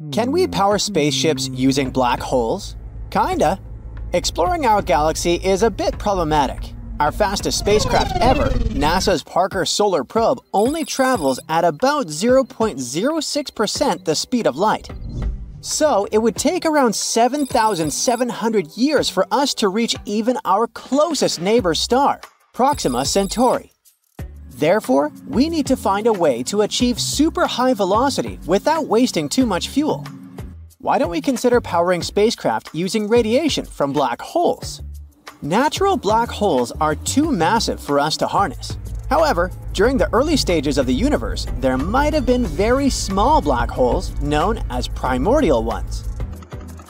Can we power spaceships using black holes? Kinda. Exploring our galaxy is a bit problematic. Our fastest spacecraft ever, NASA's Parker Solar Probe, only travels at about 0.06% the speed of light. So it would take around 7,700 years for us to reach even our closest neighbor star, Proxima Centauri. Therefore, we need to find a way to achieve super high velocity without wasting too much fuel. Why don't we consider powering spacecraft using radiation from black holes? Natural black holes are too massive for us to harness. However, during the early stages of the universe, there might have been very small black holes known as primordial ones.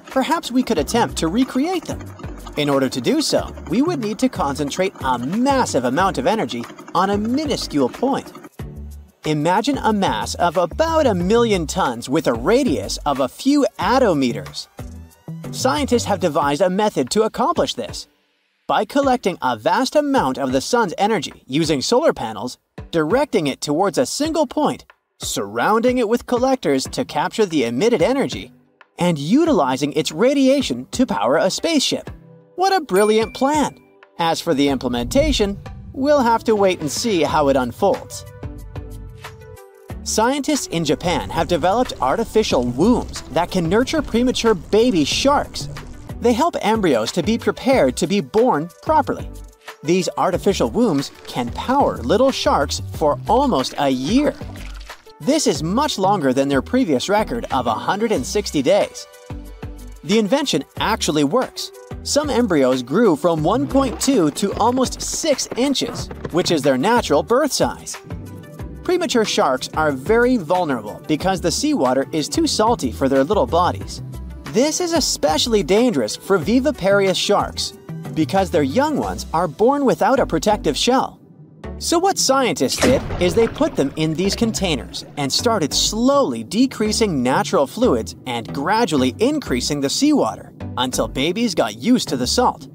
Perhaps we could attempt to recreate them. In order to do so, we would need to concentrate a massive amount of energy on a minuscule point. Imagine a mass of about 1,000,000 tons with a radius of a few attometers. Scientists have devised a method to accomplish this. By collecting a vast amount of the sun's energy using solar panels, directing it towards a single point, surrounding it with collectors to capture the emitted energy, and utilizing its radiation to power a spaceship. What a brilliant plan! As for the implementation, we'll have to wait and see how it unfolds. Scientists in Japan have developed artificial wombs that can nurture premature baby sharks. They help embryos to be prepared to be born properly. These artificial wombs can power little sharks for almost a year. This is much longer than their previous record of 160 days. The invention actually works. Some embryos grew from 1.2 to almost 6 inches, which is their natural birth size. Premature sharks are very vulnerable because the seawater is too salty for their little bodies. This is especially dangerous for viviparous sharks because their young ones are born without a protective shell. So what scientists did is they put them in these containers and started slowly decreasing natural fluids and gradually increasing the seawater until babies got used to the salt.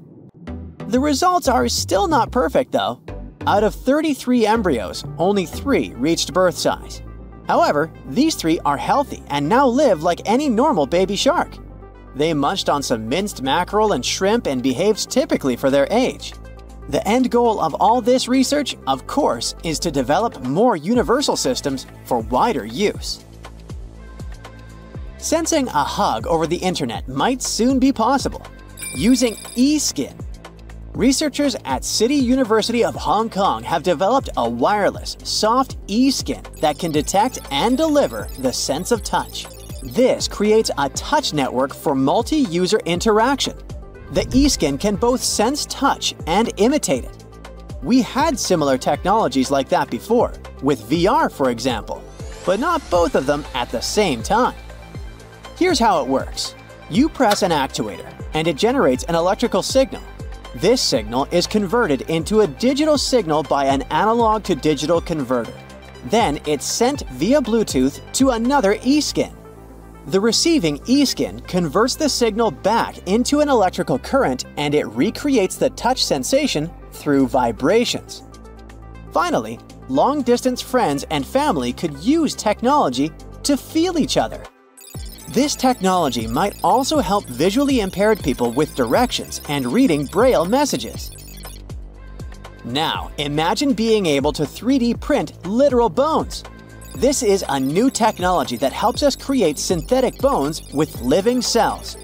The results are still not perfect though. Out of 33 embryos, only 3 reached birth size. However, these 3 are healthy and now live like any normal baby shark. They munched on some minced mackerel and shrimp and behaved typically for their age. The end goal of all this research, of course, is to develop more universal systems for wider use. Sensing a hug over the internet might soon be possible. Using e-skin. Researchers at City University of Hong Kong have developed a wireless, soft e-skin that can detect and deliver the sense of touch. This creates a touch network for multi-user interaction. The e-skin can both sense touch and imitate it. We had similar technologies like that before, with VR for example, but not both of them at the same time. Here's how it works. You press an actuator, and it generates an electrical signal. This signal is converted into a digital signal by an analog to digital converter. Then it's sent via Bluetooth to another e-skin. The receiving e-skin converts the signal back into an electrical current and it recreates the touch sensation through vibrations. Finally, long-distance friends and family could use technology to feel each other. This technology might also help visually impaired people with directions and reading Braille messages. Now, imagine being able to 3D print literal bones. This is a new technology that helps us create synthetic bones with living cells.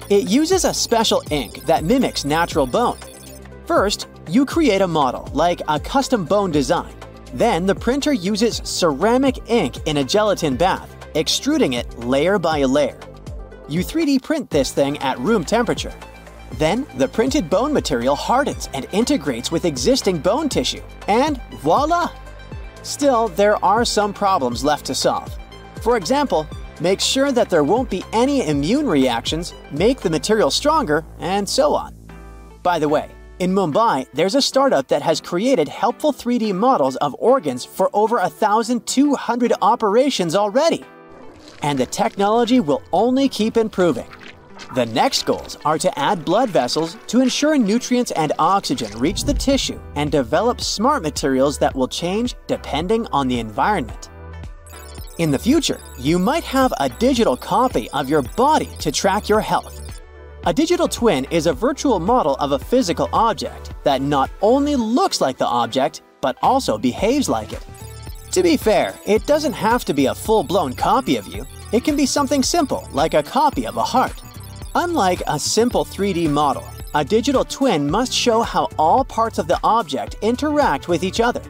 It uses a special ink that mimics natural bone. First, you create a model, like a custom bone design. Then the printer uses ceramic ink in a gelatin bath, extruding it layer by layer. You 3D print this thing at room temperature. Then, the printed bone material hardens and integrates with existing bone tissue, and voila! Still, there are some problems left to solve. For example, make sure that there won't be any immune reactions, make the material stronger, and so on. By the way, in Mumbai, there's a startup that has created helpful 3D models of organs for over 1,200 operations already. And the technology will only keep improving. The next goals are to add blood vessels to ensure nutrients and oxygen reach the tissue and develop smart materials that will change depending on the environment. In the future, you might have a digital copy of your body to track your health. A digital twin is a virtual model of a physical object that not only looks like the object, but also behaves like it. To be fair, it doesn't have to be a full-blown copy of you. It can be something simple, like a copy of a heart. Unlike a simple 3D model, a digital twin must show how all parts of the object interact with each other.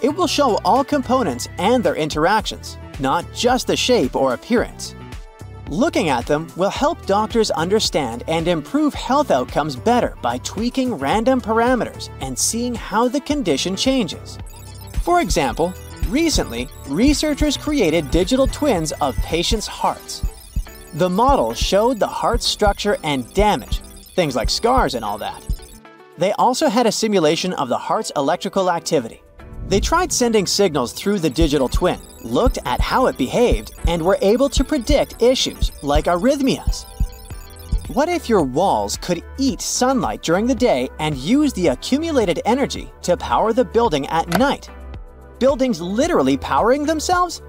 It will show all components and their interactions, not just the shape or appearance. Looking at them will help doctors understand and improve health outcomes better by tweaking random parameters and seeing how the condition changes. For example, recently, researchers created digital twins of patients' hearts. The model showed the heart's structure and damage, things like scars and all that. They also had a simulation of the heart's electrical activity. They tried sending signals through the digital twin, looked at how it behaved, and were able to predict issues like arrhythmias. What if your walls could eat sunlight during the day and use the accumulated energy to power the building at night? Buildings literally powering themselves?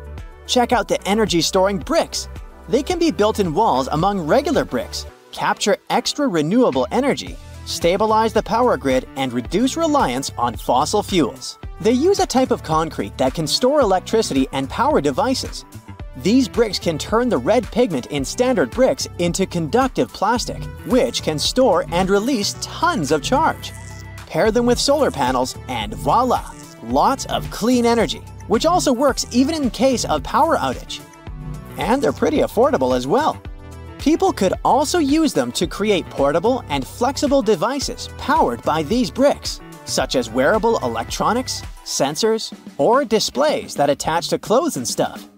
Check out the energy-storing bricks. They can be built in walls among regular bricks, capture extra renewable energy, stabilize the power grid, and reduce reliance on fossil fuels. They use a type of concrete that can store electricity and power devices. These bricks can turn the red pigment in standard bricks into conductive plastic, which can store and release tons of charge. Pair them with solar panels and voila! Lots of clean energy, which also works even in case of power outage. And they're pretty affordable as well. People could also use them to create portable and flexible devices powered by these bricks, such as wearable electronics, sensors, or displays that attach to clothes and stuff.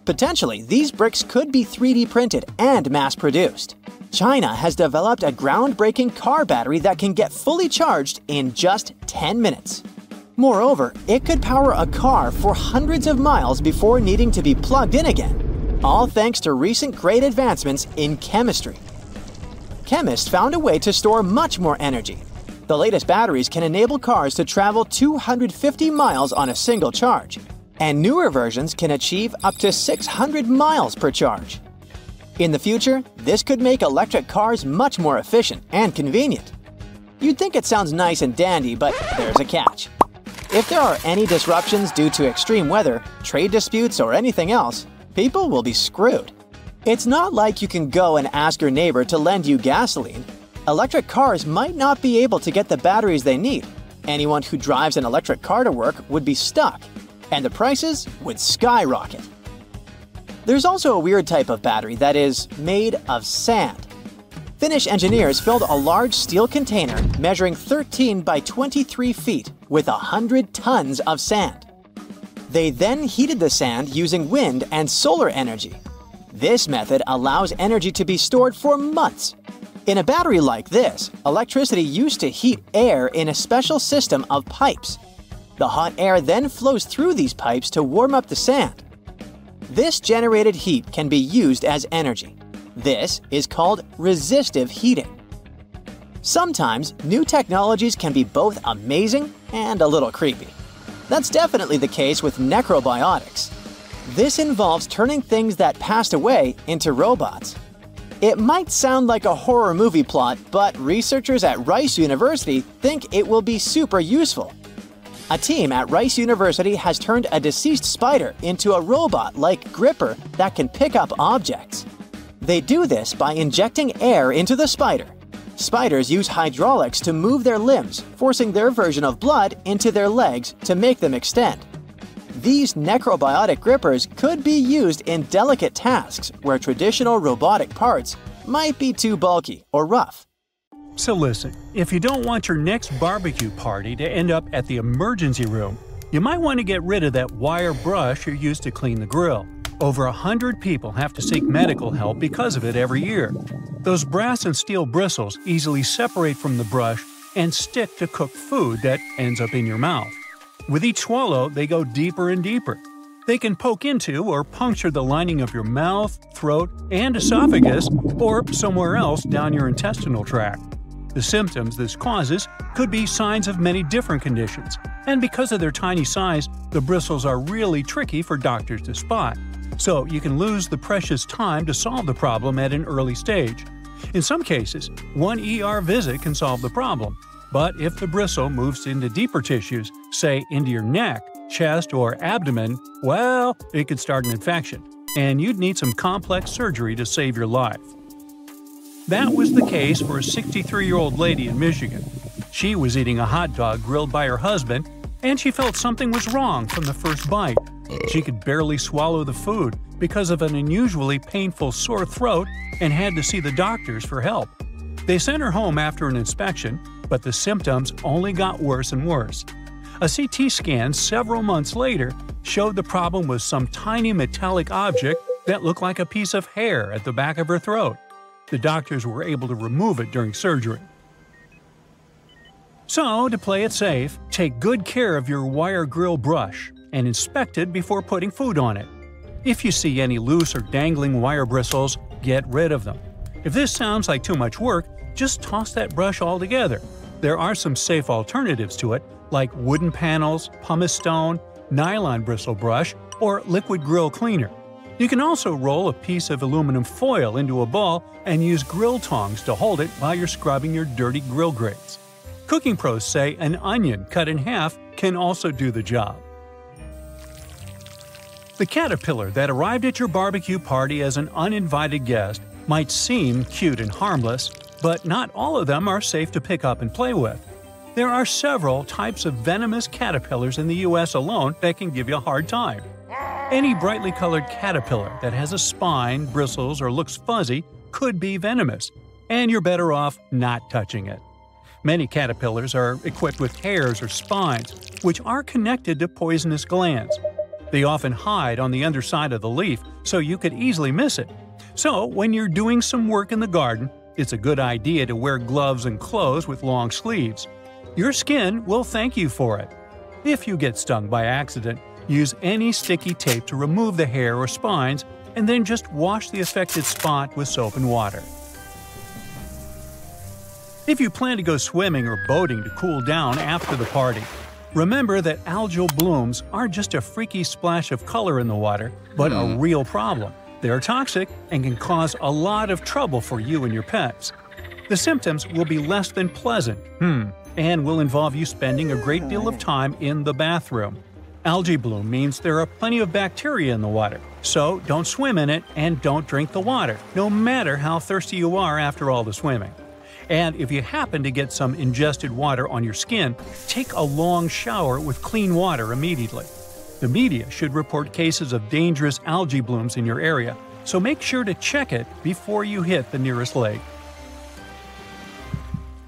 Potentially, these bricks could be 3D printed and mass-produced. China has developed a groundbreaking car battery that can get fully charged in just 10 minutes. Moreover, it could power a car for hundreds of miles before needing to be plugged in again, all thanks to recent great advancements in chemistry. Chemists found a way to store much more energy. The latest batteries can enable cars to travel 250 miles on a single charge, and newer versions can achieve up to 600 miles per charge. In the future, this could make electric cars much more efficient and convenient. You'd think it sounds nice and dandy, but there's a catch. If there are any disruptions due to extreme weather, trade disputes, or anything else, people will be screwed. It's not like you can go and ask your neighbor to lend you gasoline. Electric cars might not be able to get the batteries they need. Anyone who drives an electric car to work would be stuck, and the prices would skyrocket. There's also a weird type of battery that is made of sand. Finnish engineers filled a large steel container measuring 13 by 23 feet with 100 tons of sand. They then heated the sand using wind and solar energy. This method allows energy to be stored for months. In a battery like this, electricity used to heat air in a special system of pipes. The hot air then flows through these pipes to warm up the sand. This generated heat can be used as energy. This is called resistive heating. Sometimes, new technologies can be both amazing and a little creepy. That's definitely the case with necrobiotics. This involves turning things that passed away into robots. It might sound like a horror movie plot, but researchers at Rice University think it will be super useful. A team at Rice University has turned a deceased spider into a robot-like gripper that can pick up objects. They do this by injecting air into the spider. Spiders use hydraulics to move their limbs, forcing their version of blood into their legs to make them extend. These necrobiotic grippers could be used in delicate tasks where traditional robotic parts might be too bulky or rough. So listen, if you don't want your next barbecue party to end up at the emergency room, you might want to get rid of that wire brush you used to clean the grill. Over 100 people have to seek medical help because of it every year. Those brass and steel bristles easily separate from the brush and stick to cooked food that ends up in your mouth. With each swallow, they go deeper and deeper. They can poke into or puncture the lining of your mouth, throat, and esophagus, or somewhere else down your intestinal tract. The symptoms this causes could be signs of many different conditions, and because of their tiny size, the bristles are really tricky for doctors to spot. So you can lose the precious time to solve the problem at an early stage. In some cases, one ER visit can solve the problem, but if the bristle moves into deeper tissues, say into your neck, chest, or abdomen, well, it could start an infection, and you'd need some complex surgery to save your life. That was the case for a 63-year-old lady in Michigan. She was eating a hot dog grilled by her husband, and she felt something was wrong from the first bite. She could barely swallow the food because of an unusually painful sore throat and had to see the doctors for help. They sent her home after an inspection, but the symptoms only got worse and worse. A CT scan several months later showed the problem was some tiny metallic object that looked like a piece of hair at the back of her throat. The doctors were able to remove it during surgery. So, to play it safe, take good care of your wire grill brush and inspect it before putting food on it. If you see any loose or dangling wire bristles, get rid of them. If this sounds like too much work, just toss that brush altogether. There are some safe alternatives to it, like wooden panels, pumice stone, nylon bristle brush, or liquid grill cleaner. You can also roll a piece of aluminum foil into a ball and use grill tongs to hold it while you're scrubbing your dirty grill grates. Cooking pros say an onion cut in half can also do the job. The caterpillar that arrived at your barbecue party as an uninvited guest might seem cute and harmless, but not all of them are safe to pick up and play with. There are several types of venomous caterpillars in the US alone that can give you a hard time. Any brightly colored caterpillar that has a spine, bristles, or looks fuzzy could be venomous, and you're better off not touching it. Many caterpillars are equipped with hairs or spines, which are connected to poisonous glands. They often hide on the underside of the leaf, so you could easily miss it. So, when you're doing some work in the garden, it's a good idea to wear gloves and clothes with long sleeves. Your skin will thank you for it. If you get stung by accident, use any sticky tape to remove the hair or spines, and then just wash the affected spot with soap and water. If you plan to go swimming or boating to cool down after the party, remember that algal blooms aren't just a freaky splash of color in the water, but a real problem. They are toxic and can cause a lot of trouble for you and your pets. The symptoms will be less than pleasant, and will involve you spending a great deal of time in the bathroom. Algae bloom means there are plenty of bacteria in the water, so don't swim in it and don't drink the water, no matter how thirsty you are after all the swimming. And if you happen to get some ingested water on your skin, take a long shower with clean water immediately. The media should report cases of dangerous algae blooms in your area, so make sure to check it before you hit the nearest lake.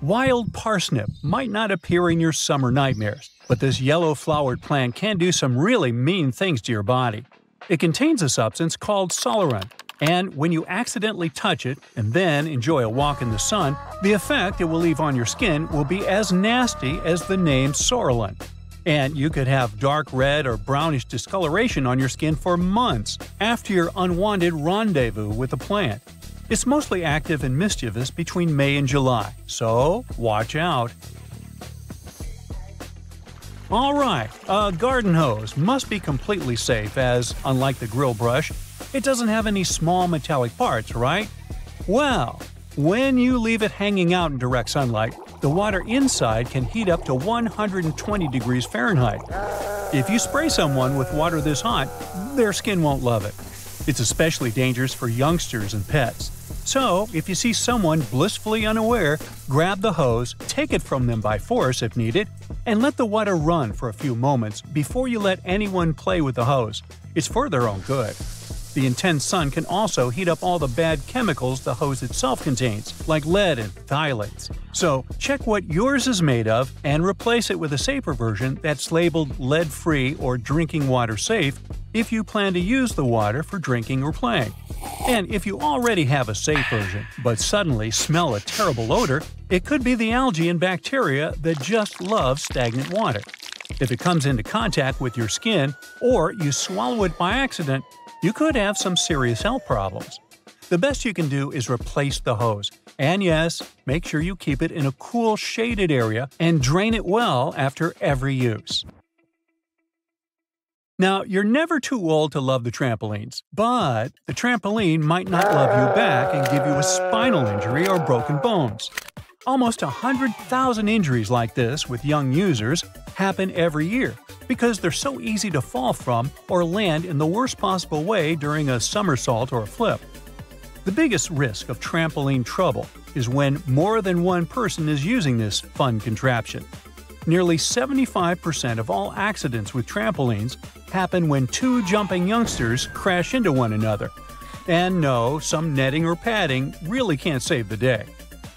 Wild parsnip might not appear in your summer nightmares, but this yellow-flowered plant can do some really mean things to your body. It contains a substance called solerin, and when you accidentally touch it and then enjoy a walk in the sun, the effect it will leave on your skin will be as nasty as the name Sorolin. And you could have dark red or brownish discoloration on your skin for months after your unwanted rendezvous with the plant. It's mostly active and mischievous between May and July, so watch out. Alright, a garden hose must be completely safe as, unlike the grill brush, it doesn't have any small metallic parts, right? Well, when you leave it hanging out in direct sunlight, the water inside can heat up to 120 degrees Fahrenheit. If you spray someone with water this hot, their skin won't love it. It's especially dangerous for youngsters and pets. So, if you see someone blissfully unaware, grab the hose, take it from them by force if needed, and let the water run for a few moments before you let anyone play with the hose. It's for their own good. The intense sun can also heat up all the bad chemicals the hose itself contains, like lead and phthalates. So, check what yours is made of and replace it with a safer version that's labeled lead-free or drinking water safe if you plan to use the water for drinking or playing. And if you already have a safe version, but suddenly smell a terrible odor, it could be the algae and bacteria that just love stagnant water. If it comes into contact with your skin, or you swallow it by accident, you could have some serious health problems. The best you can do is replace the hose, And yes, make sure you keep it in a cool, shaded area and drain it well after every use. Now, you're never too old to love the trampolines, but the trampoline might not love you back and give you a spinal injury or broken bones. Almost 100,000 injuries like this with young users happen every year because they're so easy to fall from or land in the worst possible way during a somersault or a flip. The biggest risk of trampoline trouble is when more than one person is using this fun contraption. Nearly 75% of all accidents with trampolines happen when two jumping youngsters crash into one another. And no, some netting or padding really can't save the day.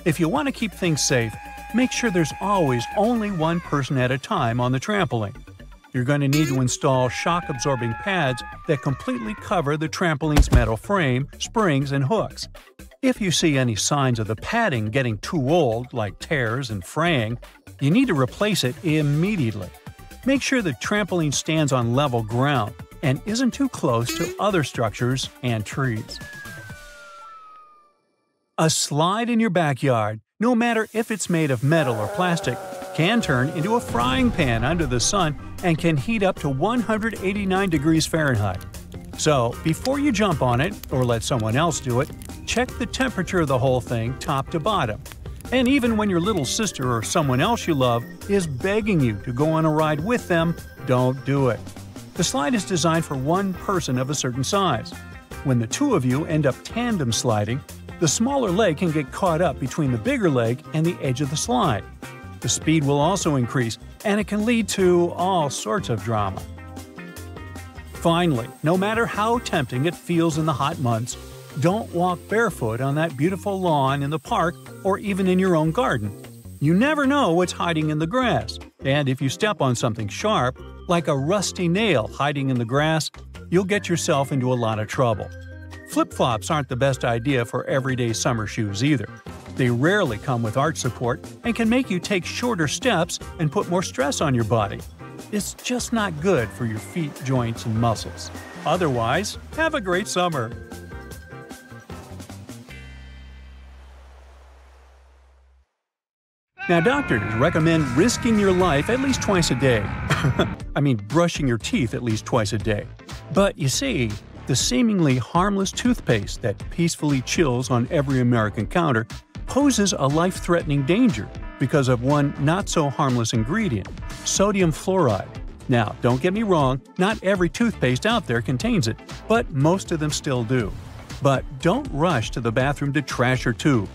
If you want to keep things safe, make sure there's always only one person at a time on the trampoline. You're going to need to install shock-absorbing pads that completely cover the trampoline's metal frame, springs, and hooks. If you see any signs of the padding getting too old, like tears and fraying, you need to replace it immediately. Make sure the trampoline stands on level ground and isn't too close to other structures and trees. A slide in your backyard, no matter if it's made of metal or plastic, can turn into a frying pan under the sun and can heat up to 189 degrees Fahrenheit. So, before you jump on it or let someone else do it, check the temperature of the whole thing top to bottom. And even when your little sister or someone else you love is begging you to go on a ride with them, don't do it. The slide is designed for one person of a certain size. When the two of you end up tandem sliding, the smaller leg can get caught up between the bigger leg and the edge of the slide. The speed will also increase, and it can lead to all sorts of drama. Finally, no matter how tempting it feels in the hot months, don't walk barefoot on that beautiful lawn in the park or even in your own garden. You never know what's hiding in the grass, and if you step on something sharp, like a rusty nail hiding in the grass, you'll get yourself into a lot of trouble. Flip-flops aren't the best idea for everyday summer shoes either. They rarely come with arch support and can make you take shorter steps and put more stress on your body. It's just not good for your feet, joints, and muscles. Otherwise, have a great summer! Now, doctors recommend risking your life at least twice a day. I mean, brushing your teeth at least twice a day. But you see, the seemingly harmless toothpaste that peacefully chills on every American counter poses a life-threatening danger because of one not-so-harmless ingredient, sodium fluoride. Now, don't get me wrong, not every toothpaste out there contains it, but most of them still do. But don't rush to the bathroom to trash your tube.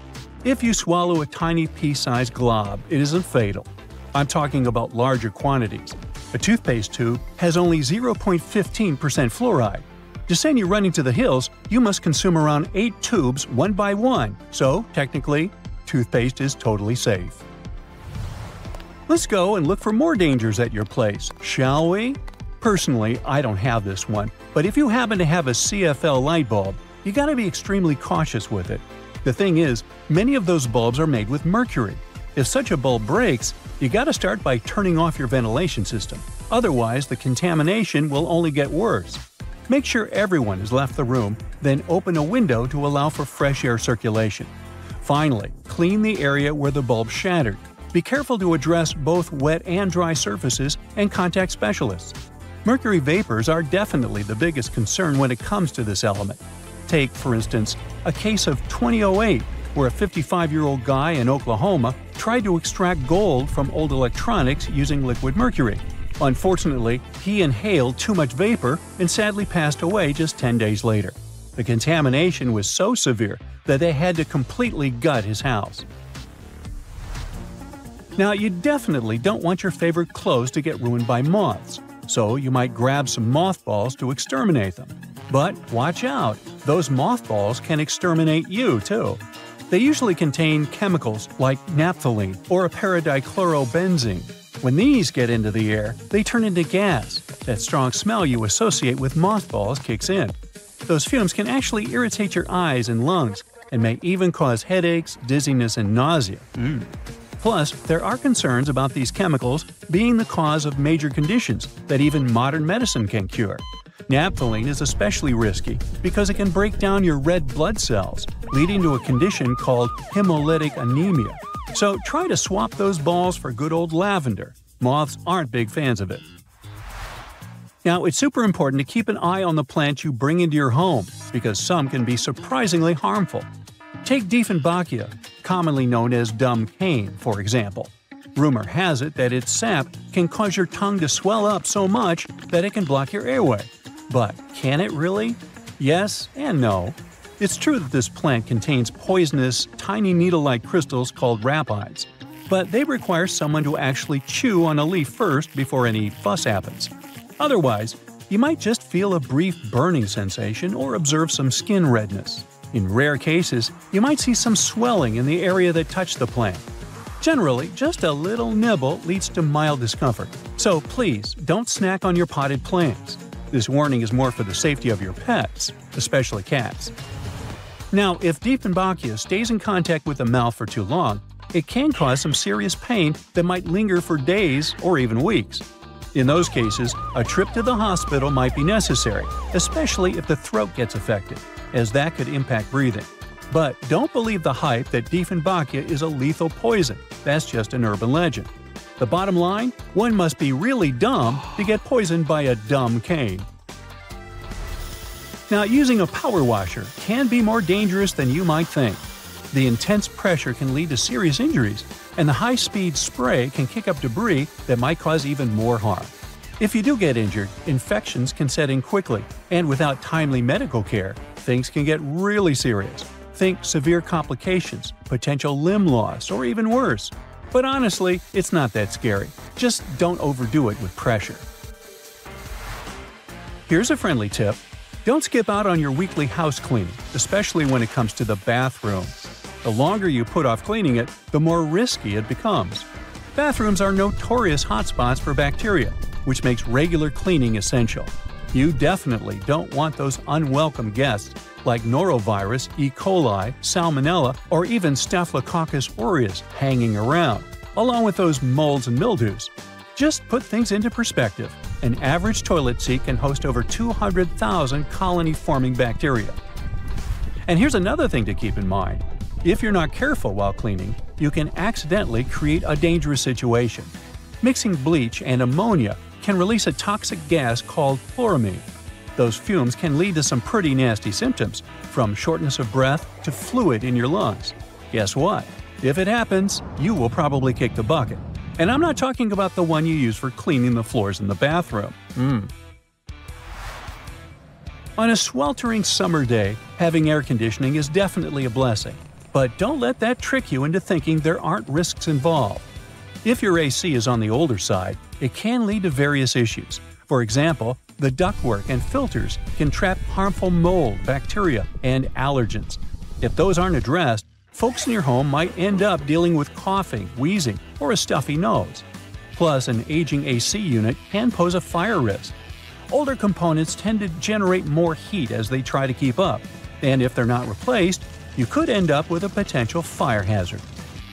If you swallow a tiny pea-sized glob, it isn't fatal. I'm talking about larger quantities. A toothpaste tube has only 0.15% fluoride. To send you running to the hills, you must consume around 8 tubes one by one, so technically, toothpaste is totally safe. Let's go and look for more dangers at your place, shall we? Personally, I don't have this one, but if you happen to have a CFL light bulb, you gotta be extremely cautious with it. The thing is, many of those bulbs are made with mercury. If such a bulb breaks, you gotta start by turning off your ventilation system. Otherwise, the contamination will only get worse. Make sure everyone has left the room, then open a window to allow for fresh air circulation. Finally, clean the area where the bulb shattered. Be careful to address both wet and dry surfaces and contact specialists. Mercury vapors are definitely the biggest concern when it comes to this element. Take, for instance, a case of 2008, where a 55-year-old guy in Oklahoma tried to extract gold from old electronics using liquid mercury. Unfortunately, he inhaled too much vapor and sadly passed away just 10 days later. The contamination was so severe that they had to completely gut his house. Now, you definitely don't want your favorite clothes to get ruined by moths, so you might grab some mothballs to exterminate them. But watch out, those mothballs can exterminate you too. They usually contain chemicals like naphthalene or a paradichlorobenzene. When these get into the air, they turn into gas. That strong smell you associate with mothballs kicks in. Those fumes can actually irritate your eyes and lungs, and may even cause headaches, dizziness, and nausea. Plus, there are concerns about these chemicals being the cause of major conditions that even modern medicine can cure. Naphthalene is especially risky because it can break down your red blood cells, leading to a condition called hemolytic anemia. So try to swap those balls for good old lavender. Moths aren't big fans of it. Now, it's super important to keep an eye on the plants you bring into your home, because some can be surprisingly harmful. Take Dieffenbachia, commonly known as dumb cane, for example. Rumor has it that its sap can cause your tongue to swell up so much that it can block your airway. But can it really? Yes and no. It's true that this plant contains poisonous, tiny needle-like crystals called rapides, but they require someone to actually chew on a leaf first before any fuss happens. Otherwise, you might just feel a brief burning sensation or observe some skin redness. In rare cases, you might see some swelling in the area that touched the plant. Generally, just a little nibble leads to mild discomfort, so please don't snack on your potted plants. This warning is more for the safety of your pets, especially cats. Now, if Dieffenbachia stays in contact with the mouth for too long, it can cause some serious pain that might linger for days or even weeks. In those cases, a trip to the hospital might be necessary, especially if the throat gets affected, as that could impact breathing. But don't believe the hype that Dieffenbachia is a lethal poison. That's just an urban legend. The bottom line? One must be really dumb to get poisoned by a dumb cane. Now, using a power washer can be more dangerous than you might think. The intense pressure can lead to serious injuries, and the high-speed spray can kick up debris that might cause even more harm. If you do get injured, infections can set in quickly, and without timely medical care, things can get really serious. Think severe complications, potential limb loss, or even worse. But honestly, it's not that scary. Just don't overdo it with pressure. Here's a friendly tip. Don't skip out on your weekly house cleaning, especially when it comes to the bathroom. The longer you put off cleaning it, the more risky it becomes. Bathrooms are notorious hotspots for bacteria, which makes regular cleaning essential. You definitely don't want those unwelcome guests like norovirus, E. coli, salmonella, or even Staphylococcus aureus hanging around, along with those molds and mildews. Just put things into perspective. An average toilet seat can host over 200,000 colony-forming bacteria. And here's another thing to keep in mind. If you're not careful while cleaning, you can accidentally create a dangerous situation. Mixing bleach and ammonia can release a toxic gas called chloramine. Those fumes can lead to some pretty nasty symptoms, from shortness of breath to fluid in your lungs. Guess what? If it happens, you will probably kick the bucket. And I'm not talking about the one you use for cleaning the floors in the bathroom. On a sweltering summer day, having air conditioning is definitely a blessing. But don't let that trick you into thinking there aren't risks involved. If your AC is on the older side, it can lead to various issues. For example, the ductwork and filters can trap harmful mold, bacteria, and allergens. If those aren't addressed, folks in your home might end up dealing with coughing, wheezing, or a stuffy nose. Plus, an aging AC unit can pose a fire risk. Older components tend to generate more heat as they try to keep up, and if they're not replaced, you could end up with a potential fire hazard.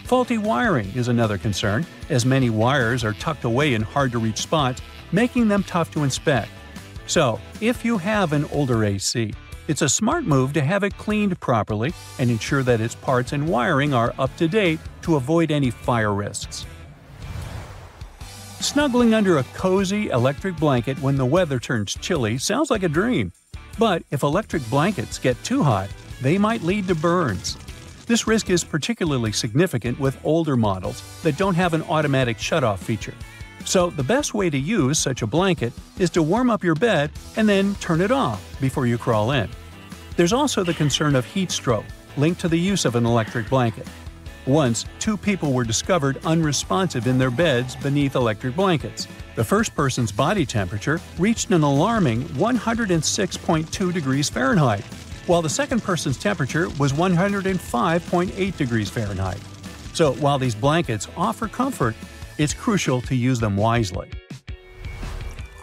Faulty wiring is another concern, as many wires are tucked away in hard-to-reach spots, making them tough to inspect. So, if you have an older AC, it's a smart move to have it cleaned properly and ensure that its parts and wiring are up to date to avoid any fire risks. Snuggling under a cozy electric blanket when the weather turns chilly sounds like a dream. But if electric blankets get too hot, they might lead to burns. This risk is particularly significant with older models that don't have an automatic shutoff feature. So the best way to use such a blanket is to warm up your bed and then turn it off before you crawl in. There's also the concern of heat stroke, linked to the use of an electric blanket. Once, 2 people were discovered unresponsive in their beds beneath electric blankets. The first person's body temperature reached an alarming 106.2 degrees Fahrenheit, while the second person's temperature was 105.8 degrees Fahrenheit. So while these blankets offer comfort, it's crucial to use them wisely.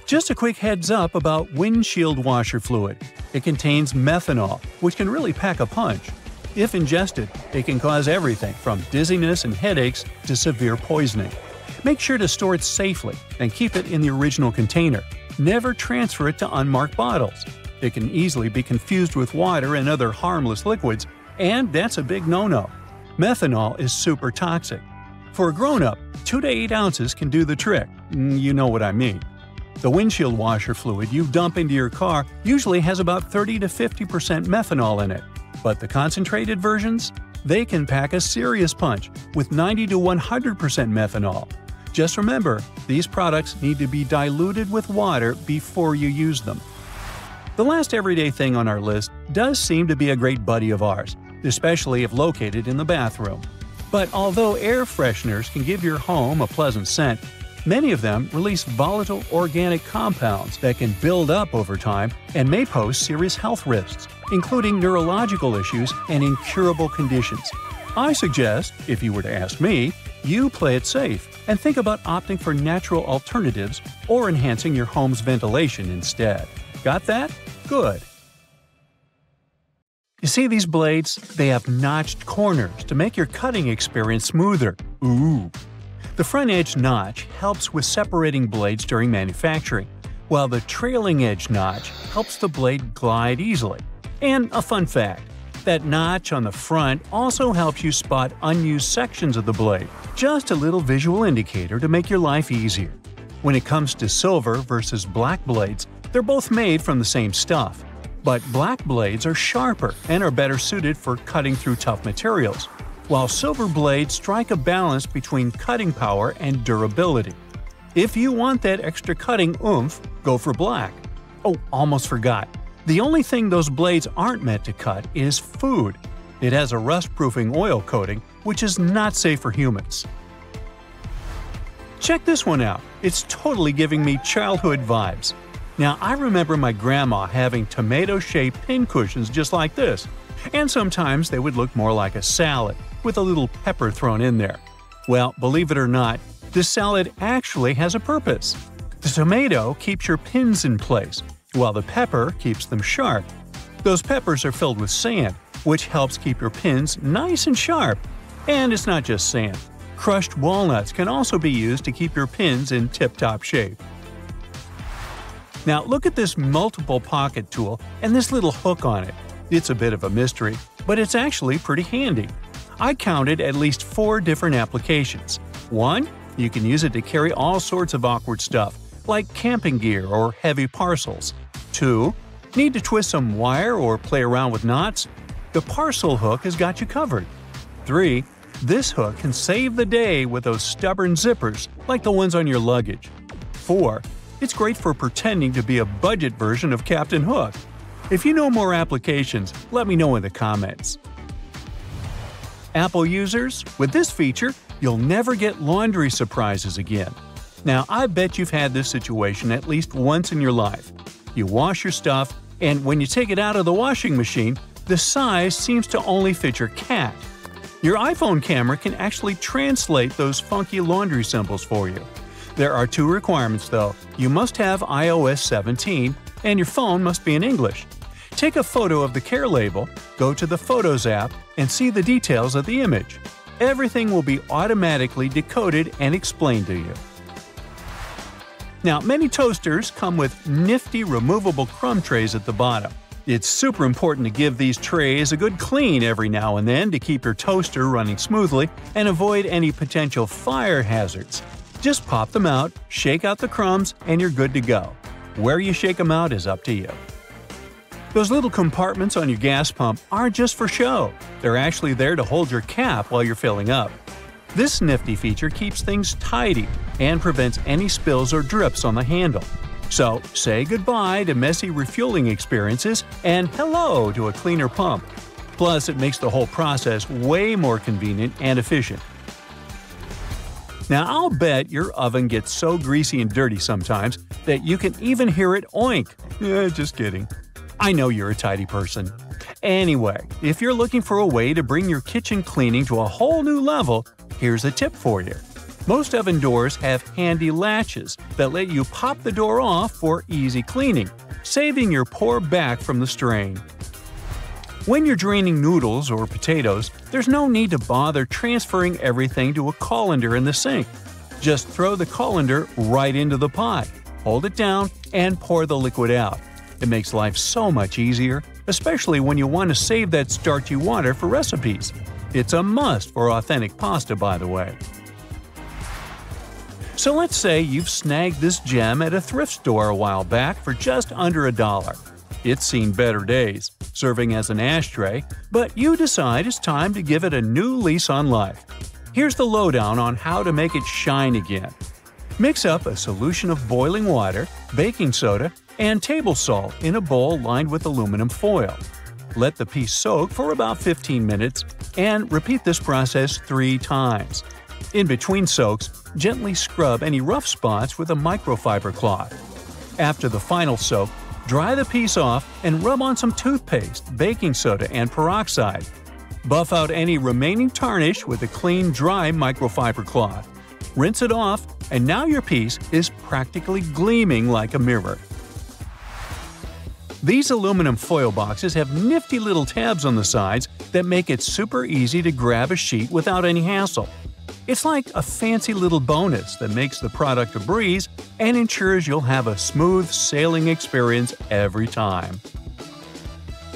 Just a quick heads up about windshield washer fluid. It contains methanol, which can really pack a punch. If ingested, it can cause everything from dizziness and headaches to severe poisoning. Make sure to store it safely and keep it in the original container. Never transfer it to unmarked bottles. It can easily be confused with water and other harmless liquids, and that's a big no-no. Methanol is super toxic. For a grown-up, 2 to 8 ounces can do the trick. You know what I mean. The windshield washer fluid you dump into your car usually has about 30 to 50% methanol in it, but the concentrated versions? They can pack a serious punch with 90 to 100% methanol. Just remember, these products need to be diluted with water before you use them. The last everyday thing on our list does seem to be a great buddy of ours, especially if located in the bathroom. But although air fresheners can give your home a pleasant scent, many of them release volatile organic compounds that can build up over time and may pose serious health risks, including neurological issues and incurable conditions. I suggest, if you were to ask me, you play it safe and think about opting for natural alternatives or enhancing your home's ventilation instead. Got that? Good. You see these blades? They have notched corners to make your cutting experience smoother. Ooh! The front edge notch helps with separating blades during manufacturing, while the trailing edge notch helps the blade glide easily. And a fun fact, that notch on the front also helps you spot unused sections of the blade. Just a little visual indicator to make your life easier. When it comes to silver versus black blades, they're both made from the same stuff. But black blades are sharper and are better suited for cutting through tough materials, while silver blades strike a balance between cutting power and durability. If you want that extra cutting oomph, go for black. Oh, almost forgot. The only thing those blades aren't meant to cut is food. It has a rust-proofing oil coating, which is not safe for humans. Check this one out. It's totally giving me childhood vibes. Now, I remember my grandma having tomato-shaped pincushions just like this, and sometimes they would look more like a salad, with a little pepper thrown in there. Well, believe it or not, this salad actually has a purpose. The tomato keeps your pins in place, while the pepper keeps them sharp. Those peppers are filled with sand, which helps keep your pins nice and sharp. And it's not just sand. Crushed walnuts can also be used to keep your pins in tip-top shape. Now look at this multiple pocket tool and this little hook on it. It's a bit of a mystery, but it's actually pretty handy. I counted at least 4 different applications. 1. You can use it to carry all sorts of awkward stuff, like camping gear or heavy parcels. 2. Need to twist some wire or play around with knots? The parcel hook has got you covered. 3. This hook can save the day with those stubborn zippers, like the ones on your luggage. 4. It's great for pretending to be a budget version of Captain Hook. If you know more applications, let me know in the comments. Apple users, with this feature, you'll never get laundry surprises again. Now, I bet you've had this situation at least once in your life. You wash your stuff, and when you take it out of the washing machine, the size seems to only fit your cat. Your iPhone camera can actually translate those funky laundry symbols for you. There are 2 requirements though. You must have iOS 17, and your phone must be in English. Take a photo of the care label, go to the Photos app, and see the details of the image. Everything will be automatically decoded and explained to you. Now, many toasters come with nifty removable crumb trays at the bottom. It's super important to give these trays a good clean every now and then to keep your toaster running smoothly and avoid any potential fire hazards. Just pop them out, shake out the crumbs, and you're good to go. Where you shake them out is up to you. Those little compartments on your gas pump aren't just for show. They're actually there to hold your cap while you're filling up. This nifty feature keeps things tidy and prevents any spills or drips on the handle. So, say goodbye to messy refueling experiences and hello to a cleaner pump. Plus, it makes the whole process way more convenient and efficient. Now, I'll bet your oven gets so greasy and dirty sometimes that you can even hear it oink. Just kidding. I know you're a tidy person. Anyway, if you're looking for a way to bring your kitchen cleaning to a whole new level, here's a tip for you. Most oven doors have handy latches that let you pop the door off for easy cleaning, saving your poor back from the strain. When you're draining noodles or potatoes, there's no need to bother transferring everything to a colander in the sink. Just throw the colander right into the pot, hold it down, and pour the liquid out. It makes life so much easier. especially when you want to save that starchy water for recipes. It's a must for authentic pasta, by the way. So let's say you've snagged this gem at a thrift store a while back for just under $1. It's seen better days, serving as an ashtray, but you decide it's time to give it a new lease on life. Here's the lowdown on how to make it shine again. Mix up a solution of boiling water, baking soda, and table salt in a bowl lined with aluminum foil. Let the piece soak for about 15 minutes and repeat this process 3 times. In between soaks, gently scrub any rough spots with a microfiber cloth. After the final soak, dry the piece off and rub on some toothpaste, baking soda, and peroxide. Buff out any remaining tarnish with a clean, dry microfiber cloth. Rinse it off, and now your piece is practically gleaming like a mirror. These aluminum foil boxes have nifty little tabs on the sides that make it super easy to grab a sheet without any hassle. It's like a fancy little bonus that makes the product a breeze and ensures you'll have a smooth sailing experience every time.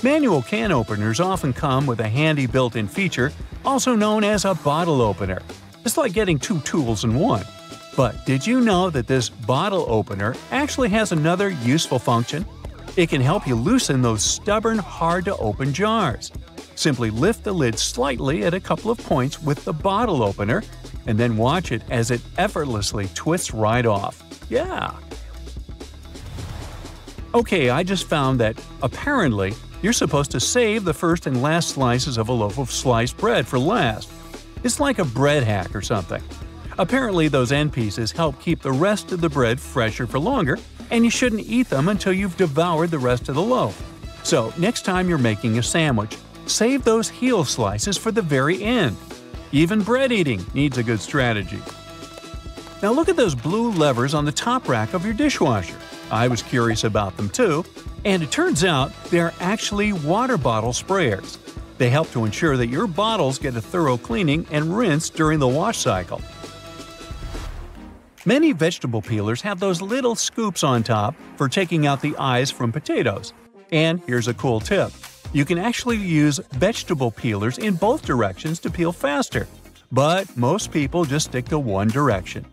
Manual can openers often come with a handy built-in feature, also known as a bottle opener. It's like getting 2 tools in one. But did you know that this bottle opener actually has another useful function? It can help you loosen those stubborn, hard-to-open jars. Simply lift the lid slightly at a couple of points with the bottle opener, and then watch it as it effortlessly twists right off. Yeah! Okay, I just found that, apparently, you're supposed to save the first and last slices of a loaf of sliced bread for last. It's like a bread hack or something. Apparently, those end pieces help keep the rest of the bread fresher for longer, and you shouldn't eat them until you've devoured the rest of the loaf. So, next time you're making a sandwich, save those heel slices for the very end. Even bread eating needs a good strategy. Now look at those blue levers on the top rack of your dishwasher. I was curious about them too, and it turns out they're actually water bottle sprayers. They help to ensure that your bottles get a thorough cleaning and rinse during the wash cycle. Many vegetable peelers have those little scoops on top for taking out the eyes from potatoes. And here's a cool tip. You can actually use vegetable peelers in both directions to peel faster, but most people just stick to one direction.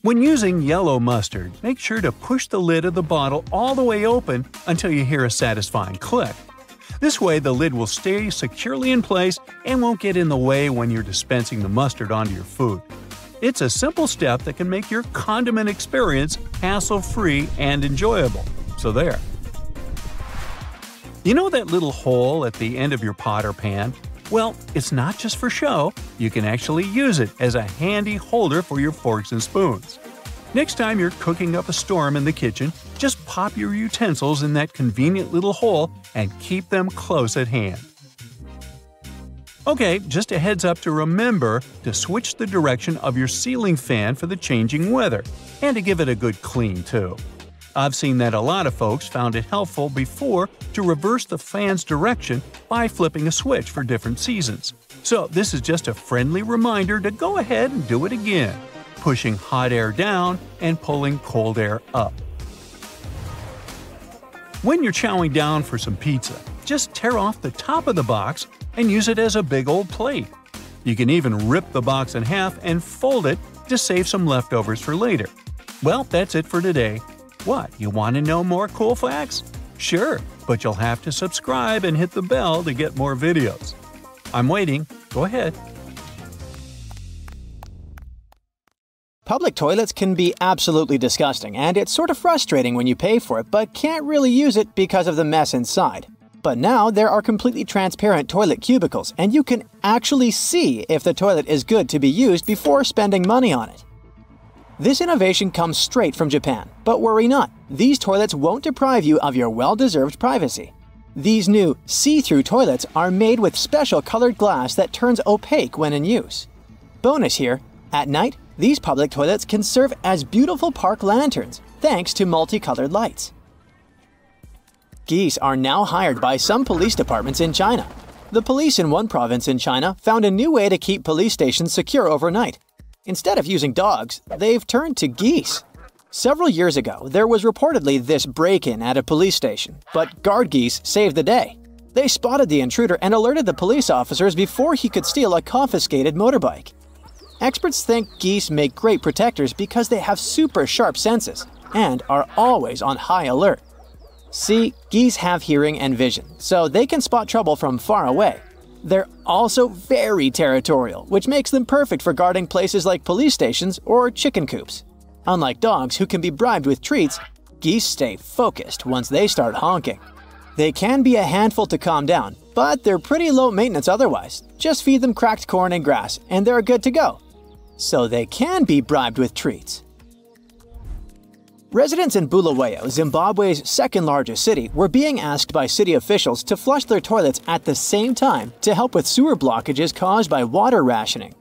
When using yellow mustard, make sure to push the lid of the bottle all the way open until you hear a satisfying click. This way the lid will stay securely in place and won't get in the way when you're dispensing the mustard onto your food. It's a simple step that can make your condiment experience hassle-free and enjoyable. So there. You know that little hole at the end of your pot or pan? Well, it's not just for show. You can actually use it as a handy holder for your forks and spoons. Next time you're cooking up a storm in the kitchen, just pop your utensils in that convenient little hole and keep them close at hand. Okay, just a heads up to remember to switch the direction of your ceiling fan for the changing weather, and to give it a good clean too. I've seen that a lot of folks found it helpful before to reverse the fan's direction by flipping a switch for different seasons. So this is just a friendly reminder to go ahead and do it again, pushing hot air down and pulling cold air up. When you're chowing down for some pizza, just tear off the top of the box and use it as a big old plate. You can even rip the box in half and fold it to save some leftovers for later. Well, that's it for today. What, you want to know more cool facts? Sure, but you'll have to subscribe and hit the bell to get more videos. I'm waiting. Go ahead. Public toilets can be absolutely disgusting, and it's sort of frustrating when you pay for it but can't really use it because of the mess inside. But now there are completely transparent toilet cubicles, and you can actually see if the toilet is good to be used before spending money on it. This innovation comes straight from Japan, but worry not, these toilets won't deprive you of your well-deserved privacy. These new see-through toilets are made with special colored glass that turns opaque when in use. Bonus here, at night, these public toilets can serve as beautiful park lanterns, thanks to multicolored lights. Geese are now hired by some police departments in China. The police in one province in China found a new way to keep police stations secure overnight. Instead of using dogs, they've turned to geese. Several years ago, there was reportedly this break-in at a police station, but guard geese saved the day. They spotted the intruder and alerted the police officers before he could steal a confiscated motorbike. Experts think geese make great protectors because they have super sharp senses and are always on high alert. See, geese have hearing and vision, so they can spot trouble from far away. They're also very territorial, which makes them perfect for guarding places like police stations or chicken coops. Unlike dogs who can be bribed with treats, geese stay focused once they start honking. They can be a handful to calm down, but they're pretty low maintenance otherwise. Just feed them cracked corn and grass, and they're good to go. So they can be bribed with treats. Residents in Bulawayo, Zimbabwe's second-largest city, were being asked by city officials to flush their toilets at the same time to help with sewer blockages caused by water rationing.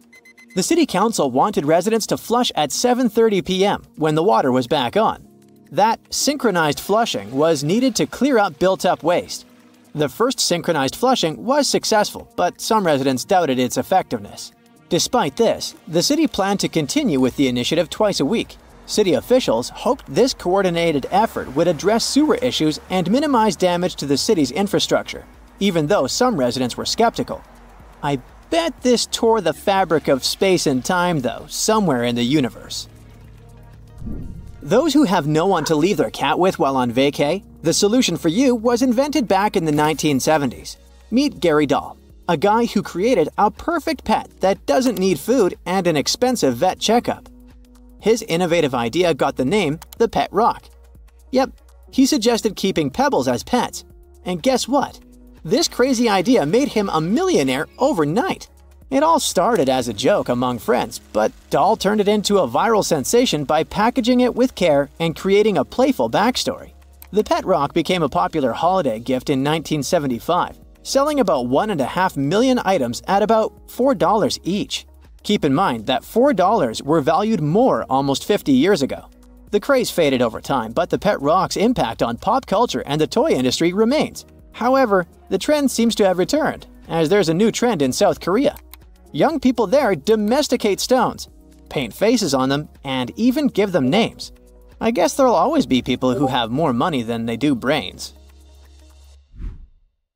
The city council wanted residents to flush at 7:30 p.m. when the water was back on. That synchronized flushing was needed to clear up built-up waste. The first synchronized flushing was successful, but some residents doubted its effectiveness. Despite this, the city planned to continue with the initiative twice a week. City officials hoped this coordinated effort would address sewer issues and minimize damage to the city's infrastructure, even though some residents were skeptical. I bet this tore the fabric of space and time, though, somewhere in the universe. Those who have no one to leave their cat with while on vacay, the solution for you was invented back in the 1970s. Meet Gary Dahl, a guy who created a perfect pet that doesn't need food and an expensive vet checkup. His innovative idea got the name the Pet Rock. Yep, he suggested keeping pebbles as pets. And guess what? This crazy idea made him a millionaire overnight. It all started as a joke among friends, but Dahl turned it into a viral sensation by packaging it with care and creating a playful backstory. The Pet Rock became a popular holiday gift in 1975, selling about 1.5 million items at about $4 each. Keep in mind that $4 were valued more almost 50 years ago. The craze faded over time, but the Pet Rock's impact on pop culture and the toy industry remains. However, the trend seems to have returned, as there's a new trend in South Korea. Young people there domesticate stones, paint faces on them, and even give them names. I guess there'll always be people who have more money than they do brains.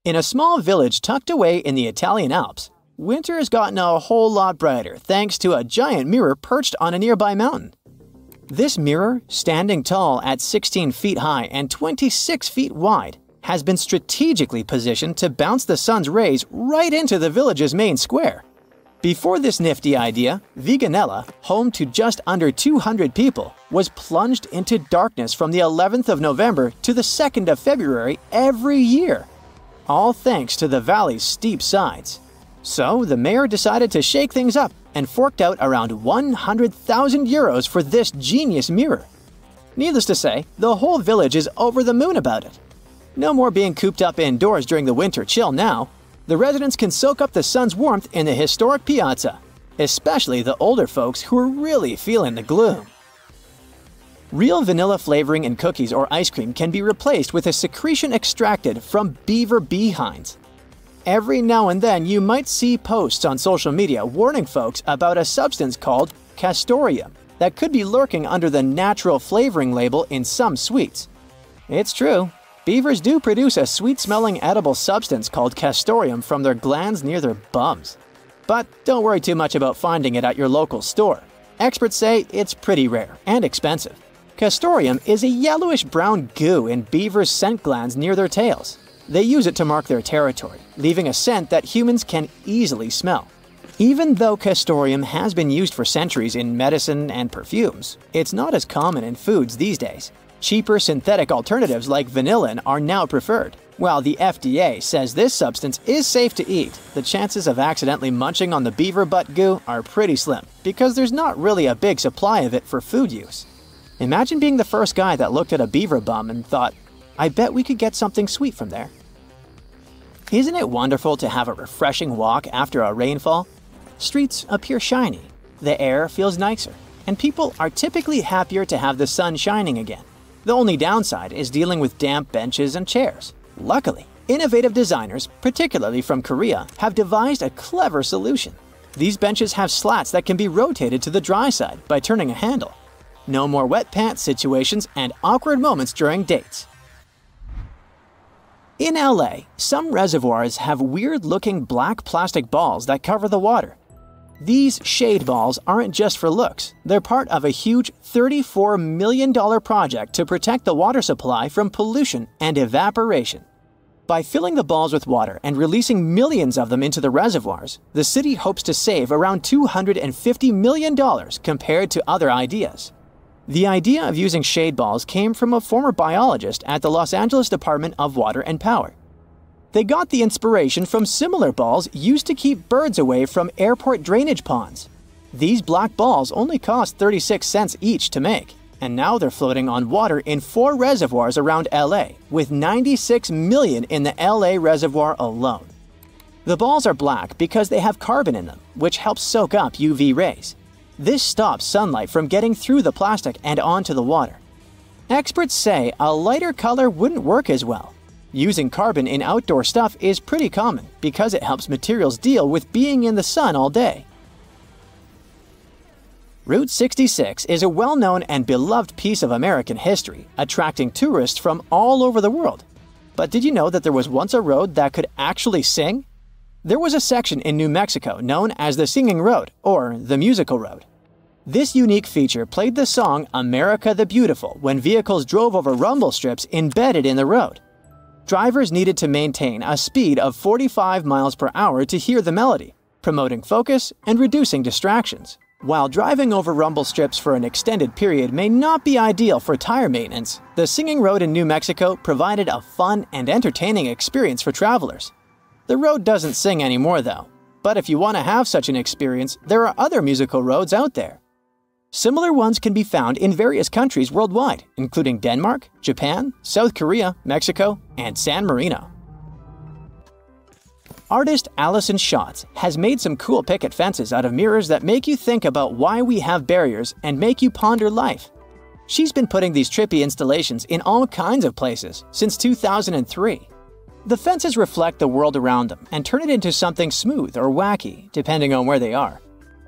In a small village tucked away in the Italian Alps, winter has gotten a whole lot brighter thanks to a giant mirror perched on a nearby mountain. This mirror, standing tall at 16 feet high and 26 feet wide, has been strategically positioned to bounce the sun's rays right into the village's main square. Before this nifty idea, Victorian-era, home to just under 200 people, was plunged into darkness from the 11th of November to the 2nd of February every year, all thanks to the valley's steep sides. So the mayor decided to shake things up and forked out around 100,000 euros for this genius mirror. Needless to say, the whole village is over the moon about it. No more being cooped up indoors during the winter chill now. The residents can soak up the sun's warmth in the historic piazza, especially the older folks who are really feeling the gloom. Real vanilla flavoring in cookies or ice cream can be replaced with a secretion extracted from beaver behinds. Every now and then you might see posts on social media warning folks about a substance called castoreum that could be lurking under the natural flavoring label in some sweets. It's true. Beavers do produce a sweet-smelling edible substance called castoreum from their glands near their bums. But don't worry too much about finding it at your local store. Experts say it's pretty rare and expensive. Castoreum is a yellowish-brown goo in beavers' scent glands near their tails. They use it to mark their territory, leaving a scent that humans can easily smell. Even though castoreum has been used for centuries in medicine and perfumes, it's not as common in foods these days. Cheaper synthetic alternatives like vanillin are now preferred. While the FDA says this substance is safe to eat, the chances of accidentally munching on the beaver butt goo are pretty slim, because there's not really a big supply of it for food use. Imagine being the first guy that looked at a beaver bum and thought, I bet we could get something sweet from there. Isn't it wonderful to have a refreshing walk after a rainfall? Streets appear shiny, the air feels nicer, and people are typically happier to have the sun shining again. The only downside is dealing with damp benches and chairs. Luckily, innovative designers, particularly from Korea, have devised a clever solution. These benches have slats that can be rotated to the dry side by turning a handle. No more wet pants situations and awkward moments during dates. In LA, some reservoirs have weird-looking black plastic balls that cover the water. These shade balls aren't just for looks, they're part of a huge $34 million project to protect the water supply from pollution and evaporation. By filling the balls with water and releasing millions of them into the reservoirs, the city hopes to save around $250 million compared to other ideas. The idea of using shade balls came from a former biologist at the Los Angeles Department of Water and Power. They got the inspiration from similar balls used to keep birds away from airport drainage ponds. These black balls only cost 36 cents each to make, and now they're floating on water in 4 reservoirs around LA, with 96 million in the LA reservoir alone. The balls are black because they have carbon in them, which helps soak up UV rays. This stops sunlight from getting through the plastic and onto the water. Experts say a lighter color wouldn't work as well. Using carbon in outdoor stuff is pretty common because it helps materials deal with being in the sun all day. Route 66 is a well-known and beloved piece of American history, attracting tourists from all over the world. But did you know that there was once a road that could actually sing? There was a section in New Mexico known as the Singing Road, or the Musical Road. This unique feature played the song America the Beautiful when vehicles drove over rumble strips embedded in the road. Drivers needed to maintain a speed of 45 miles per hour to hear the melody, promoting focus and reducing distractions. While driving over rumble strips for an extended period may not be ideal for tire maintenance, the Singing Road in New Mexico provided a fun and entertaining experience for travelers. The road doesn't sing anymore though, but if you want to have such an experience, there are other musical roads out there. Similar ones can be found in various countries worldwide, including Denmark, Japan, South Korea, Mexico, and San Marino. Artist Alison Schatz has made some cool picket fences out of mirrors that make you think about why we have barriers and make you ponder life. She's been putting these trippy installations in all kinds of places since 2003. The fences reflect the world around them and turn it into something smooth or wacky, depending on where they are.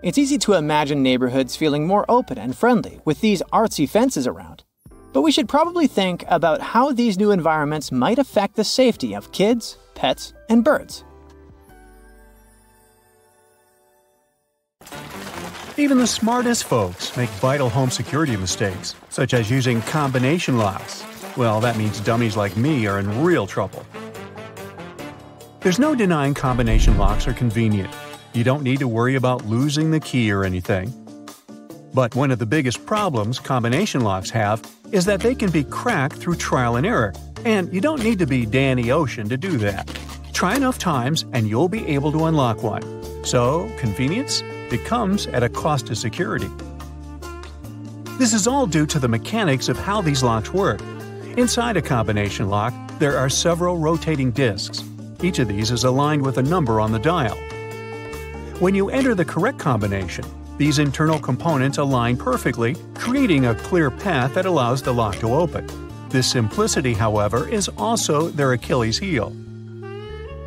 It's easy to imagine neighborhoods feeling more open and friendly with these artsy fences around. But we should probably think about how these new environments might affect the safety of kids, pets, and birds. Even the smartest folks make vital home security mistakes, such as using combination locks. Well, that means dummies like me are in real trouble. There's no denying combination locks are convenient. You don't need to worry about losing the key or anything. But one of the biggest problems combination locks have is that they can be cracked through trial and error, and you don't need to be Danny Ocean to do that. Try enough times and you'll be able to unlock one. So, convenience? It comes at a cost to security. This is all due to the mechanics of how these locks work. Inside a combination lock, there are several rotating discs. Each of these is aligned with a number on the dial. When you enter the correct combination, these internal components align perfectly, creating a clear path that allows the lock to open. This simplicity, however, is also their Achilles heel.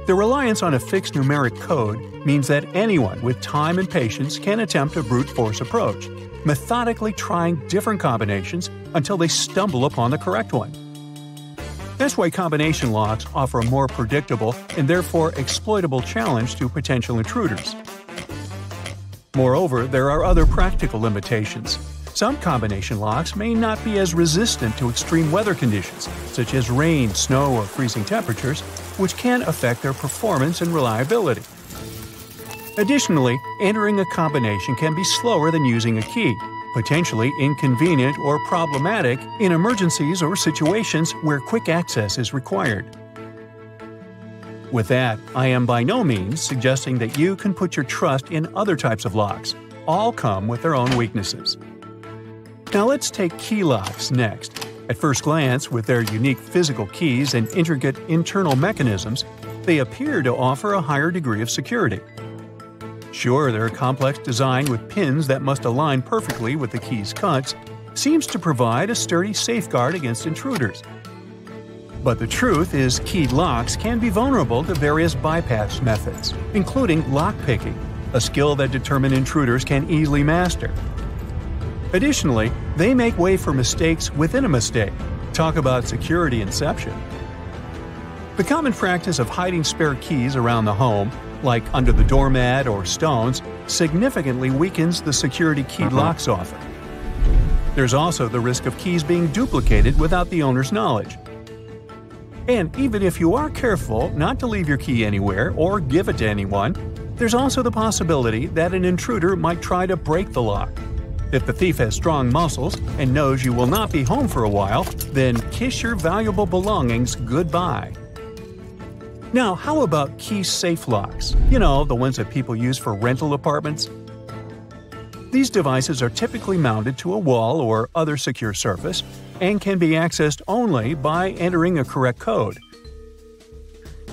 The reliance on a fixed numeric code means that anyone with time and patience can attempt a brute force approach, methodically trying different combinations until they stumble upon the correct one. That's why combination locks offer a more predictable and therefore exploitable challenge to potential intruders. Moreover, there are other practical limitations. Some combination locks may not be as resistant to extreme weather conditions, such as rain, snow, or freezing temperatures, which can affect their performance and reliability. Additionally, entering a combination can be slower than using a key, potentially inconvenient or problematic in emergencies or situations where quick access is required. With that, I am by no means suggesting that you can put your trust in other types of locks. All come with their own weaknesses. Now let's take key locks next. At first glance, with their unique physical keys and intricate internal mechanisms, they appear to offer a higher degree of security. Sure, their complex design with pins that must align perfectly with the key's cuts seems to provide a sturdy safeguard against intruders. But the truth is, keyed locks can be vulnerable to various bypass methods, including lockpicking, a skill that determined intruders can easily master. Additionally, they make way for mistakes within a mistake. Talk about security inception. The common practice of hiding spare keys around the home, like under the doormat or stones, significantly weakens the security keyed locks offer. There's also the risk of keys being duplicated without the owner's knowledge. And even if you are careful not to leave your key anywhere or give it to anyone, there's also the possibility that an intruder might try to break the lock. If the thief has strong muscles and knows you will not be home for a while, then kiss your valuable belongings goodbye. Now, how about key safe locks? You know, the ones that people use for rental apartments? These devices are typically mounted to a wall or other secure surface and can be accessed only by entering a correct code.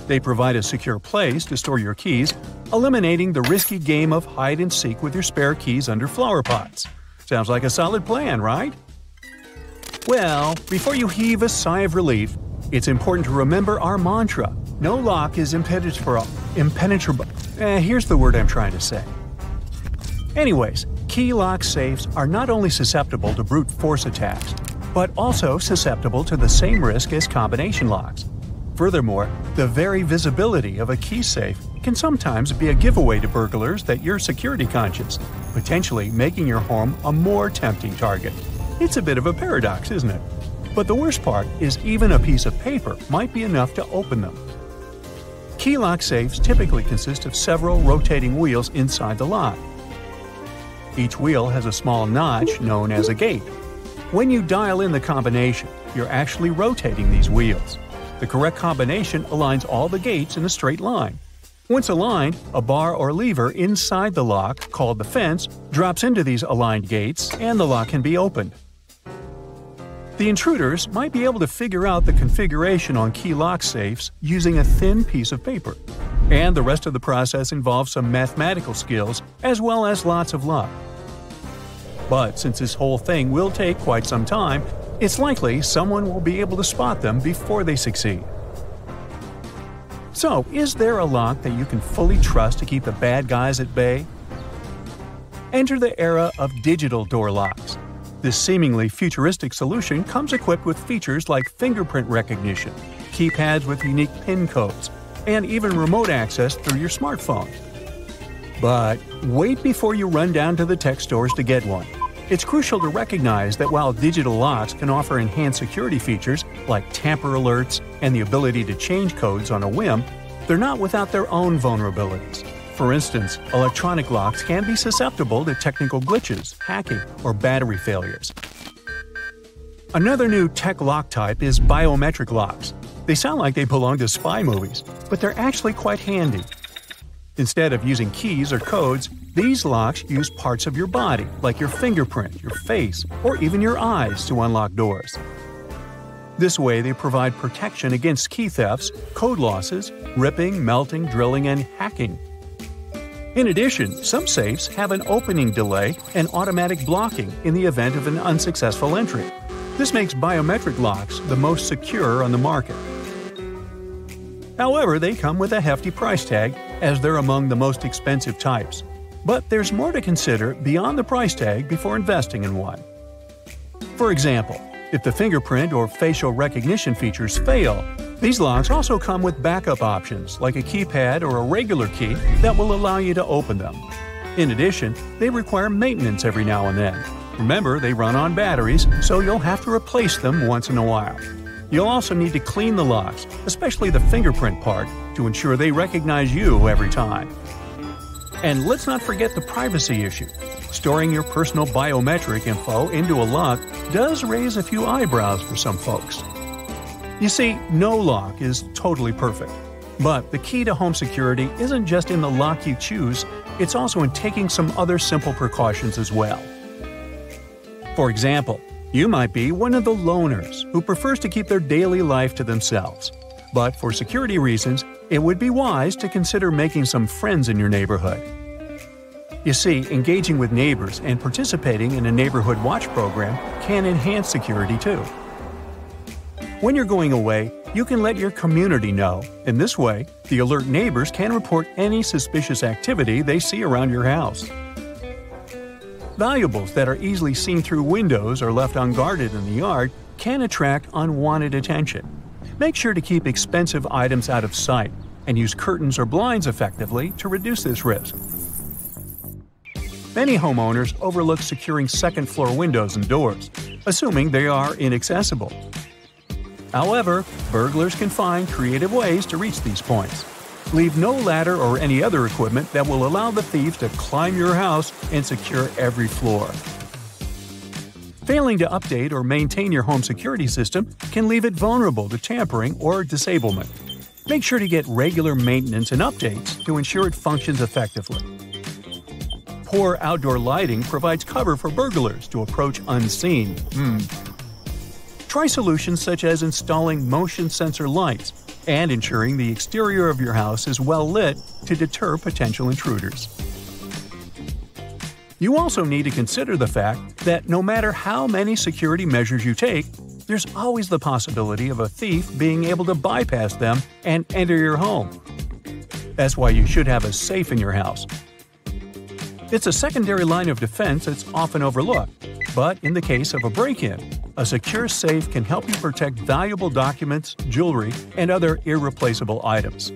They provide a secure place to store your keys, eliminating the risky game of hide-and-seek with your spare keys under flower pots. Sounds like a solid plan, right? Well, before you heave a sigh of relief, it's important to remember our mantra: no lock is impenetrable. Here's the word I'm trying to say. Anyways, key lock safes are not only susceptible to brute force attacks, but also susceptible to the same risk as combination locks. Furthermore, the very visibility of a key safe can sometimes be a giveaway to burglars that you're security conscious, potentially making your home a more tempting target. It's a bit of a paradox, isn't it? But the worst part is even a piece of paper might be enough to open them. Key lock safes typically consist of several rotating wheels inside the lock. Each wheel has a small notch known as a gate. When you dial in the combination, you're actually rotating these wheels. The correct combination aligns all the gates in a straight line. Once aligned, a bar or lever inside the lock, called the fence, drops into these aligned gates and the lock can be opened. The intruders might be able to figure out the configuration on key lock safes using a thin piece of paper. And the rest of the process involves some mathematical skills as well as lots of luck. But since this whole thing will take quite some time, it's likely someone will be able to spot them before they succeed. So, is there a lock that you can fully trust to keep the bad guys at bay? Enter the era of digital door locks. This seemingly futuristic solution comes equipped with features like fingerprint recognition, keypads with unique PIN codes, and even remote access through your smartphone. But wait before you run down to the tech stores to get one. It's crucial to recognize that while digital locks can offer enhanced security features like tamper alerts and the ability to change codes on a whim, they're not without their own vulnerabilities. For instance, electronic locks can be susceptible to technical glitches, hacking, or battery failures. Another new tech lock type is biometric locks. They sound like they belong to spy movies, but they're actually quite handy. Instead of using keys or codes, these locks use parts of your body, like your fingerprint, your face, or even your eyes to unlock doors. This way, they provide protection against key thefts, code losses, ripping, melting, drilling, and hacking. In addition, some safes have an opening delay and automatic blocking in the event of an unsuccessful entry. This makes biometric locks the most secure on the market. However, they come with a hefty price tag, as they're among the most expensive types. But there's more to consider beyond the price tag before investing in one. For example, if the fingerprint or facial recognition features fail, these locks also come with backup options like a keypad or a regular key that will allow you to open them. In addition, they require maintenance every now and then. Remember, they run on batteries, so you'll have to replace them once in a while. You'll also need to clean the locks, especially the fingerprint part, to ensure they recognize you every time. And let's not forget the privacy issue. Storing your personal biometric info into a lock does raise a few eyebrows for some folks. You see, no lock is totally perfect. But the key to home security isn't just in the lock you choose, it's also in taking some other simple precautions as well. For example, you might be one of the loners who prefers to keep their daily life to themselves. But for security reasons, it would be wise to consider making some friends in your neighborhood. You see, engaging with neighbors and participating in a neighborhood watch program can enhance security too. When you're going away, you can let your community know. In this way, the alert neighbors can report any suspicious activity they see around your house. Valuables that are easily seen through windows or left unguarded in the yard can attract unwanted attention. Make sure to keep expensive items out of sight and use curtains or blinds effectively to reduce this risk. Many homeowners overlook securing second-floor windows and doors, assuming they are inaccessible. However, burglars can find creative ways to reach these points. Leave no ladder or any other equipment that will allow the thieves to climb your house and secure every floor. Failing to update or maintain your home security system can leave it vulnerable to tampering or disablement. Make sure to get regular maintenance and updates to ensure it functions effectively. Poor outdoor lighting provides cover for burglars to approach unseen. Try solutions such as installing motion sensor lights and ensuring the exterior of your house is well lit to deter potential intruders. You also need to consider the fact that no matter how many security measures you take, there's always the possibility of a thief being able to bypass them and enter your home. That's why you should have a safe in your house. It's a secondary line of defense that's often overlooked, but in the case of a break-in, a secure safe can help you protect valuable documents, jewelry, and other irreplaceable items.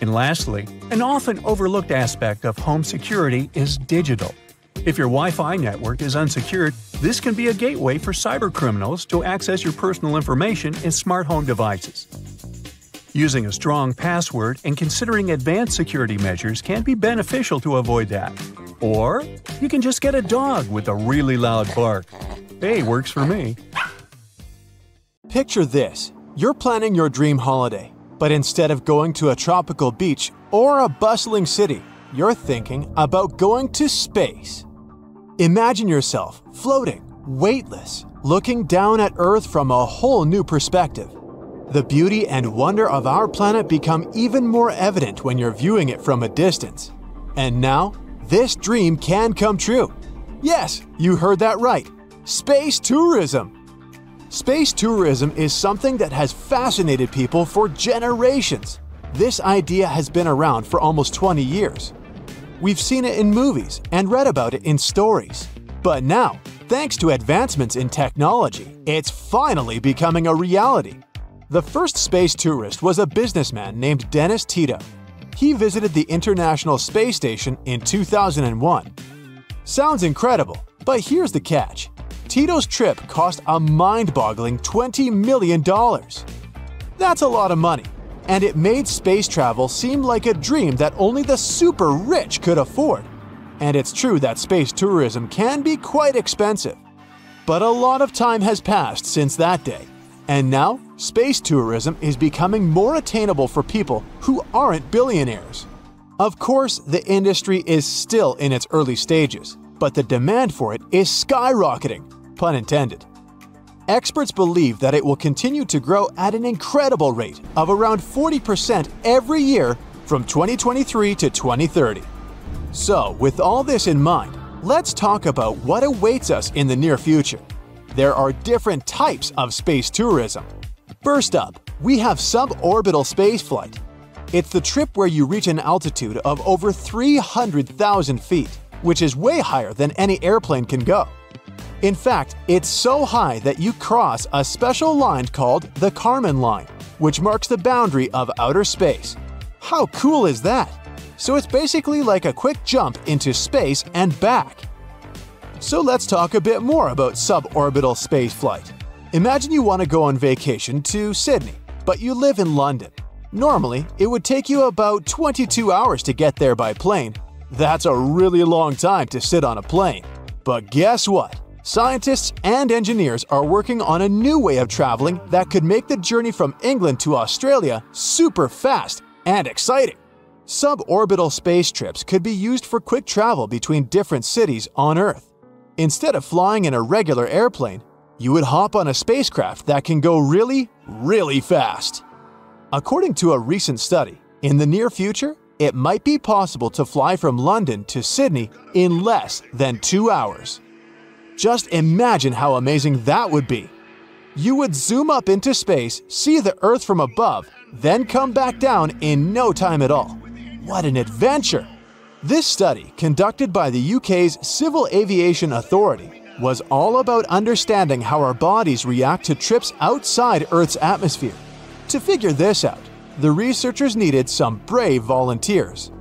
And lastly, an often overlooked aspect of home security is digital. If your Wi-Fi network is unsecured, this can be a gateway for cybercriminals to access your personal information in smart home devices. Using a strong password and considering advanced security measures can be beneficial to avoid that. Or you can just get a dog with a really loud bark. Hey, works for me. Picture this. You're planning your dream holiday, but instead of going to a tropical beach or a bustling city, you're thinking about going to space. Imagine yourself floating, weightless, looking down at Earth from a whole new perspective. The beauty and wonder of our planet become even more evident when you're viewing it from a distance. And now, this dream can come true. Yes, you heard that right. Space tourism. Space tourism is something that has fascinated people for generations. This idea has been around for almost 20 years. We've seen it in movies and read about it in stories. But now, thanks to advancements in technology, it's finally becoming a reality. The first space tourist was a businessman named Dennis Tito. He visited the International Space Station in 2001. Sounds incredible, but here's the catch. Tito's trip cost a mind-boggling $20 million. That's a lot of money, and it made space travel seem like a dream that only the super rich could afford. And it's true that space tourism can be quite expensive. But a lot of time has passed since that day, and now space tourism is becoming more attainable for people who aren't billionaires. Of course, the industry is still in its early stages, but the demand for it is skyrocketing. Pun intended. Experts believe that it will continue to grow at an incredible rate of around 40% every year from 2023 to 2030. So, with all this in mind, let's talk about what awaits us in the near future. There are different types of space tourism. First up, we have suborbital spaceflight. It's the trip where you reach an altitude of over 300,000 feet, which is way higher than any airplane can go. In fact, it's so high that you cross a special line called the Kármán line, which marks the boundary of outer space. How cool is that? So it's basically like a quick jump into space and back. So let's talk a bit more about suborbital spaceflight. Imagine you want to go on vacation to Sydney, but you live in London. Normally, it would take you about 22 hours to get there by plane. That's a really long time to sit on a plane. But guess what? Scientists and engineers are working on a new way of traveling that could make the journey from England to Australia super fast and exciting. Suborbital space trips could be used for quick travel between different cities on Earth. Instead of flying in a regular airplane, you would hop on a spacecraft that can go really, really fast. According to a recent study, in the near future, it might be possible to fly from London to Sydney in less than 2 hours. Just imagine how amazing that would be. You would zoom up into space, see the Earth from above, then come back down in no time at all. What an adventure! This study, conducted by the UK's Civil Aviation Authority, was all about understanding how our bodies react to trips outside Earth's atmosphere. To figure this out, the researchers needed some brave volunteers.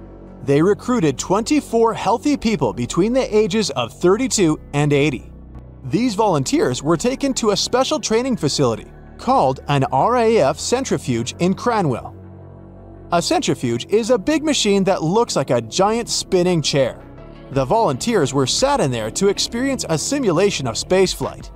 They recruited 24 healthy people between the ages of 32 and 80. These volunteers were taken to a special training facility called an RAF centrifuge in Cranwell. A centrifuge is a big machine that looks like a giant spinning chair. The volunteers were sat in there to experience a simulation of spaceflight.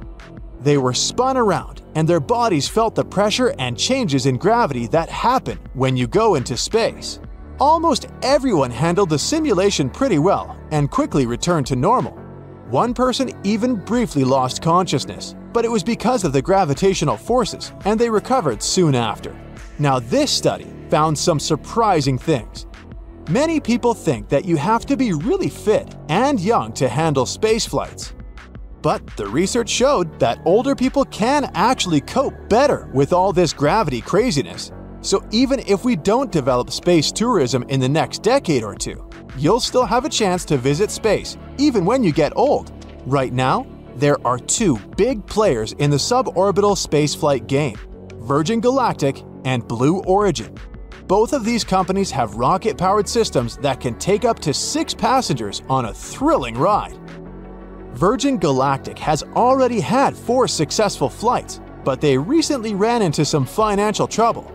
They were spun around, and their bodies felt the pressure and changes in gravity that happen when you go into space. Almost everyone handled the simulation pretty well and quickly returned to normal. One person even briefly lost consciousness, but it was because of the gravitational forces, and they recovered soon after. Now, this study found some surprising things. Many people think that you have to be really fit and young to handle space flights. But the research showed that older people can actually cope better with all this gravity craziness. So even if we don't develop space tourism in the next decade or two, you'll still have a chance to visit space even when you get old. Right now, there are two big players in the suborbital spaceflight game: Virgin Galactic and Blue Origin. Both of these companies have rocket-powered systems that can take up to 6 passengers on a thrilling ride. Virgin Galactic has already had 4 successful flights, but they recently ran into some financial trouble.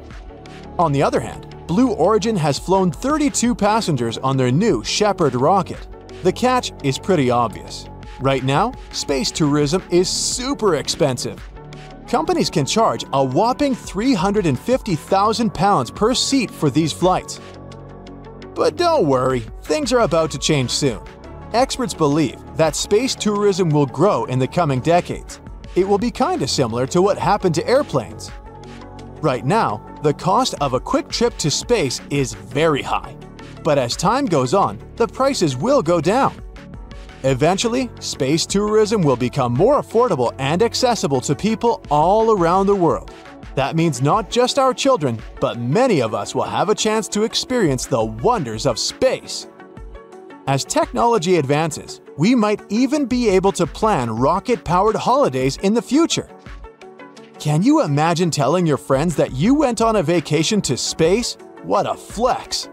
On the other hand, Blue Origin has flown 32 passengers on their new Shepard rocket. The catch is pretty obvious. Right now, space tourism is super expensive. Companies can charge a whopping £350,000 per seat for these flights. But don't worry, things are about to change soon. Experts believe that space tourism will grow in the coming decades. It will be kinda similar to what happened to airplanes. Right now, the cost of a quick trip to space is very high. But as time goes on, the prices will go down. Eventually, space tourism will become more affordable and accessible to people all around the world. That means not just our children, but many of us will have a chance to experience the wonders of space. As technology advances, we might even be able to plan rocket-powered holidays in the future. Can you imagine telling your friends that you went on a vacation to space? What a flex!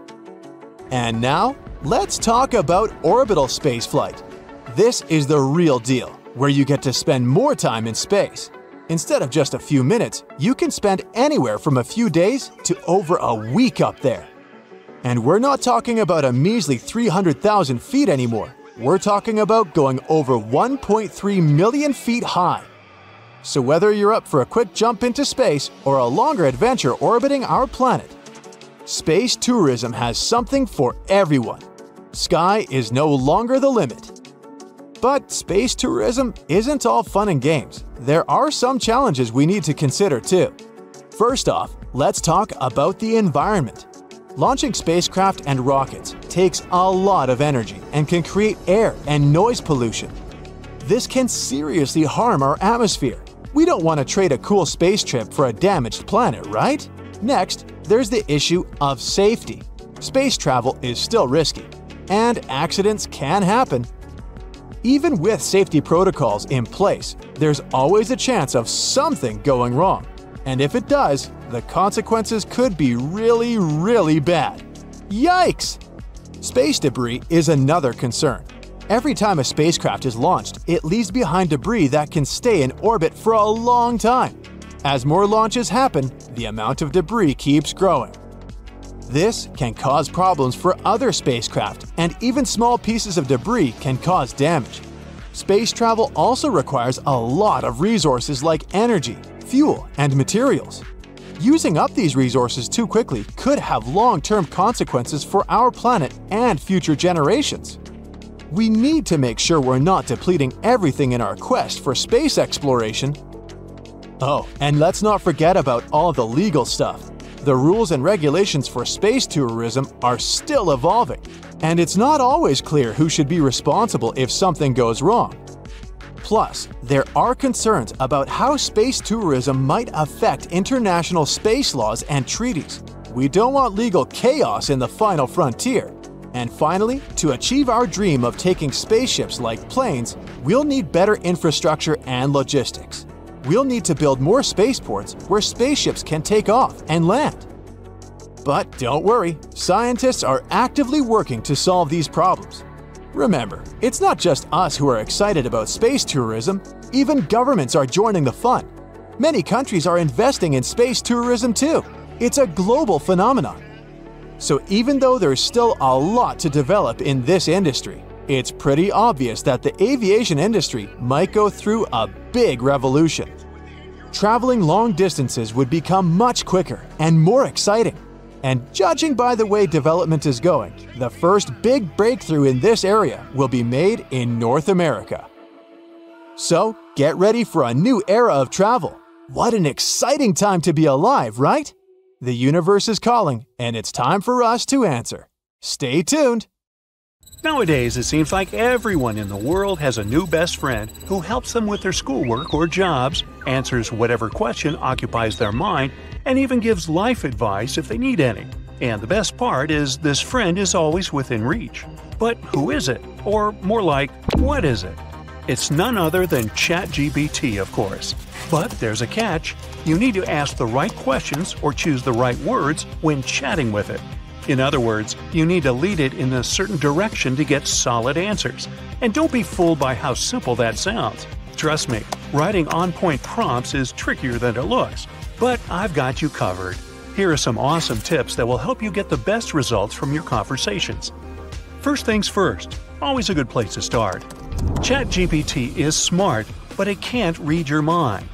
And now, let's talk about orbital spaceflight. This is the real deal, where you get to spend more time in space. Instead of just a few minutes, you can spend anywhere from a few days to over a week up there. And we're not talking about a measly 300,000 feet anymore. We're talking about going over 1.3 million feet high. So whether you're up for a quick jump into space or a longer adventure orbiting our planet, space tourism has something for everyone. Sky is no longer the limit. But space tourism isn't all fun and games. There are some challenges we need to consider too. First off, let's talk about the environment. Launching spacecraft and rockets takes a lot of energy and can create air and noise pollution. This can seriously harm our atmosphere. We don't want to trade a cool space trip for a damaged planet, right? Next, there's the issue of safety. Space travel is still risky, and accidents can happen. Even with safety protocols in place, there's always a chance of something going wrong. And if it does, the consequences could be really, really bad. Yikes! Space debris is another concern. Every time a spacecraft is launched, it leaves behind debris that can stay in orbit for a long time. As more launches happen, the amount of debris keeps growing. This can cause problems for other spacecraft, and even small pieces of debris can cause damage. Space travel also requires a lot of resources like energy, fuel, and materials. Using up these resources too quickly could have long-term consequences for our planet and future generations. We need to make sure we're not depleting everything in our quest for space exploration. Oh, and let's not forget about all the legal stuff. The rules and regulations for space tourism are still evolving, and it's not always clear who should be responsible if something goes wrong. Plus, there are concerns about how space tourism might affect international space laws and treaties. We don't want legal chaos in the final frontier. And finally, to achieve our dream of taking spaceships like planes, we'll need better infrastructure and logistics. We'll need to build more spaceports where spaceships can take off and land. But don't worry, scientists are actively working to solve these problems. Remember, it's not just us who are excited about space tourism, even governments are joining the fun. Many countries are investing in space tourism too. It's a global phenomenon. So even though there's still a lot to develop in this industry, it's pretty obvious that the aviation industry might go through a big revolution. Traveling long distances would become much quicker and more exciting. And judging by the way development is going, the first big breakthrough in this area will be made in North America. So, get ready for a new era of travel. What an exciting time to be alive, right? The universe is calling, and it's time for us to answer. Stay tuned! Nowadays, it seems like everyone in the world has a new best friend who helps them with their schoolwork or jobs, answers whatever question occupies their mind, and even gives life advice if they need any. And the best part is this friend is always within reach. But who is it? Or more like, what is it? It's none other than ChatGPT, of course. But there's a catch. You need to ask the right questions or choose the right words when chatting with it. In other words, you need to lead it in a certain direction to get solid answers. And don't be fooled by how simple that sounds. Trust me, writing on-point prompts is trickier than it looks. But I've got you covered. Here are some awesome tips that will help you get the best results from your conversations. First things first, always a good place to start. ChatGPT is smart, but it can't read your mind.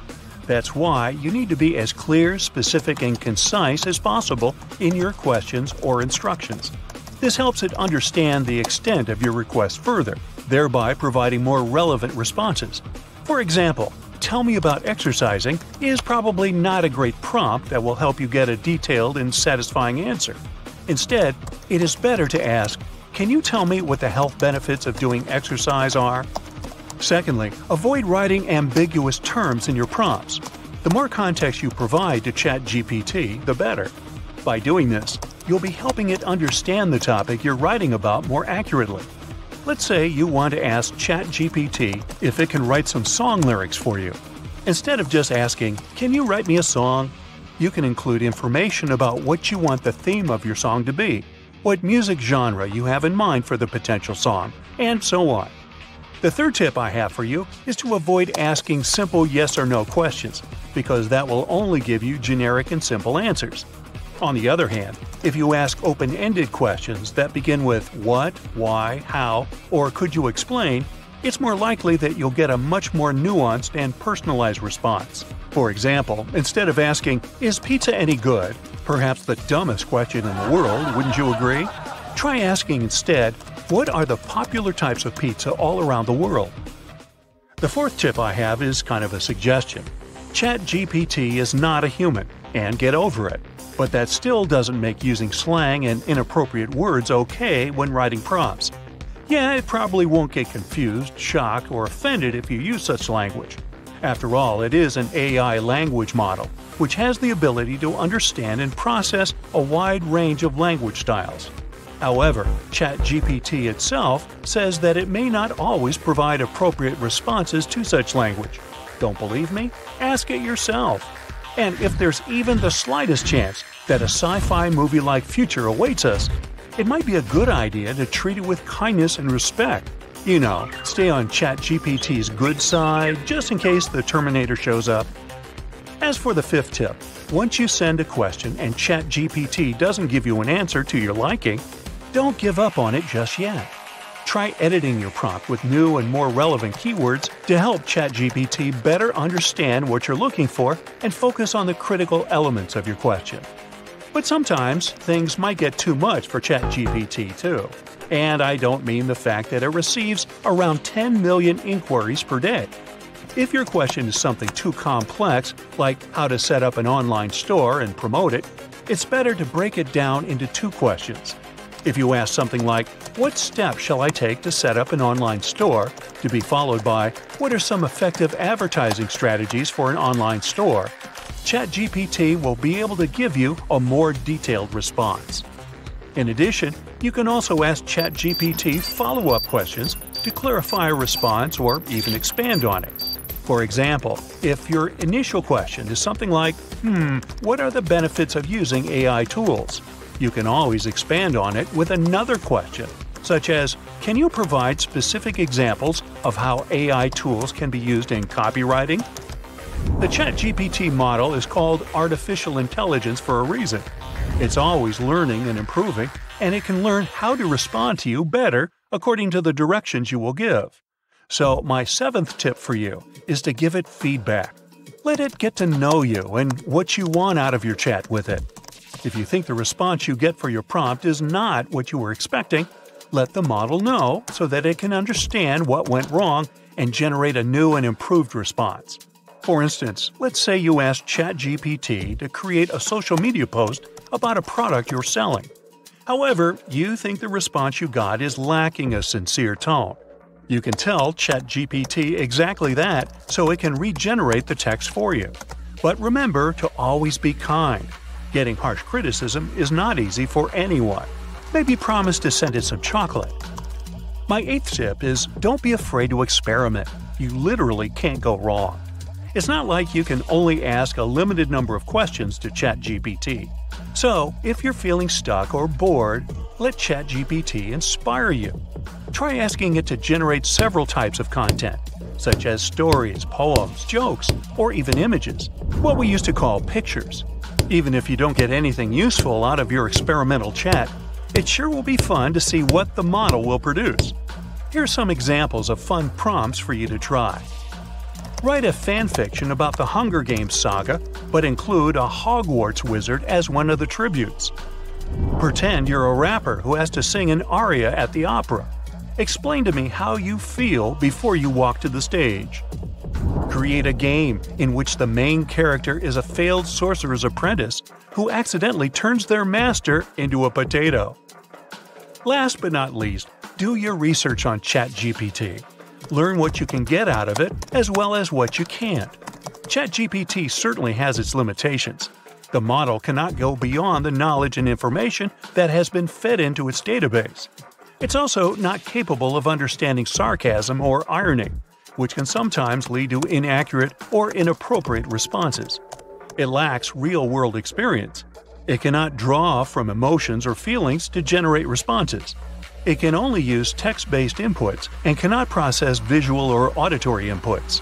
That's why you need to be as clear, specific, and concise as possible in your questions or instructions. This helps it understand the extent of your request further, thereby providing more relevant responses. For example, "Tell me about exercising" is probably not a great prompt that will help you get a detailed and satisfying answer. Instead, it is better to ask, "Can you tell me what the health benefits of doing exercise are?" Secondly, avoid writing ambiguous terms in your prompts. The more context you provide to ChatGPT, the better. By doing this, you'll be helping it understand the topic you're writing about more accurately. Let's say you want to ask ChatGPT if it can write some song lyrics for you. Instead of just asking, "Can you write me a song?" you can include information about what you want the theme of your song to be, what music genre you have in mind for the potential song, and so on. The third tip I have for you is to avoid asking simple yes or no questions, because that will only give you generic and simple answers. On the other hand, if you ask open-ended questions that begin with what, why, how, or could you explain, it's more likely that you'll get a much more nuanced and personalized response. For example, instead of asking, "Is pizza any good?" perhaps the dumbest question in the world, wouldn't you agree? Try asking instead, "What are the popular types of pizza all around the world?" The fourth tip I have is kind of a suggestion. ChatGPT is not a human, and get over it. But that still doesn't make using slang and inappropriate words okay when writing prompts. Yeah, it probably won't get confused, shocked, or offended if you use such language. After all, it is an AI language model, which has the ability to understand and process a wide range of language styles. However, ChatGPT itself says that it may not always provide appropriate responses to such language. Don't believe me? Ask it yourself. And if there's even the slightest chance that a sci-fi movie-like future awaits us, it might be a good idea to treat it with kindness and respect. You know, stay on ChatGPT's good side just in case the Terminator shows up. As for the fifth tip, once you send a question and ChatGPT doesn't give you an answer to your liking, don't give up on it just yet. Try editing your prompt with new and more relevant keywords to help ChatGPT better understand what you're looking for and focus on the critical elements of your question. But sometimes, things might get too much for ChatGPT too. And I don't mean the fact that it receives around 10 million inquiries per day. If your question is something too complex, like how to set up an online store and promote it, it's better to break it down into two questions. If you ask something like, "What steps shall I take to set up an online store?" to be followed by, "What are some effective advertising strategies for an online store?" ChatGPT will be able to give you a more detailed response. In addition, you can also ask ChatGPT follow-up questions to clarify a response or even expand on it. For example, if your initial question is something like, what are the benefits of using AI tools? You can always expand on it with another question, such as, can you provide specific examples of how AI tools can be used in copywriting? The ChatGPT model is called artificial intelligence for a reason. It's always learning and improving, and it can learn how to respond to you better according to the directions you will give. So my 7th tip for you is to give it feedback. Let it get to know you and what you want out of your chat with it. If you think the response you get for your prompt is not what you were expecting, let the model know so that it can understand what went wrong and generate a new and improved response. For instance, let's say you asked ChatGPT to create a social media post about a product you're selling. However, you think the response you got is lacking a sincere tone. You can tell ChatGPT exactly that so it can regenerate the text for you. But remember to always be kind. Getting harsh criticism is not easy for anyone. Maybe promise to send it some chocolate. My 8th tip is don't be afraid to experiment. You literally can't go wrong. It's not like you can only ask a limited number of questions to ChatGPT. So, if you're feeling stuck or bored, let ChatGPT inspire you. Try asking it to generate several types of content, such as stories, poems, jokes, or even images, what we used to call pictures. Even if you don't get anything useful out of your experimental chat, it sure will be fun to see what the model will produce. Here are some examples of fun prompts for you to try. Write a fanfiction about the Hunger Games saga, but include a Hogwarts wizard as one of the tributes. Pretend you're a rapper who has to sing an aria at the opera. Explain to me how you feel before you walk to the stage. Create a game in which the main character is a failed sorcerer's apprentice who accidentally turns their master into a potato. Last but not least, do your research on ChatGPT. Learn what you can get out of it as well as what you can't. ChatGPT certainly has its limitations. The model cannot go beyond the knowledge and information that has been fed into its database. It's also not capable of understanding sarcasm or irony, which can sometimes lead to inaccurate or inappropriate responses. It lacks real-world experience. It cannot draw from emotions or feelings to generate responses. It can only use text-based inputs and cannot process visual or auditory inputs.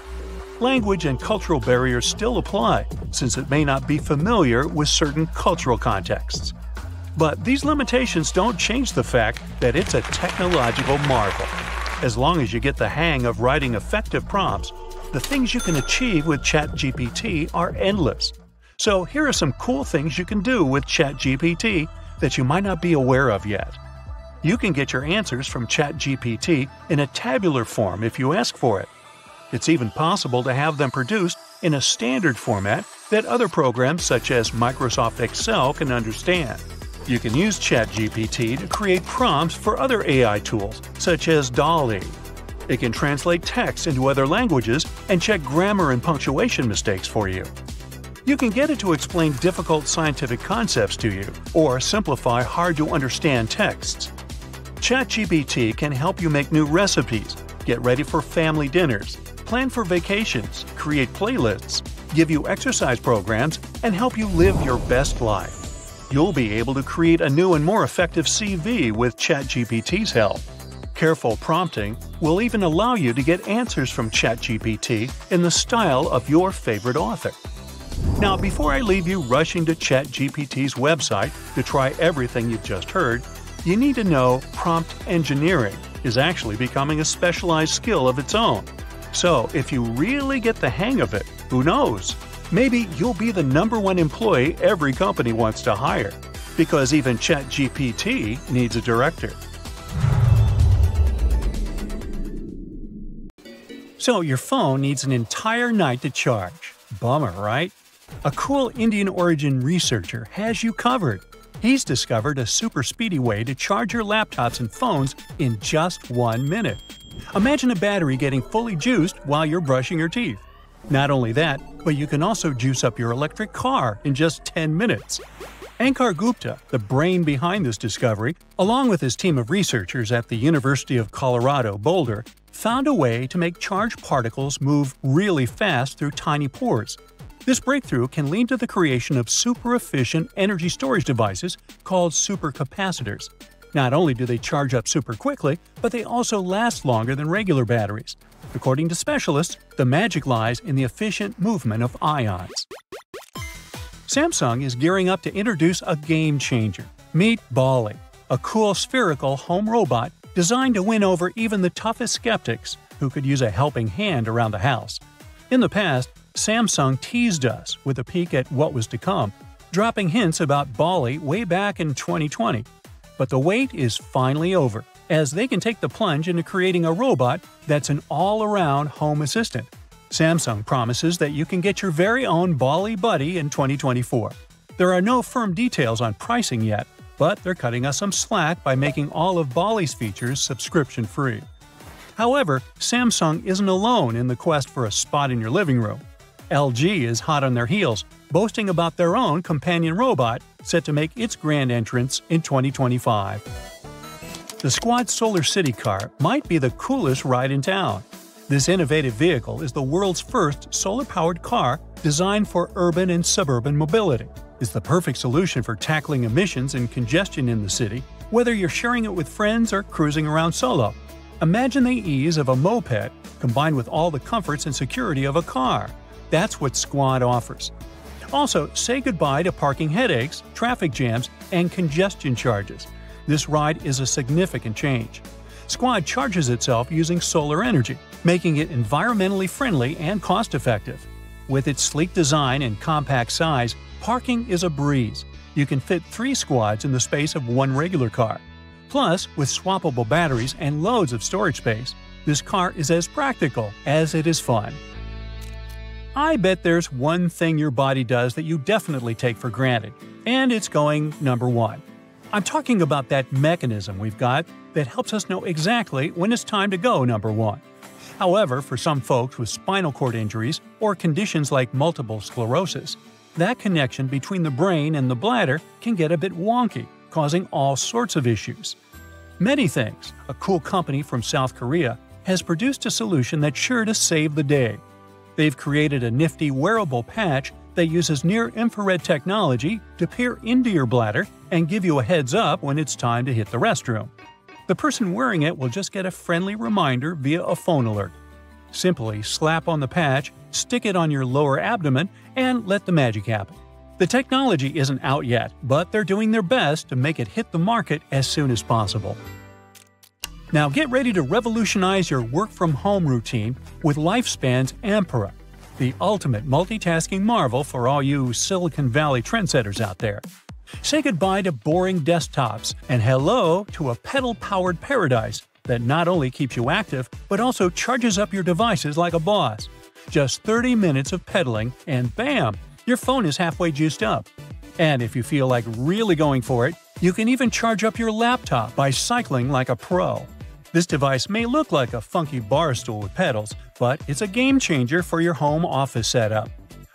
Language and cultural barriers still apply, since it may not be familiar with certain cultural contexts. But these limitations don't change the fact that it's a technological marvel. As long as you get the hang of writing effective prompts, the things you can achieve with ChatGPT are endless. So here are some cool things you can do with ChatGPT that you might not be aware of yet. You can get your answers from ChatGPT in a tabular form if you ask for it. It's even possible to have them produced in a standard format that other programs such as Microsoft Excel can understand. You can use ChatGPT to create prompts for other AI tools, such as DALL-E. It can translate text into other languages and check grammar and punctuation mistakes for you. You can get it to explain difficult scientific concepts to you, or simplify hard-to-understand texts. ChatGPT can help you make new recipes, get ready for family dinners, plan for vacations, create playlists, give you exercise programs, and help you live your best life. You'll be able to create a new and more effective CV with ChatGPT's help. Careful prompting will even allow you to get answers from ChatGPT in the style of your favorite author. Now, before I leave you rushing to ChatGPT's website to try everything you've just heard, you need to know prompt engineering is actually becoming a specialized skill of its own. So, if you really get the hang of it, who knows? Maybe you'll be the #1 employee every company wants to hire, because even ChatGPT needs a director. So, your phone needs an entire night to charge. Bummer, right? A cool Indian origin researcher has you covered. He's discovered a super speedy way to charge your laptops and phones in just 1 minute. Imagine a battery getting fully juiced while you're brushing your teeth. Not only that, but you can also juice up your electric car in just 10 minutes. Ankar Gupta, the brain behind this discovery, along with his team of researchers at the University of Colorado, Boulder, found a way to make charged particles move really fast through tiny pores. This breakthrough can lead to the creation of super-efficient energy storage devices called supercapacitors. Not only do they charge up super quickly, but they also last longer than regular batteries. According to specialists, the magic lies in the efficient movement of ions. Samsung is gearing up to introduce a game-changer. Meet Bali, a cool spherical home robot designed to win over even the toughest skeptics who could use a helping hand around the house. In the past, Samsung teased us with a peek at what was to come, dropping hints about Bali way back in 2020. But the wait is finally over, as they can take the plunge into creating a robot that's an all-around home assistant. Samsung promises that you can get your very own Bali Buddy in 2024. There are no firm details on pricing yet, but they're cutting us some slack by making all of Bali's features subscription-free. However, Samsung isn't alone in the quest for a spot in your living room. LG is hot on their heels, boasting about their own companion robot set to make its grand entrance in 2025. The Squad Solar City car might be the coolest ride in town. This innovative vehicle is the world's first solar-powered car designed for urban and suburban mobility. It's the perfect solution for tackling emissions and congestion in the city, whether you're sharing it with friends or cruising around solo. Imagine the ease of a moped combined with all the comforts and security of a car. That's what Squad offers. Also, say goodbye to parking headaches, traffic jams, and congestion charges. This ride is a significant change. Squad charges itself using solar energy, making it environmentally friendly and cost-effective. With its sleek design and compact size, parking is a breeze. You can fit 3 Squads in the space of one regular car. Plus, with swappable batteries and loads of storage space, this car is as practical as it is fun. I bet there's one thing your body does that you definitely take for granted, and it's going number 1. I'm talking about that mechanism we've got that helps us know exactly when it's time to go number 1. However, for some folks with spinal cord injuries or conditions like multiple sclerosis, that connection between the brain and the bladder can get a bit wonky, causing all sorts of issues. ManyThings, a cool company from South Korea, has produced a solution that's sure to save the day. They've created a nifty wearable patch that uses near-infrared technology to peer into your bladder and give you a heads up when it's time to hit the restroom. The person wearing it will just get a friendly reminder via a phone alert. Simply slap on the patch, stick it on your lower abdomen, and let the magic happen. The technology isn't out yet, but they're doing their best to make it hit the market as soon as possible. Now get ready to revolutionize your work-from-home routine with Lifespan's Ampera, the ultimate multitasking marvel for all you Silicon Valley trendsetters out there. Say goodbye to boring desktops and hello to a pedal-powered paradise that not only keeps you active, but also charges up your devices like a boss. Just 30 minutes of pedaling and bam! Your phone is halfway juiced up. And if you feel like really going for it, you can even charge up your laptop by cycling like a pro. This device may look like a funky bar stool with pedals, but it's a game changer for your home office setup.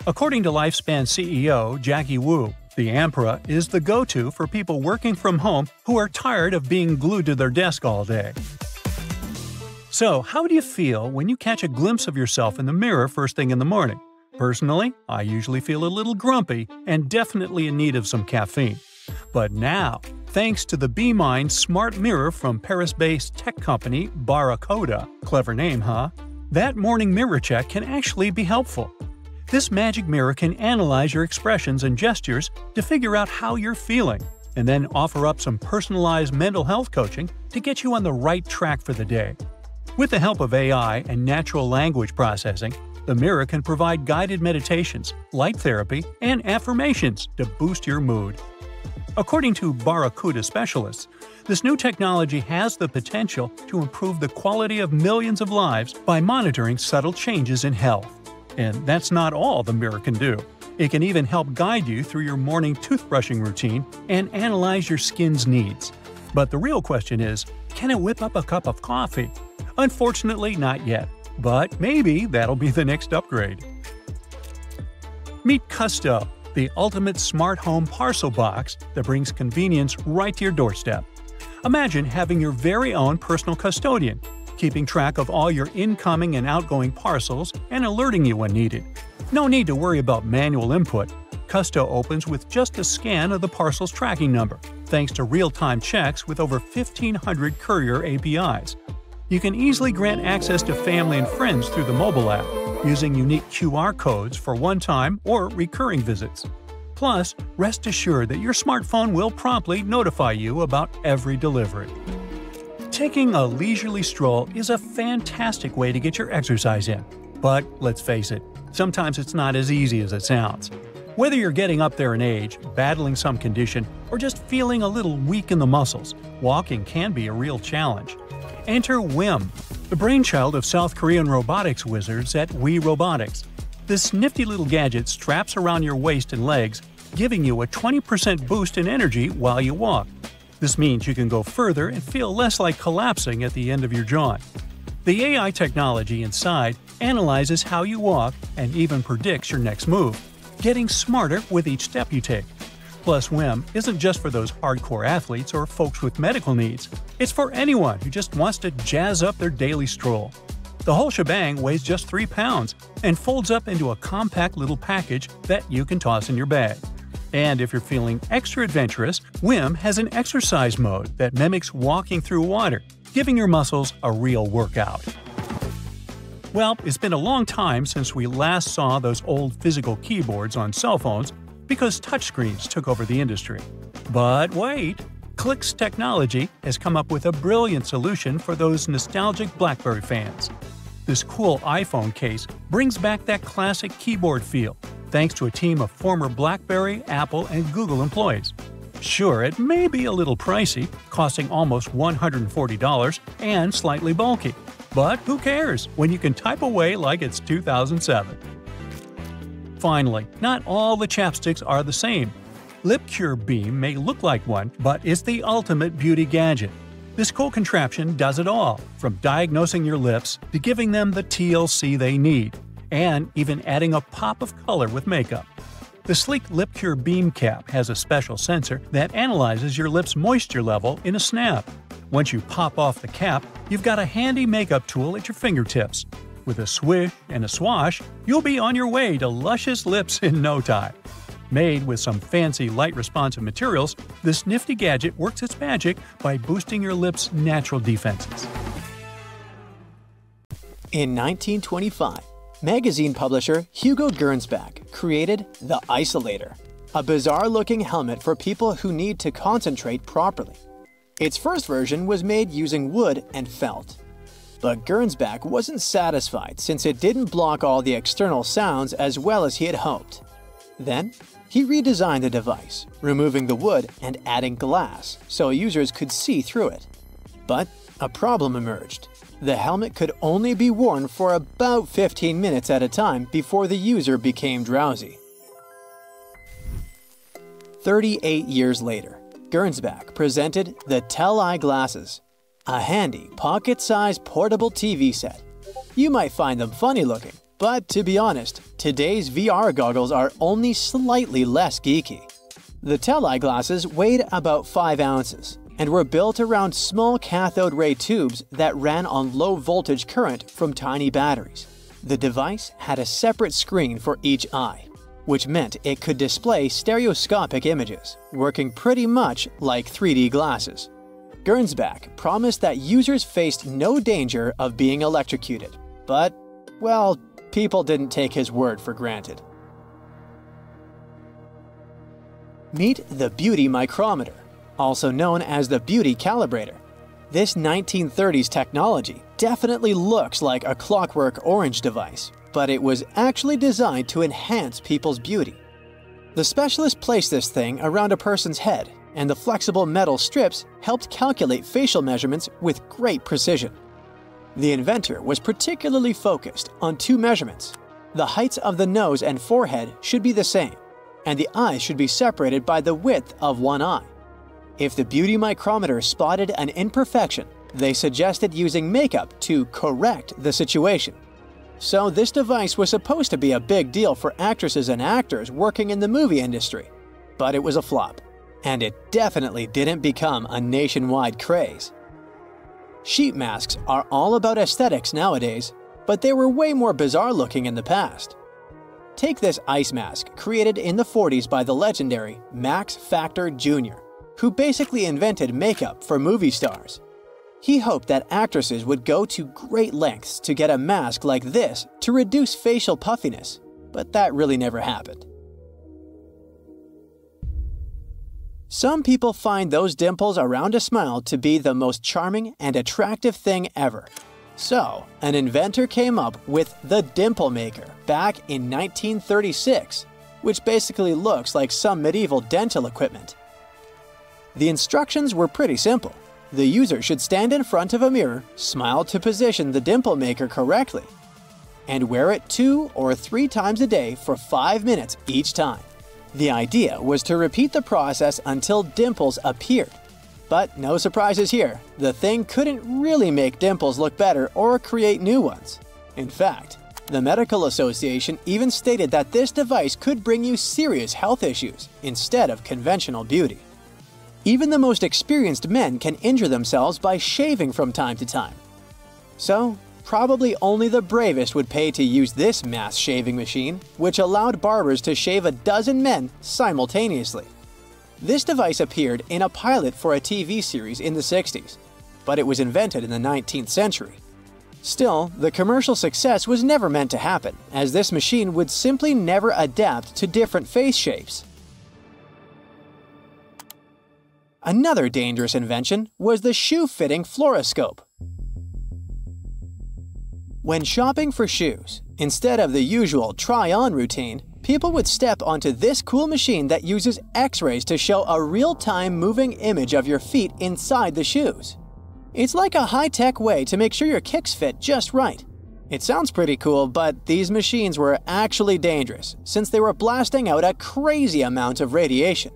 According to Lifespan CEO Jackie Wu, the Ampera is the go-to for people working from home who are tired of being glued to their desk all day. So, how do you feel when you catch a glimpse of yourself in the mirror first thing in the morning? Personally, I usually feel a little grumpy and definitely in need of some caffeine. But now, thanks to the BeMind smart mirror from Paris-based tech company Barracuda, clever name, huh? That morning mirror check can actually be helpful. This magic mirror can analyze your expressions and gestures to figure out how you're feeling, and then offer up some personalized mental health coaching to get you on the right track for the day. With the help of AI and natural language processing, the mirror can provide guided meditations, light therapy, and affirmations to boost your mood. According to Barracuda specialists, this new technology has the potential to improve the quality of millions of lives by monitoring subtle changes in health. And that's not all the mirror can do. It can even help guide you through your morning toothbrushing routine and analyze your skin's needs. But the real question is, can it whip up a cup of coffee? Unfortunately, not yet. But maybe that'll be the next upgrade. Meet Custo, the ultimate smart home parcel box that brings convenience right to your doorstep. Imagine having your very own personal custodian, keeping track of all your incoming and outgoing parcels and alerting you when needed. No need to worry about manual input. Custo opens with just a scan of the parcel's tracking number, thanks to real-time checks with over 1,500 courier APIs. You can easily grant access to family and friends through the mobile app, using unique QR codes for one-time or recurring visits. Plus, rest assured that your smartphone will promptly notify you about every delivery. Taking a leisurely stroll is a fantastic way to get your exercise in. But let's face it, sometimes it's not as easy as it sounds. Whether you're getting up there in age, battling some condition, or just feeling a little weak in the muscles, walking can be a real challenge. Enter WIM, the brainchild of South Korean robotics wizards at We Robotics. This nifty little gadget straps around your waist and legs, giving you a 20% boost in energy while you walk. This means you can go further and feel less like collapsing at the end of your jaunt. The AI technology inside analyzes how you walk and even predicts your next move, getting smarter with each step you take. Plus, WIM isn't just for those hardcore athletes or folks with medical needs. It's for anyone who just wants to jazz up their daily stroll. The whole shebang weighs just 3 pounds and folds up into a compact little package that you can toss in your bag. And if you're feeling extra adventurous, WIM has an exercise mode that mimics walking through water, giving your muscles a real workout. Well, it's been a long time since we last saw those old physical keyboards on cell phones because touchscreens took over the industry. But wait! Click's technology has come up with a brilliant solution for those nostalgic BlackBerry fans. This cool iPhone case brings back that classic keyboard feel, thanks to a team of former BlackBerry, Apple, and Google employees. Sure, it may be a little pricey, costing almost $140 and slightly bulky. But who cares when you can type away like it's 2007? Finally, not all the chapsticks are the same. Lip Cure Beam may look like one, but it's the ultimate beauty gadget. This cool contraption does it all, from diagnosing your lips to giving them the TLC they need, and even adding a pop of color with makeup. The sleek Lip Cure Beam Cap has a special sensor that analyzes your lips' moisture level in a snap. Once you pop off the cap, you've got a handy makeup tool at your fingertips. With a swish and a swash, you'll be on your way to luscious lips in no time. Made with some fancy light-responsive materials, this nifty gadget works its magic by boosting your lips' natural defenses. In 1925, magazine publisher Hugo Gernsback created the Isolator, a bizarre-looking helmet for people who need to concentrate properly. Its first version was made using wood and felt. But Gernsback wasn't satisfied since it didn't block all the external sounds as well as he had hoped. Then, he redesigned the device, removing the wood and adding glass so users could see through it. But a problem emerged. The helmet could only be worn for about 15 minutes at a time before the user became drowsy. 38 years later, Gernsback presented the Tele Glasses, a handy, pocket-sized portable TV set. You might find them funny looking, but to be honest, today's VR goggles are only slightly less geeky. The Tele Glasses weighed about 5 ounces and were built around small cathode ray tubes that ran on low-voltage current from tiny batteries. The device had a separate screen for each eye, which meant it could display stereoscopic images, working pretty much like 3D glasses. Gernsback promised that users faced no danger of being electrocuted, but, well, people didn't take his word for granted. Meet the Beauty Micrometer, also known as the Beauty Calibrator. This 1930s technology definitely looks like a Clockwork Orange device, but it was actually designed to enhance people's beauty. The specialist placed this thing around a person's head, and the flexible metal strips helped calculate facial measurements with great precision. The inventor was particularly focused on 2 measurements. The heights of the nose and forehead should be the same, and the eyes should be separated by the width of one eye. If the Beauty Micrometer spotted an imperfection, they suggested using makeup to correct the situation. so this device was supposed to be a big deal for actresses and actors working in the movie industry. But it was a flop, and it definitely didn't become a nationwide craze. Sheet masks are all about aesthetics nowadays, but they were way more bizarre looking in the past. Take this ice mask created in the 40s by the legendary Max Factor Jr., who basically invented makeup for movie stars. He hoped that actresses would go to great lengths to get a mask like this to reduce facial puffiness, but that really never happened. Some people find those dimples around a smile to be the most charming and attractive thing ever. So, an inventor came up with the dimple maker back in 1936, which basically looks like some medieval dental equipment. The instructions were pretty simple. The user should stand in front of a mirror, smile to position the dimple maker correctly, and wear it 2 or 3 times a day for 5 minutes each time. The idea was to repeat the process until dimples appeared. But no surprises here, the thing couldn't really make dimples look better or create new ones. In fact, the Medical Association even stated that this device could bring you serious health issues instead of conventional beauty. Even the most experienced men can injure themselves by shaving from time to time. So, probably only the bravest would pay to use this mass shaving machine, which allowed barbers to shave a dozen men simultaneously. This device appeared in a pilot for a TV series in the 60s, but it was invented in the 19th century. Still, the commercial success was never meant to happen, as this machine would simply never adapt to different face shapes. Another dangerous invention was the shoe-fitting fluoroscope. When shopping for shoes, instead of the usual try-on routine, people would step onto this cool machine that uses X-rays to show a real-time moving image of your feet inside the shoes. It's like a high-tech way to make sure your kicks fit just right. It sounds pretty cool, but these machines were actually dangerous since they were blasting out a crazy amount of radiation.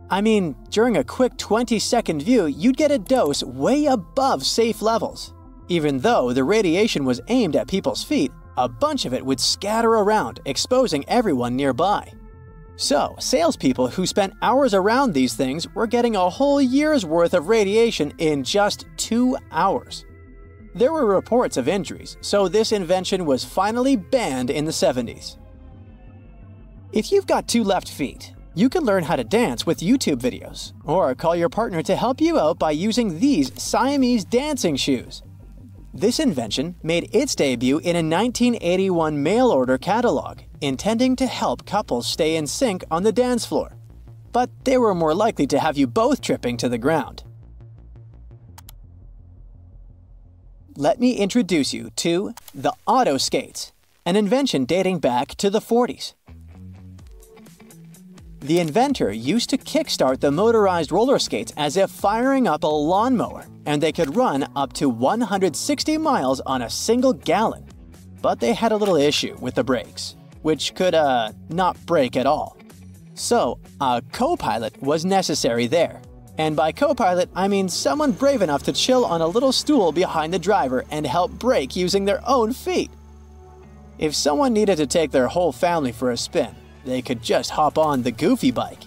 I mean, during a quick 20-second view, you'd get a dose way above safe levels. Even though the radiation was aimed at people's feet, a bunch of it would scatter around, exposing everyone nearby. So, salespeople who spent hours around these things were getting a whole year's worth of radiation in just 2 hours. There were reports of injuries, so this invention was finally banned in the 70s. If you've got 2 left feet, you can learn how to dance with YouTube videos, or call your partner to help you out by using these Siamese dancing shoes. This invention made its debut in a 1981 mail-order catalog, intending to help couples stay in sync on the dance floor. But they were more likely to have you both tripping to the ground. Let me introduce you to the auto skates, an invention dating back to the 40s. The inventor used to kickstart the motorized roller skates as if firing up a lawnmower, and they could run up to 160 miles on a single gallon. But they had a little issue with the brakes, which could, not brake at all. So, a co-pilot was necessary there. And by co-pilot, I mean someone brave enough to chill on a little stool behind the driver and help brake using their own feet. If someone needed to take their whole family for a spin, they could just hop on the Goofy bike.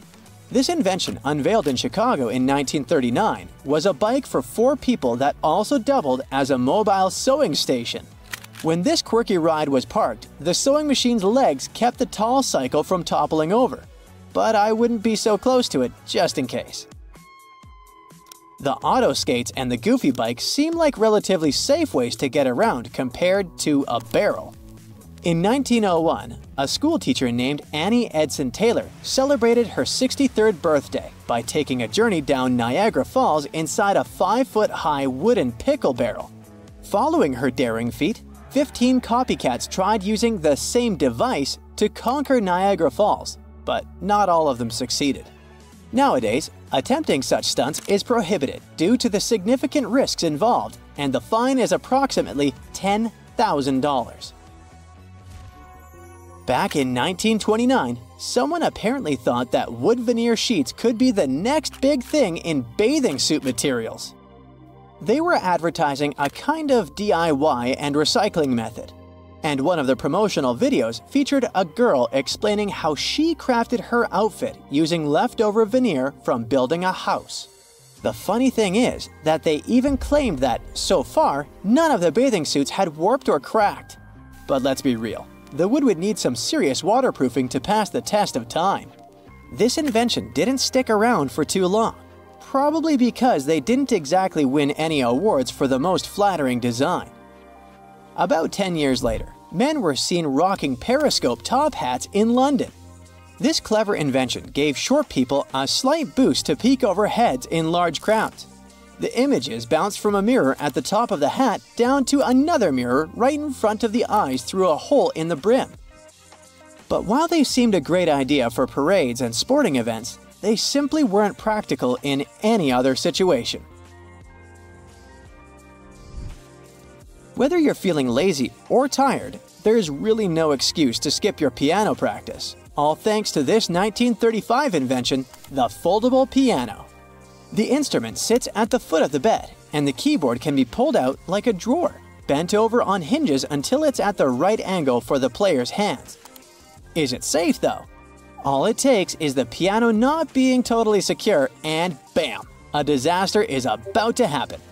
This invention, unveiled in Chicago in 1939, was a bike for 4 people that also doubled as a mobile sewing station. When this quirky ride was parked, the sewing machine's legs kept the tall cycle from toppling over. But I wouldn't be so close to it, just in case. The auto skates and the Goofy bike seem like relatively safe ways to get around compared to a barrel. In 1901, a schoolteacher named Annie Edson Taylor celebrated her 63rd birthday by taking a journey down Niagara Falls inside a 5-foot-high wooden pickle barrel. Following her daring feat, 15 copycats tried using the same device to conquer Niagara Falls, but not all of them succeeded. Nowadays, attempting such stunts is prohibited due to the significant risks involved, and the fine is approximately $10,000. Back in 1929, someone apparently thought that wood veneer sheets could be the next big thing in bathing suit materials. They were advertising a kind of DIY and recycling method. And one of the promotional videos featured a girl explaining how she crafted her outfit using leftover veneer from building a house. The funny thing is that they even claimed that, so far, none of the bathing suits had warped or cracked. But let's be real, the wood would need some serious waterproofing to pass the test of time. This invention didn't stick around for too long, probably because they didn't exactly win any awards for the most flattering design. About 10 years later, men were seen rocking periscope top hats in London. This clever invention gave short people a slight boost to peek over heads in large crowds. The images bounced from a mirror at the top of the hat down to another mirror right in front of the eyes through a hole in the brim. But while they seemed a great idea for parades and sporting events, they simply weren't practical in any other situation. Whether you're feeling lazy or tired, there's really no excuse to skip your piano practice, all thanks to this 1935 invention, the foldable piano. The instrument sits at the foot of the bed, and the keyboard can be pulled out like a drawer, bent over on hinges until it's at the right angle for the player's hands. Is it safe though? All it takes is the piano not being totally secure and bam! A disaster is about to happen.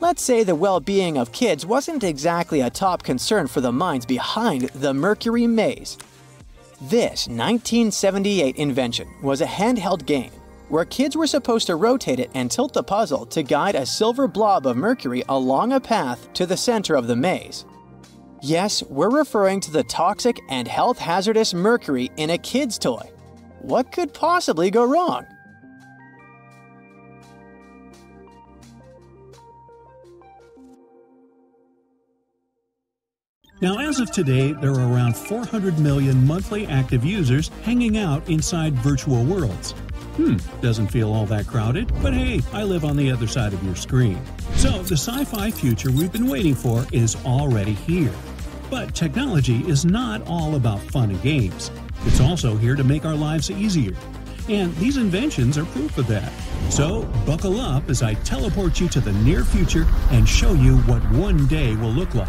Let's say the well-being of kids wasn't exactly a top concern for the minds behind the Mercury maze. This 1978 invention was a handheld game where kids were supposed to rotate it and tilt the puzzle to guide a silver blob of mercury along a path to the center of the maze. Yes, we're referring to the toxic and health hazardous mercury in a kid's toy. What could possibly go wrong? Now, as of today, there are around 400 million monthly active users hanging out inside virtual worlds. Doesn't feel all that crowded, but hey, I live on the other side of your screen. So, the sci-fi future we've been waiting for is already here. But technology is not all about fun and games. It's also here to make our lives easier. And these inventions are proof of that. So, buckle up as I teleport you to the near future and show you what one day will look like.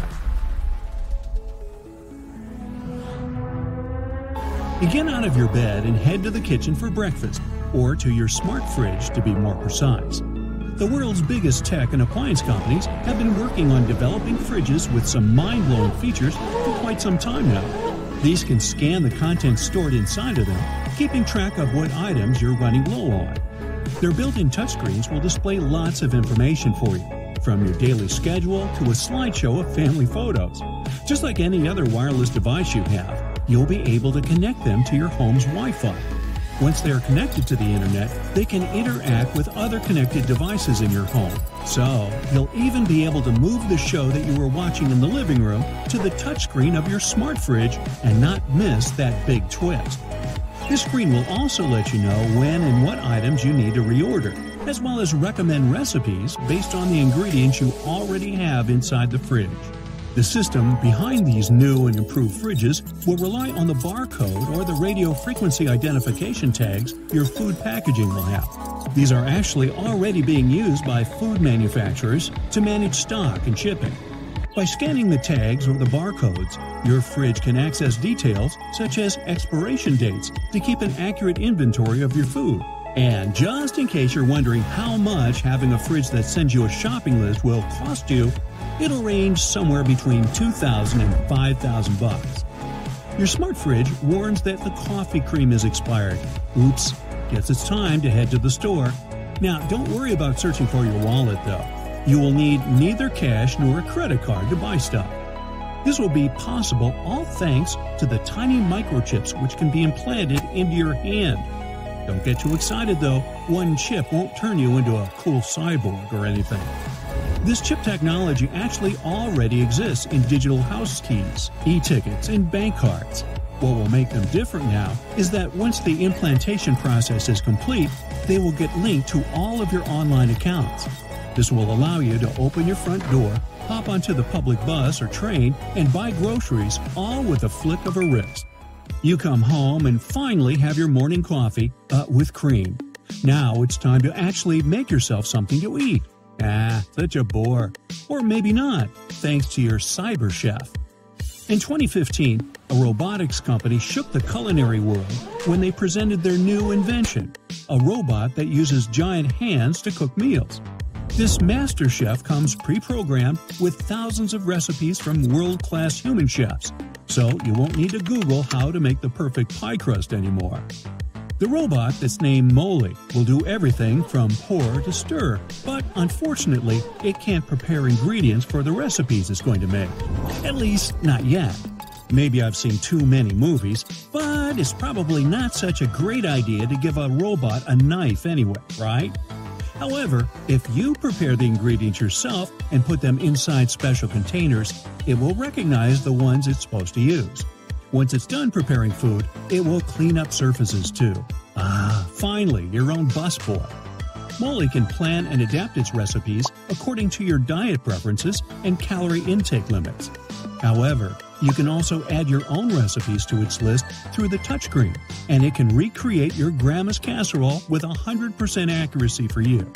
You get out of your bed and head to the kitchen for breakfast, or to your smart fridge to be more precise. The world's biggest tech and appliance companies have been working on developing fridges with some mind-blowing features for quite some time now. These can scan the contents stored inside of them, keeping track of what items you're running low on. Their built-in touchscreens will display lots of information for you, from your daily schedule to a slideshow of family photos. Just like any other wireless device you have, you'll be able to connect them to your home's Wi-Fi. Once they are connected to the internet, they can interact with other connected devices in your home. So, you'll even be able to move the show that you were watching in the living room to the touchscreen of your smart fridge and not miss that big twist. This screen will also let you know when and what items you need to reorder, as well as recommend recipes based on the ingredients you already have inside the fridge. The system behind these new and improved fridges will rely on the barcode or the radio frequency identification tags your food packaging will have. These are actually already being used by food manufacturers to manage stock and shipping. By scanning the tags or the barcodes, your fridge can access details such as expiration dates to keep an accurate inventory of your food. And just in case you're wondering how much having a fridge that sends you a shopping list will cost you, it'll range somewhere between $2,000 and $5,000. Your smart fridge warns that the coffee cream is expired. Oops, guess it's time to head to the store. Now, don't worry about searching for your wallet though. You will need neither cash nor a credit card to buy stuff. This will be possible all thanks to the tiny microchips which can be implanted into your hand. Don't get too excited though, one chip won't turn you into a cool cyborg or anything. This chip technology actually already exists in digital house keys, e-tickets, and bank cards. What will make them different now is that once the implantation process is complete, they will get linked to all of your online accounts. This will allow you to open your front door, hop onto the public bus or train, and buy groceries all with a flick of a wrist. You come home and finally have your morning coffee, with cream. Now it's time to actually make yourself something to eat. Such a bore. Or maybe not, thanks to your cyber chef. In 2015, a robotics company shook the culinary world when they presented their new invention, a robot that uses giant hands to cook meals. This master chef comes pre-programmed with thousands of recipes from world-class human chefs, so you won't need to Google how to make the perfect pie crust anymore. The robot that's named Molly will do everything from pour to stir, but unfortunately, it can't prepare ingredients for the recipes it's going to make. At least, not yet. Maybe I've seen too many movies, but it's probably not such a great idea to give a robot a knife anyway, right? However, if you prepare the ingredients yourself and put them inside special containers, it will recognize the ones it's supposed to use. Once it's done preparing food, it will clean up surfaces too. Finally, your own busboy. Molly can plan and adapt its recipes according to your diet preferences and calorie intake limits. However, you can also add your own recipes to its list through the touchscreen, and it can recreate your grandma's casserole with 100% accuracy for you.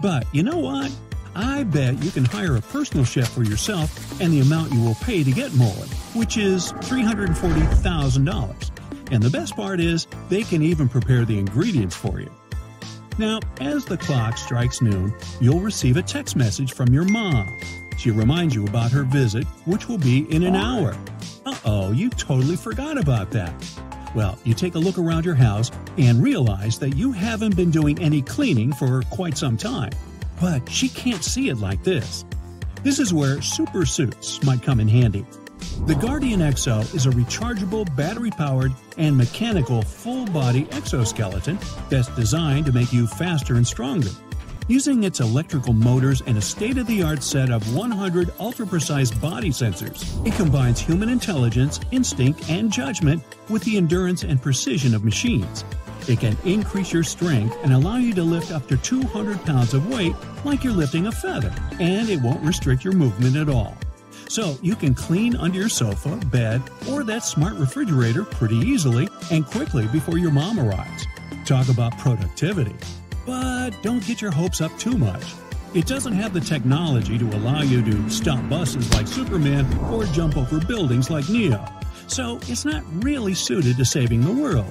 But you know what? I bet you can hire a personal chef for yourself, and the amount you will pay to get Molly, which is $340,000. And the best part is, they can even prepare the ingredients for you. Now, as the clock strikes noon, you'll receive a text message from your mom. She reminds you about her visit, which will be in an hour. Uh-oh, you totally forgot about that. Well, you take a look around your house and realize that you haven't been doing any cleaning for quite some time. But she can't see it like this. This is where super suits might come in handy. The Guardian Exo is a rechargeable, battery-powered, and mechanical full-body exoskeleton that's designed to make you faster and stronger. Using its electrical motors and a state-of-the-art set of 100 ultra-precise body sensors, it combines human intelligence, instinct, and judgment with the endurance and precision of machines. It can increase your strength and allow you to lift up to 200 pounds of weight like you're lifting a feather, and it won't restrict your movement at all. So you can clean under your sofa, bed, or that smart refrigerator pretty easily and quickly before your mom arrives. Talk about productivity. But don't get your hopes up too much. It doesn't have the technology to allow you to stop buses like Superman or jump over buildings like Neo. So it's not really suited to saving the world.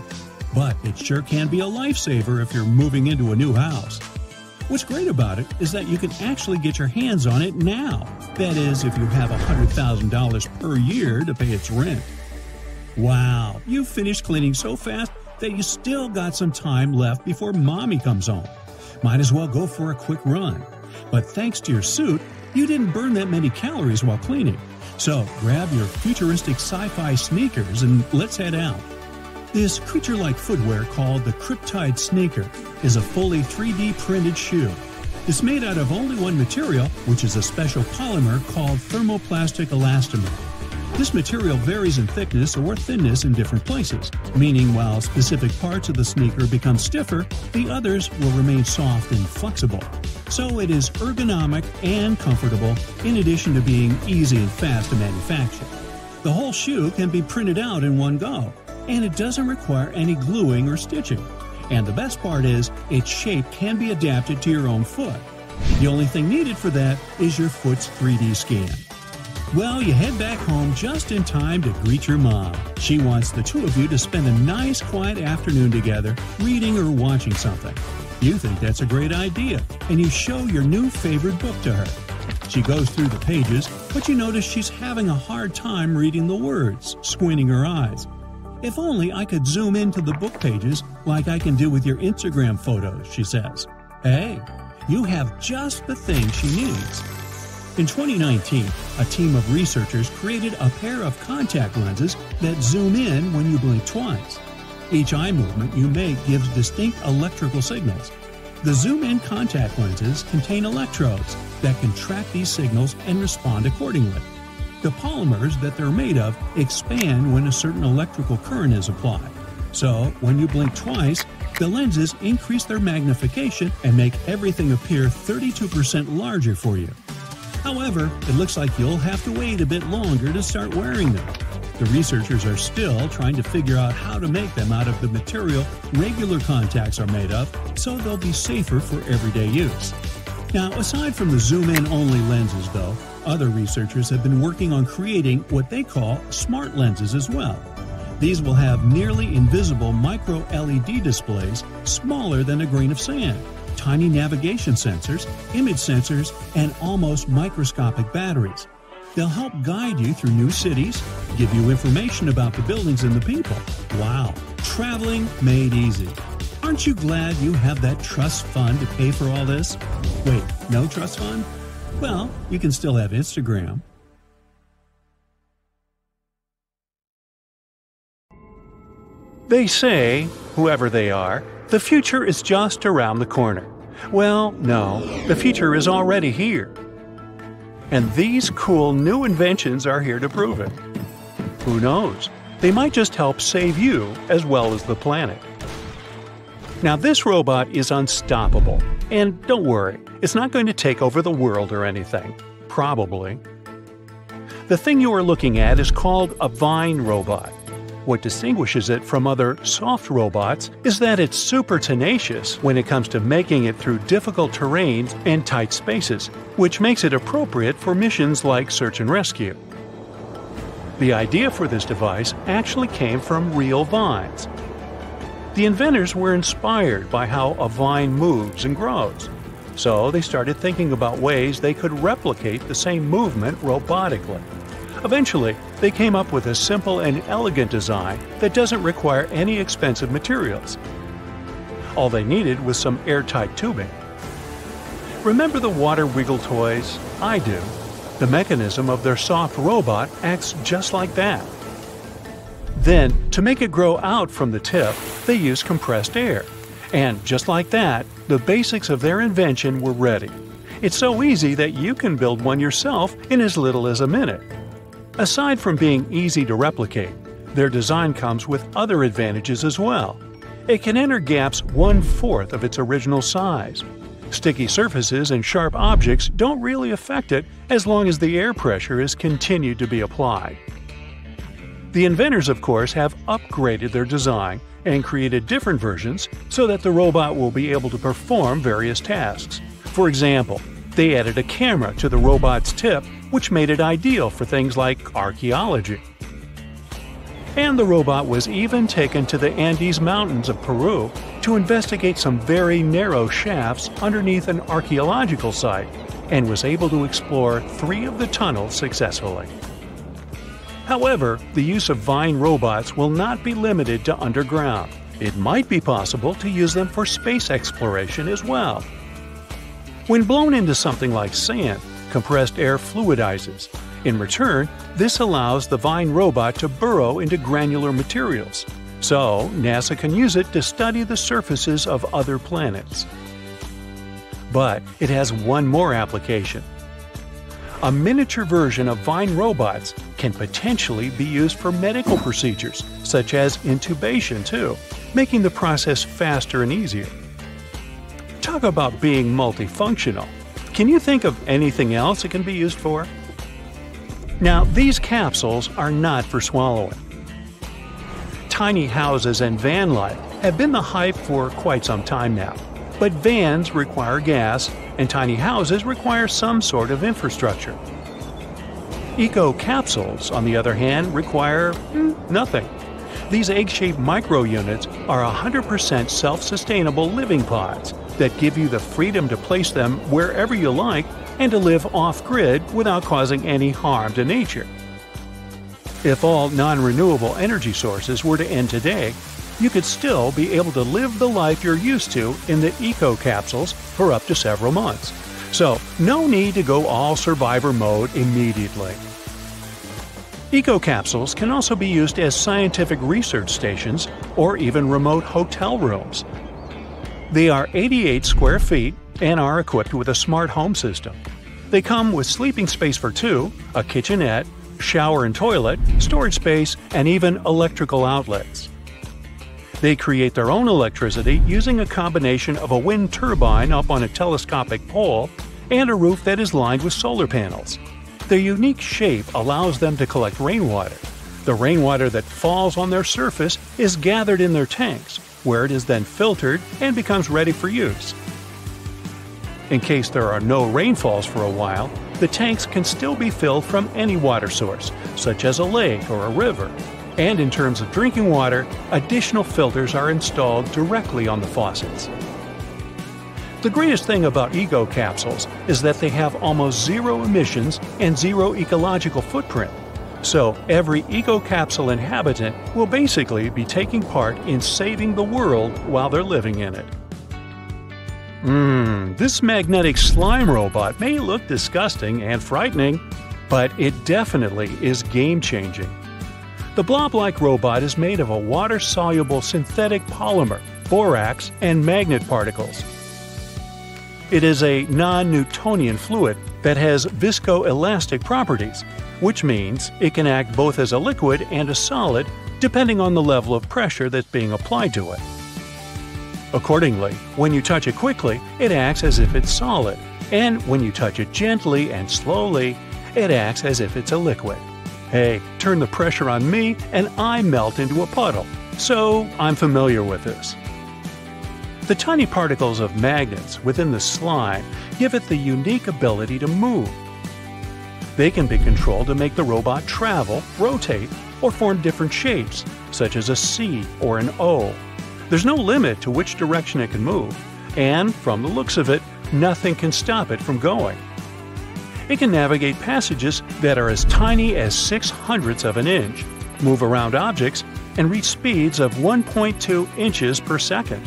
But it sure can be a lifesaver if you're moving into a new house. What's great about it is that you can actually get your hands on it now. That is, if you have $100,000 per year to pay its rent. Wow, you finished cleaning so fast that you still got some time left before mommy comes home. Might as well go for a quick run. But thanks to your suit, you didn't burn that many calories while cleaning. So grab your futuristic sci-fi sneakers and let's head out. This creature-like footwear called the Cryptide Sneaker is a fully 3D printed shoe. It's made out of only one material, which is a special polymer called thermoplastic elastomer. This material varies in thickness or thinness in different places, meaning while specific parts of the sneaker become stiffer, the others will remain soft and flexible. So it is ergonomic and comfortable, in addition to being easy and fast to manufacture. The whole shoe can be printed out in one go, and it doesn't require any gluing or stitching. And the best part is, its shape can be adapted to your own foot. The only thing needed for that is your foot's 3D scan. Well, you head back home just in time to greet your mom. She wants the two of you to spend a nice, quiet afternoon together, reading or watching something. You think that's a great idea, and you show your new favorite book to her. She goes through the pages, but you notice she's having a hard time reading the words, squinting her eyes. If only I could zoom into the book pages like I can do with your Instagram photos, she says. Hey, you have just the thing she needs. In 2019, a team of researchers created a pair of contact lenses that zoom in when you blink twice. Each eye movement you make gives distinct electrical signals. The zoom-in contact lenses contain electrodes that can track these signals and respond accordingly. The polymers that they're made of expand when a certain electrical current is applied. So, when you blink twice, the lenses increase their magnification and make everything appear 32% larger for you. However, it looks like you'll have to wait a bit longer to start wearing them. The researchers are still trying to figure out how to make them out of the material regular contacts are made of, so they'll be safer for everyday use. Now, aside from the zoom-in-only lenses, though, other researchers have been working on creating what they call smart lenses as well. These will have nearly invisible micro-LED displays smaller than a grain of sand, tiny navigation sensors, image sensors, and almost microscopic batteries. They'll help guide you through new cities, give you information about the buildings and the people. Wow, traveling made easy. Aren't you glad you have that trust fund to pay for all this? Wait, no trust fund? Well, you can still have Instagram. They say, whoever they are, the future is just around the corner. Well, no, the future is already here. And these cool new inventions are here to prove it. Who knows? They might just help save you as well as the planet. Now, this robot is unstoppable. And don't worry, it's not going to take over the world or anything. Probably. The thing you are looking at is called a vine robot. What distinguishes it from other soft robots is that it's super tenacious when it comes to making it through difficult terrains and tight spaces, which makes it appropriate for missions like search and rescue. The idea for this device actually came from real vines. The inventors were inspired by how a vine moves and grows, so they started thinking about ways they could replicate the same movement robotically. Eventually, they came up with a simple and elegant design that doesn't require any expensive materials. All they needed was some airtight tubing. Remember the water wiggle toys? I do. The mechanism of their soft robot acts just like that. Then, to make it grow out from the tip, they used compressed air. And just like that, the basics of their invention were ready. It's so easy that you can build one yourself in as little as a minute. Aside from being easy to replicate, their design comes with other advantages as well. It can enter gaps 1/4 of its original size. Sticky surfaces and sharp objects don't really affect it as long as the air pressure is continued to be applied. The inventors, of course, have upgraded their design and created different versions so that the robot will be able to perform various tasks. For example, they added a camera to the robot's tip, which made it ideal for things like archaeology. And the robot was even taken to the Andes Mountains of Peru to investigate some very narrow shafts underneath an archaeological site, and was able to explore 3 of the tunnels successfully. However, the use of vine robots will not be limited to underground. It might be possible to use them for space exploration as well. When blown into something like sand, compressed air fluidizes. In return, this allows the vine robot to burrow into granular materials. So, NASA can use it to study the surfaces of other planets. But it has one more application. A miniature version of vine robots can potentially be used for medical procedures, such as intubation too, making the process faster and easier. Talk about being multifunctional. Can you think of anything else it can be used for? Now, these capsules are not for swallowing. Tiny houses and van life have been the hype for quite some time now. But vans require gas, and tiny houses require some sort of infrastructure. Eco-capsules, on the other hand, require nothing. These egg-shaped micro-units are 100% self-sustainable living pods that give you the freedom to place them wherever you like and to live off-grid without causing any harm to nature. If all non-renewable energy sources were to end today, you could still be able to live the life you're used to in the eco-capsules for up to several months. So, no need to go all survivor mode immediately. Eco-capsules can also be used as scientific research stations or even remote hotel rooms. They are 88 square feet and are equipped with a smart home system. They come with sleeping space for 2, a kitchenette, shower and toilet, storage space, and even electrical outlets. They create their own electricity using a combination of a wind turbine up on a telescopic pole and a roof that is lined with solar panels. Their unique shape allows them to collect rainwater. The rainwater that falls on their surface is gathered in their tanks, where it is then filtered and becomes ready for use. In case there are no rainfalls for a while, the tanks can still be filled from any water source, such as a lake or a river. And in terms of drinking water, additional filters are installed directly on the faucets. The greatest thing about eco capsules is that they have almost zero emissions and zero ecological footprint. So every eco capsule inhabitant will basically be taking part in saving the world while they're living in it. This magnetic slime robot may look disgusting and frightening, but it definitely is game-changing. The blob-like robot is made of a water-soluble synthetic polymer, borax, and magnet particles. It is a non-Newtonian fluid that has viscoelastic properties, which means it can act both as a liquid and a solid depending on the level of pressure that's being applied to it. Accordingly, when you touch it quickly, it acts as if it's solid, and when you touch it gently and slowly, it acts as if it's a liquid. Hey, turn the pressure on me and I melt into a puddle, so I'm familiar with this. The tiny particles of magnets within the slime give it the unique ability to move. They can be controlled to make the robot travel, rotate, or form different shapes, such as a C or an O. There's no limit to which direction it can move, and from the looks of it, nothing can stop it from going. It can navigate passages that are as tiny as 0.06 of an inch, move around objects, and reach speeds of 1.2 inches per second.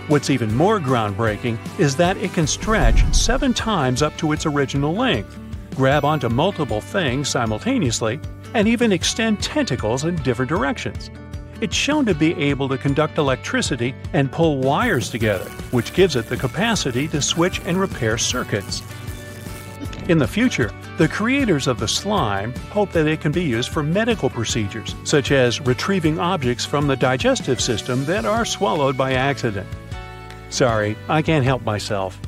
What's even more groundbreaking is that it can stretch 7 times up to its original length, grab onto multiple things simultaneously, and even extend tentacles in different directions. It's shown to be able to conduct electricity and pull wires together, which gives it the capacity to switch and repair circuits. In the future, the creators of the slime hope that it can be used for medical procedures, such as retrieving objects from the digestive system that are swallowed by accident. Sorry, I can't help myself.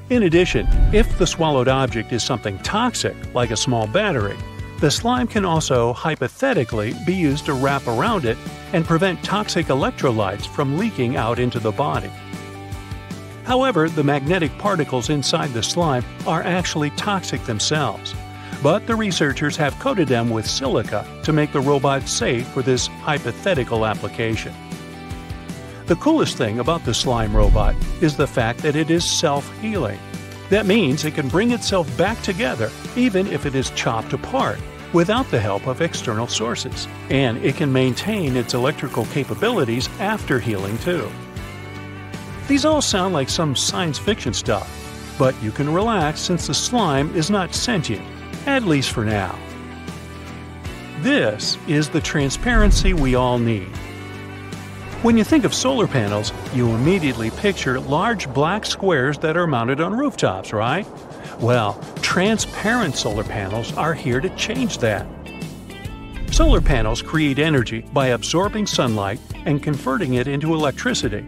In addition, if the swallowed object is something toxic, like a small battery, the slime can also hypothetically be used to wrap around it and prevent toxic electrolytes from leaking out into the body. However, the magnetic particles inside the slime are actually toxic themselves, but the researchers have coated them with silica to make the robot safe for this hypothetical application. The coolest thing about the slime robot is the fact that it is self-healing. That means it can bring itself back together even if it is chopped apart, without the help of external sources, and it can maintain its electrical capabilities after healing too. These all sound like some science fiction stuff, but you can relax since the slime is not sentient, at least for now. This is the transparency we all need. When you think of solar panels, you immediately picture large black squares that are mounted on rooftops, right? Well, transparent solar panels are here to change that. Solar panels create energy by absorbing sunlight and converting it into electricity.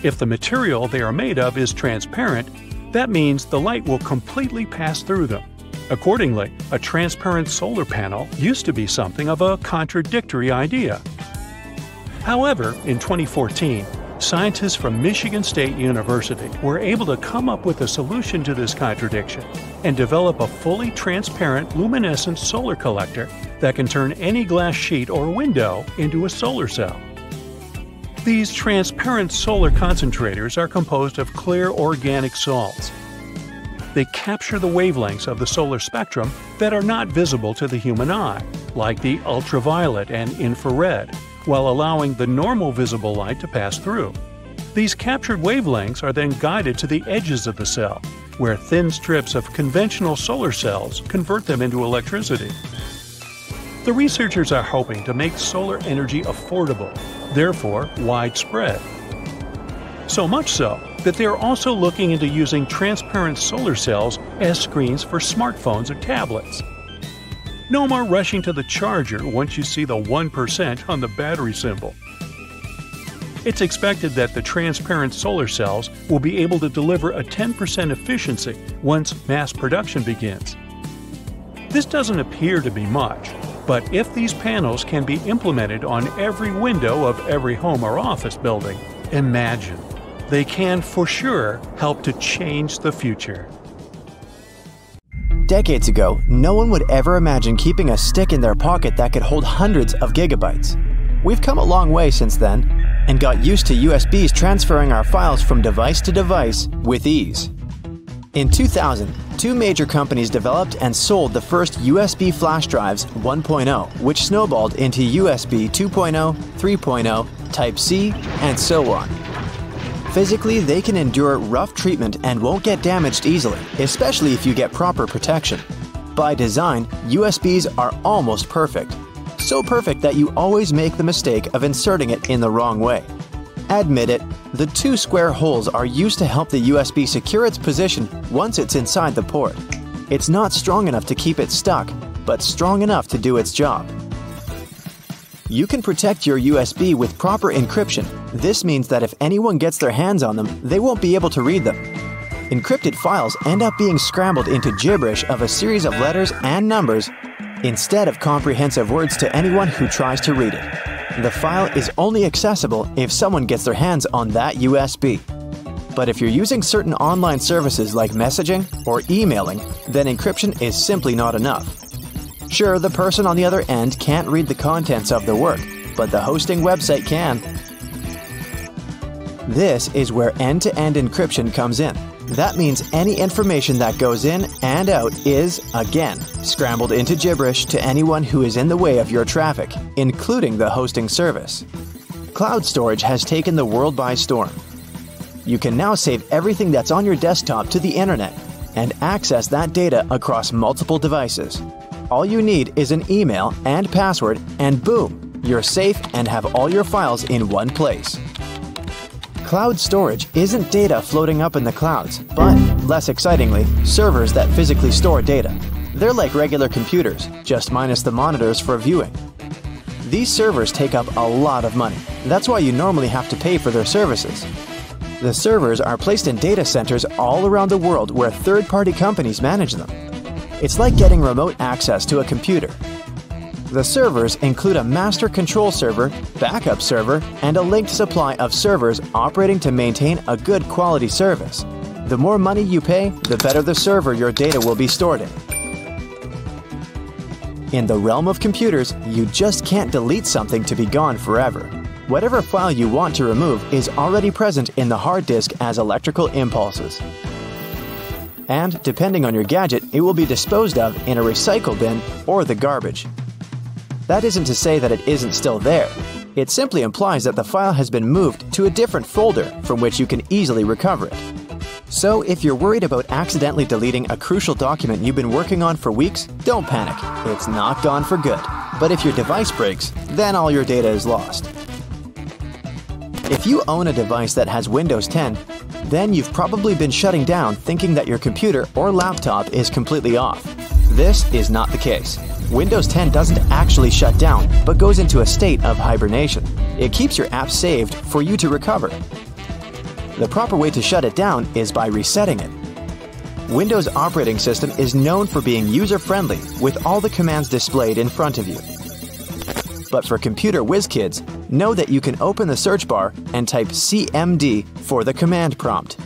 If the material they are made of is transparent, that means the light will completely pass through them. Accordingly, a transparent solar panel used to be something of a contradictory idea. However, in 2014, scientists from Michigan State University were able to come up with a solution to this contradiction and develop a fully transparent luminescent solar collector that can turn any glass sheet or window into a solar cell. These transparent solar concentrators are composed of clear organic salts. They capture the wavelengths of the solar spectrum that are not visible to the human eye, like the ultraviolet and infrared, while allowing the normal visible light to pass through. These captured wavelengths are then guided to the edges of the cell, where thin strips of conventional solar cells convert them into electricity. The researchers are hoping to make solar energy affordable, therefore widespread. So much so that they are also looking into using transparent solar cells as screens for smartphones or tablets. No more rushing to the charger once you see the 1% on the battery symbol. It's expected that the transparent solar cells will be able to deliver a 10% efficiency once mass production begins. This doesn't appear to be much, but if these panels can be implemented on every window of every home or office building, imagine. they can for sure help to change the future. Decades ago, no one would ever imagine keeping a stick in their pocket that could hold hundreds of gigabytes. We've come a long way since then, and got used to USBs transferring our files from device to device with ease. In 2000, two major companies developed and sold the first USB flash drives 1.0, which snowballed into USB 2.0, 3.0, Type-C, and so on. Physically, they can endure rough treatment and won't get damaged easily, especially if you get proper protection. By design, USBs are almost perfect. So perfect that you always make the mistake of inserting it in the wrong way. Admit it, the two square holes are used to help the USB secure its position once it's inside the port. It's not strong enough to keep it stuck, but strong enough to do its job. You can protect your USB with proper encryption. This means that if anyone gets their hands on them, they won't be able to read them. Encrypted files end up being scrambled into gibberish of a series of letters and numbers instead of comprehensive words to anyone who tries to read it. The file is only accessible if someone gets their hands on that USB. But if you're using certain online services like messaging or emailing, then encryption is simply not enough. Sure, the person on the other end can't read the contents of the work, but the hosting website can. This is where end-to-end encryption comes in. That means any information that goes in and out is, again, scrambled into gibberish to anyone who is in the way of your traffic, including the hosting service. Cloud storage has taken the world by storm. You can now save everything that's on your desktop to the internet and access that data across multiple devices. All you need is an email and password, and boom, you're safe and have all your files in one place. Cloud storage isn't data floating up in the clouds, but, less excitingly, servers that physically store data. They're like regular computers, just minus the monitors for viewing. These servers take up a lot of money. That's why you normally have to pay for their services. The servers are placed in data centers all around the world where third-party companies manage them. It's like getting remote access to a computer. The servers include a master control server, backup server, and a linked supply of servers operating to maintain a good quality service. The more money you pay, the better the server your data will be stored in. In the realm of computers, you just can't delete something to be gone forever. Whatever file you want to remove is already present in the hard disk as electrical impulses. And, depending on your gadget, it will be disposed of in a recycle bin or the garbage. That isn't to say that it isn't still there. It simply implies that the file has been moved to a different folder from which you can easily recover it. So, if you're worried about accidentally deleting a crucial document you've been working on for weeks, don't panic. It's not gone for good. But if your device breaks, then all your data is lost. If you own a device that has Windows 10, then you've probably been shutting down thinking that your computer or laptop is completely off. This is not the case. Windows 10 doesn't actually shut down, but goes into a state of hibernation. It keeps your app saved for you to recover. The proper way to shut it down is by resetting it. Windows operating system is known for being user-friendly with all the commands displayed in front of you. But for computer whiz kids, know that you can open the search bar and type CMD for the command prompt.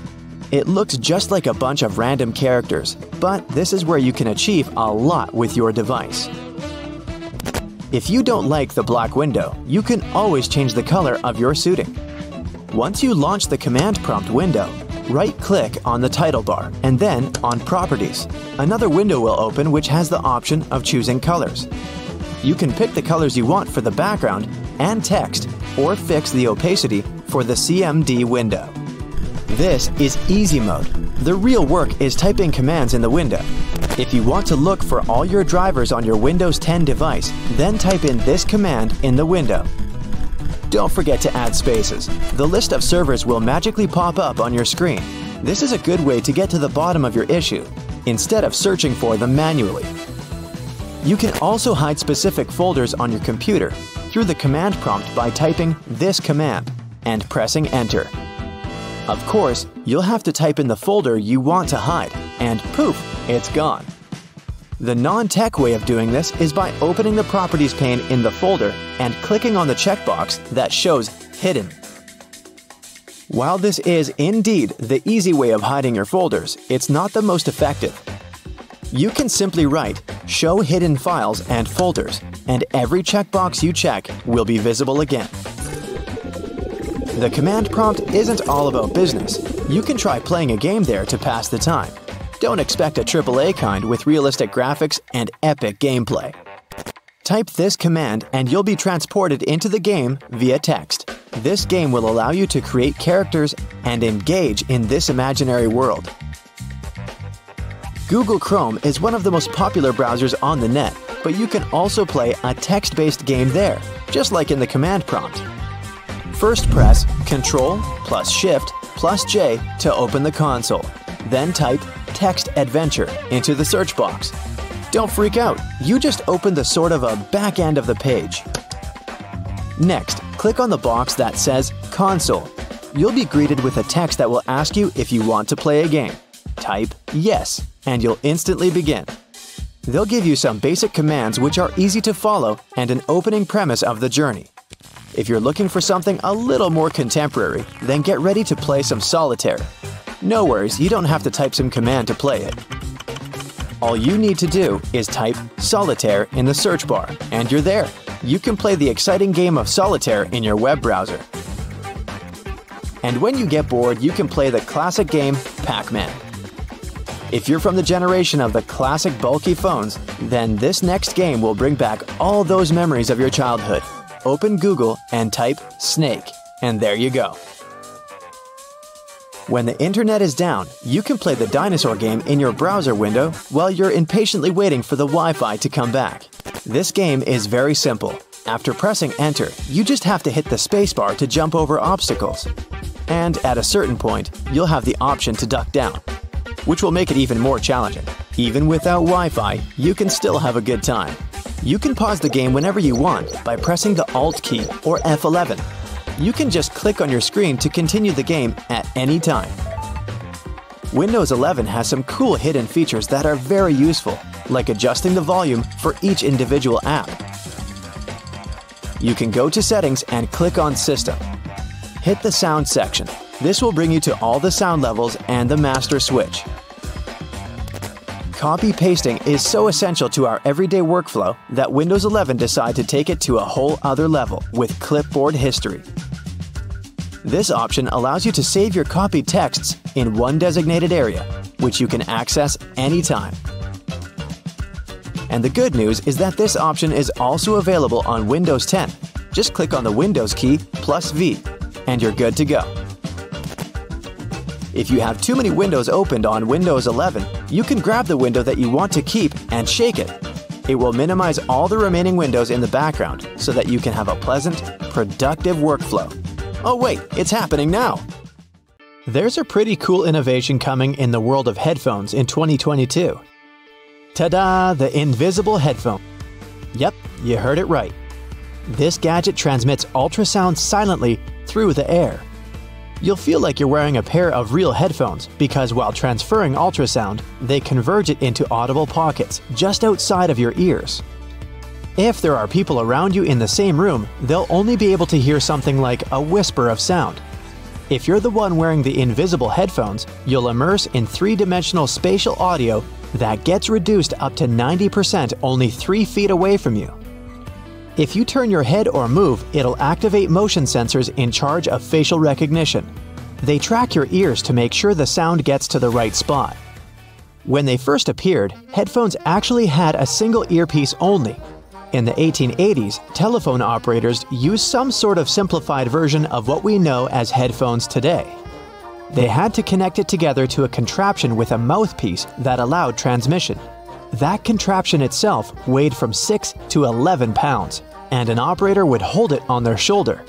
It looks just like a bunch of random characters, but this is where you can achieve a lot with your device. If you don't like the black window, you can always change the color of your suiting. Once you launch the command prompt window, right-click on the title bar and then on Properties. Another window will open which has the option of choosing colors. You can pick the colors you want for the background and text, or fix the opacity for the CMD window. This is easy mode. The real work is typing commands in the window. If you want to look for all your drivers on your Windows 10 device, then type in this command in the window. Don't forget to add spaces. The list of servers will magically pop up on your screen. This is a good way to get to the bottom of your issue, instead of searching for them manually. You can also hide specific folders on your computer through the command prompt by typing this command and pressing Enter. Of course, you'll have to type in the folder you want to hide, and poof, it's gone. The non-tech way of doing this is by opening the Properties pane in the folder and clicking on the checkbox that shows Hidden. While this is indeed the easy way of hiding your folders, it's not the most effective. You can simply write "Show hidden files and folders," and every checkbox you check will be visible again. The command prompt isn't all about business. You can try playing a game there to pass the time. Don't expect a AAA kind with realistic graphics and epic gameplay. Type this command and you'll be transported into the game via text. This game will allow you to create characters and engage in this imaginary world. Google Chrome is one of the most popular browsers on the net, but you can also play a text-based game there, just like in the command prompt. First press Ctrl plus Shift plus J to open the console. Then type Text Adventure into the search box. Don't freak out, you just opened the sort of a back end of the page. Next, click on the box that says Console. You'll be greeted with a text that will ask you if you want to play a game. Type Yes, and you'll instantly begin. They'll give you some basic commands which are easy to follow and an opening premise of the journey. If you're looking for something a little more contemporary, then get ready to play some solitaire. No worries, you don't have to type some command to play it. All you need to do is type Solitaire in the search bar, and you're there. You can play the exciting game of solitaire in your web browser. And when you get bored, you can play the classic game Pac-Man. If you're from the generation of the classic bulky phones, then this next game will bring back all those memories of your childhood. Open Google and type Snake, and there you go. When the internet is down, you can play the dinosaur game in your browser window while you're impatiently waiting for the Wi-Fi to come back. This game is very simple. After pressing enter, you just have to hit the spacebar to jump over obstacles. And at a certain point, you'll have the option to duck down, which will make it even more challenging. Even without Wi-Fi, you can still have a good time. You can pause the game whenever you want by pressing the Alt key or F11. You can just click on your screen to continue the game at any time. Windows 11 has some cool hidden features that are very useful, like adjusting the volume for each individual app. You can go to Settings and click on System. Hit the Sound section. This will bring you to all the sound levels and the master switch. Copy-pasting is so essential to our everyday workflow that Windows 11 decided to take it to a whole other level with clipboard history. This option allows you to save your copied texts in one designated area, which you can access anytime. And the good news is that this option is also available on Windows 10. Just click on the Windows key plus V, and you're good to go. If you have too many windows opened on Windows 11, you can grab the window that you want to keep and shake it. It will minimize all the remaining windows in the background so that you can have a pleasant, productive workflow. Oh wait, it's happening now! There's a pretty cool innovation coming in the world of headphones in 2022. Ta-da! The invisible headphone. Yep, you heard it right. This gadget transmits ultrasound silently through the air. You'll feel like you're wearing a pair of real headphones because while transferring ultrasound, they converge it into audible pockets just outside of your ears. If there are people around you in the same room, they'll only be able to hear something like a whisper of sound. If you're the one wearing the invisible headphones, you'll immerse in three-dimensional spatial audio that gets reduced up to 90% only 3 feet away from you. If you turn your head or move, it'll activate motion sensors in charge of facial recognition. They track your ears to make sure the sound gets to the right spot. When they first appeared, headphones actually had a single earpiece only. In the 1880s, telephone operators used some sort of simplified version of what we know as headphones today. They had to connect it together to a contraption with a mouthpiece that allowed transmission. That contraption itself weighed from 6 to 11 pounds, and an operator would hold it on their shoulder.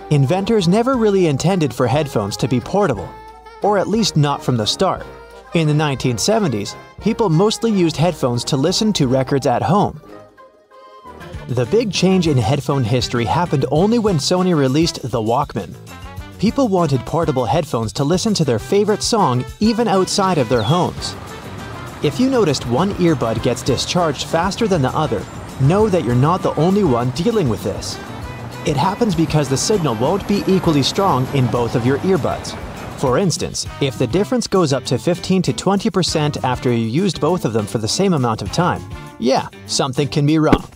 Inventors never really intended for headphones to be portable, or at least not from the start. In the 1970s, people mostly used headphones to listen to records at home. The big change in headphone history happened only when Sony released the Walkman. People wanted portable headphones to listen to their favorite song even outside of their homes. If you noticed one earbud gets discharged faster than the other, know that you're not the only one dealing with this. It happens because the signal won't be equally strong in both of your earbuds. For instance, if the difference goes up to 15 to 20% after you used both of them for the same amount of time, yeah, something can be wrong.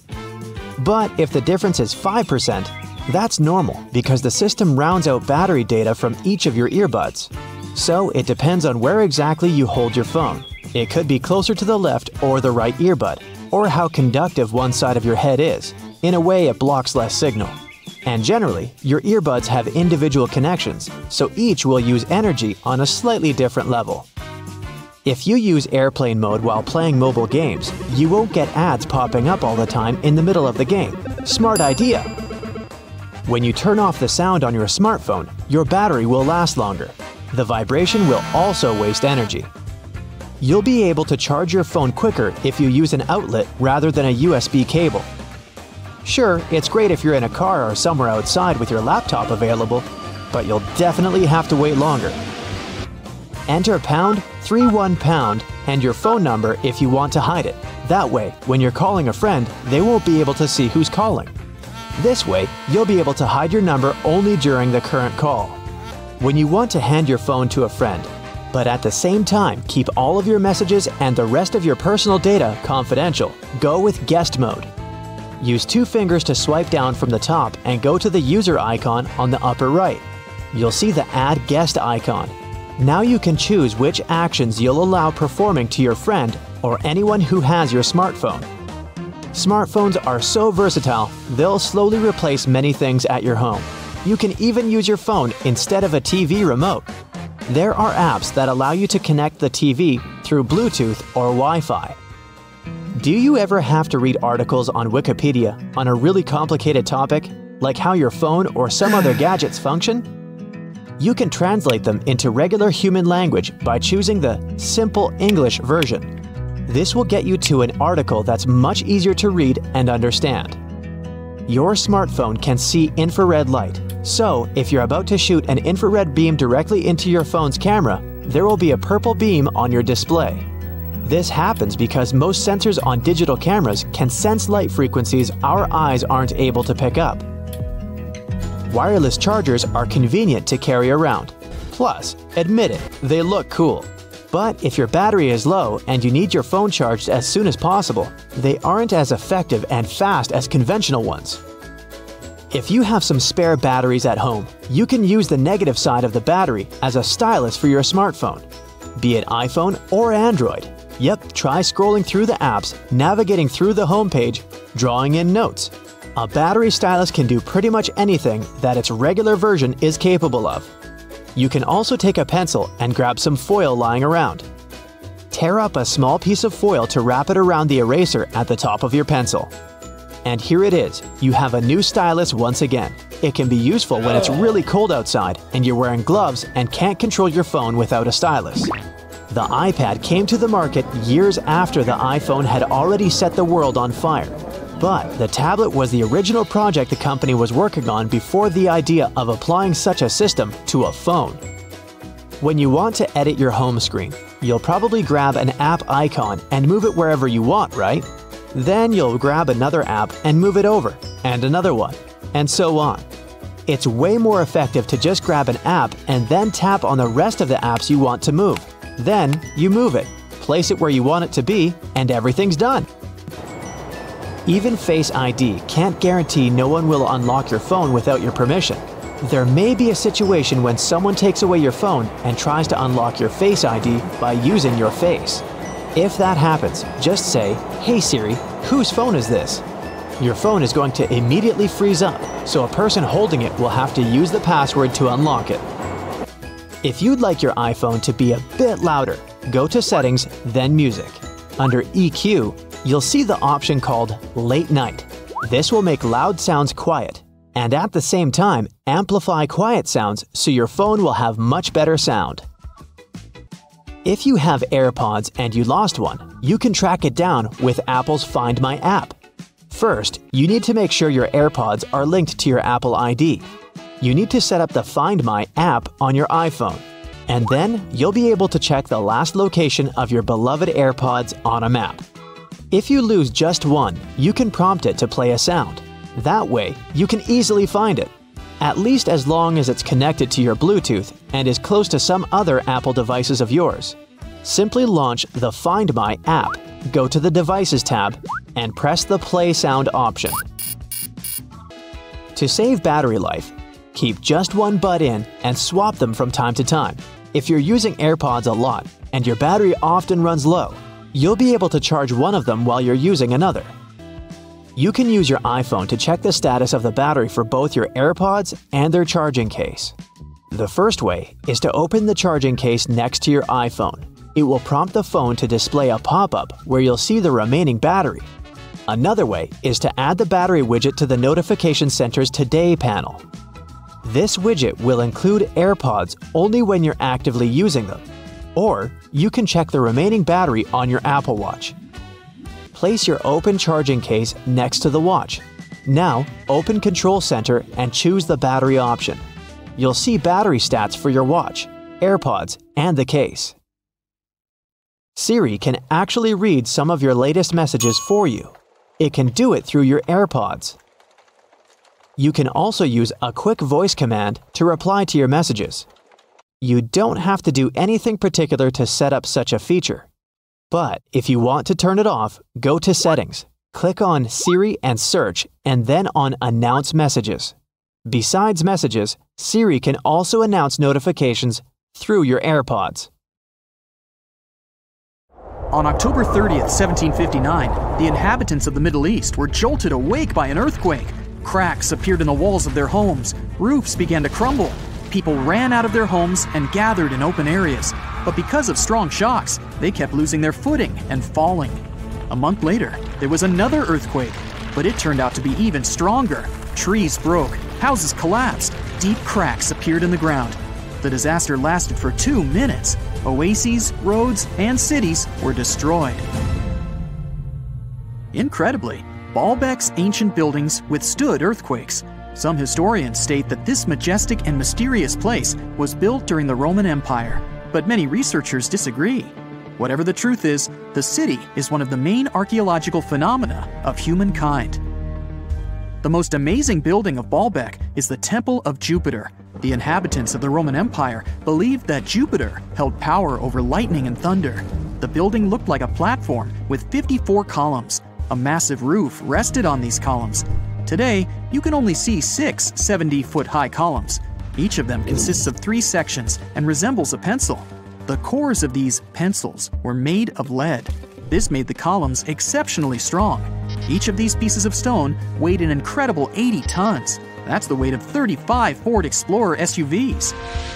But if the difference is 5%, that's normal because the system rounds out battery data from each of your earbuds. So it depends on where exactly you hold your phone. It could be closer to the left or the right earbud, or how conductive one side of your head is. In a way, it blocks less signal. And generally, your earbuds have individual connections, so each will use energy on a slightly different level. If you use airplane mode while playing mobile games, you won't get ads popping up all the time in the middle of the game. Smart idea! When you turn off the sound on your smartphone, your battery will last longer. The vibration will also waste energy. You'll be able to charge your phone quicker if you use an outlet rather than a USB cable. Sure, it's great if you're in a car or somewhere outside with your laptop available, but you'll definitely have to wait longer. Enter #31# and your phone number if you want to hide it. That way, when you're calling a friend, they won't be able to see who's calling. This way, you'll be able to hide your number only during the current call. When you want to hand your phone to a friend, but at the same time keep all of your messages and the rest of your personal data confidential, go with guest mode. Use 2 fingers to swipe down from the top and go to the user icon on the upper right. You'll see the Add Guest icon. Now you can choose which actions you'll allow performing to your friend or anyone who has your smartphone. Smartphones are so versatile, they'll slowly replace many things at your home. You can even use your phone instead of a TV remote. There are apps that allow you to connect the TV through Bluetooth or Wi-Fi. Do you ever have to read articles on Wikipedia on a really complicated topic, like how your phone or some other gadgets function? You can translate them into regular human language by choosing the Simple English version. This will get you to an article that's much easier to read and understand. Your smartphone can see infrared light, so if you're about to shoot an infrared beam directly into your phone's camera, there will be a purple beam on your display. This happens because most sensors on digital cameras can sense light frequencies our eyes aren't able to pick up. Wireless chargers are convenient to carry around. Plus, admit it, they look cool. But if your battery is low and you need your phone charged as soon as possible, they aren't as effective and fast as conventional ones. If you have some spare batteries at home, you can use the negative side of the battery as a stylus for your smartphone, be it iPhone or Android. Yep, try scrolling through the apps, navigating through the homepage, drawing in notes. A battery stylus can do pretty much anything that its regular version is capable of. You can also take a pencil and grab some foil lying around. Tear up a small piece of foil to wrap it around the eraser at the top of your pencil. And here it is, you have a new stylus once again. It can be useful when it's really cold outside and you're wearing gloves and can't control your phone without a stylus. The iPad came to the market years after the iPhone had already set the world on fire. But the tablet was the original project the company was working on before the idea of applying such a system to a phone. When you want to edit your home screen, you'll probably grab an app icon and move it wherever you want, right? Then you'll grab another app and move it over, and another one, and so on. It's way more effective to just grab an app and then tap on the rest of the apps you want to move. Then you move it, place it where you want it to be, and everything's done. Even Face ID can't guarantee no one will unlock your phone without your permission. There may be a situation when someone takes away your phone and tries to unlock your Face ID by using your face. If that happens, just say, "Hey Siri, whose phone is this?" Your phone is going to immediately freeze up, so a person holding it will have to use the password to unlock it. If you'd like your iPhone to be a bit louder, go to Settings, then Music. Under EQ, you'll see the option called Late Night. This will make loud sounds quiet, and at the same time, amplify quiet sounds so your phone will have much better sound. If you have AirPods and you lost one, you can track it down with Apple's Find My app. First, you need to make sure your AirPods are linked to your Apple ID. You need to set up the Find My app on your iPhone, and then you'll be able to check the last location of your beloved AirPods on a map. If you lose just one, you can prompt it to play a sound. That way, you can easily find it, at least as long as it's connected to your Bluetooth and is close to some other Apple devices of yours. Simply launch the Find My app, go to the Devices tab, and press the Play Sound option. To save battery life, keep just one bud in and swap them from time to time. If you're using AirPods a lot and your battery often runs low, you'll be able to charge one of them while you're using another. You can use your iPhone to check the status of the battery for both your AirPods and their charging case. The first way is to open the charging case next to your iPhone. It will prompt the phone to display a pop-up where you'll see the remaining battery. Another way is to add the battery widget to the Notification Center's Today panel. This widget will include AirPods only when you're actively using them, or you can check the remaining battery on your Apple Watch. Place your open charging case next to the watch. Now, open Control Center and choose the battery option. You'll see battery stats for your watch, AirPods, and the case. Siri can actually read some of your latest messages for you. It can do it through your AirPods. You can also use a quick voice command to reply to your messages. You don't have to do anything particular to set up such a feature. But if you want to turn it off, go to Settings, click on Siri and Search, and then on Announce Messages. Besides messages, Siri can also announce notifications through your AirPods. On October 30th, 1759, the inhabitants of the Middle East were jolted awake by an earthquake. Cracks appeared in the walls of their homes, roofs began to crumble. People ran out of their homes and gathered in open areas. But because of strong shocks, they kept losing their footing and falling. A month later, there was another earthquake, but it turned out to be even stronger. Trees broke, houses collapsed, deep cracks appeared in the ground. The disaster lasted for 2 minutes. Oases, roads, and cities were destroyed. Incredibly, Baalbek's ancient buildings withstood earthquakes. Some historians state that this majestic and mysterious place was built during the Roman Empire, but many researchers disagree. Whatever the truth is, the city is one of the main archaeological phenomena of humankind. The most amazing building of Baalbek is the Temple of Jupiter. The inhabitants of the Roman Empire believed that Jupiter held power over lightning and thunder. The building looked like a platform with 54 columns. A massive roof rested on these columns. Today, you can only see 6 70-foot-high columns. Each of them consists of 3 sections and resembles a pencil. The cores of these pencils were made of lead. This made the columns exceptionally strong. Each of these pieces of stone weighed an incredible 80 tons. That's the weight of 35 Ford Explorer SUVs.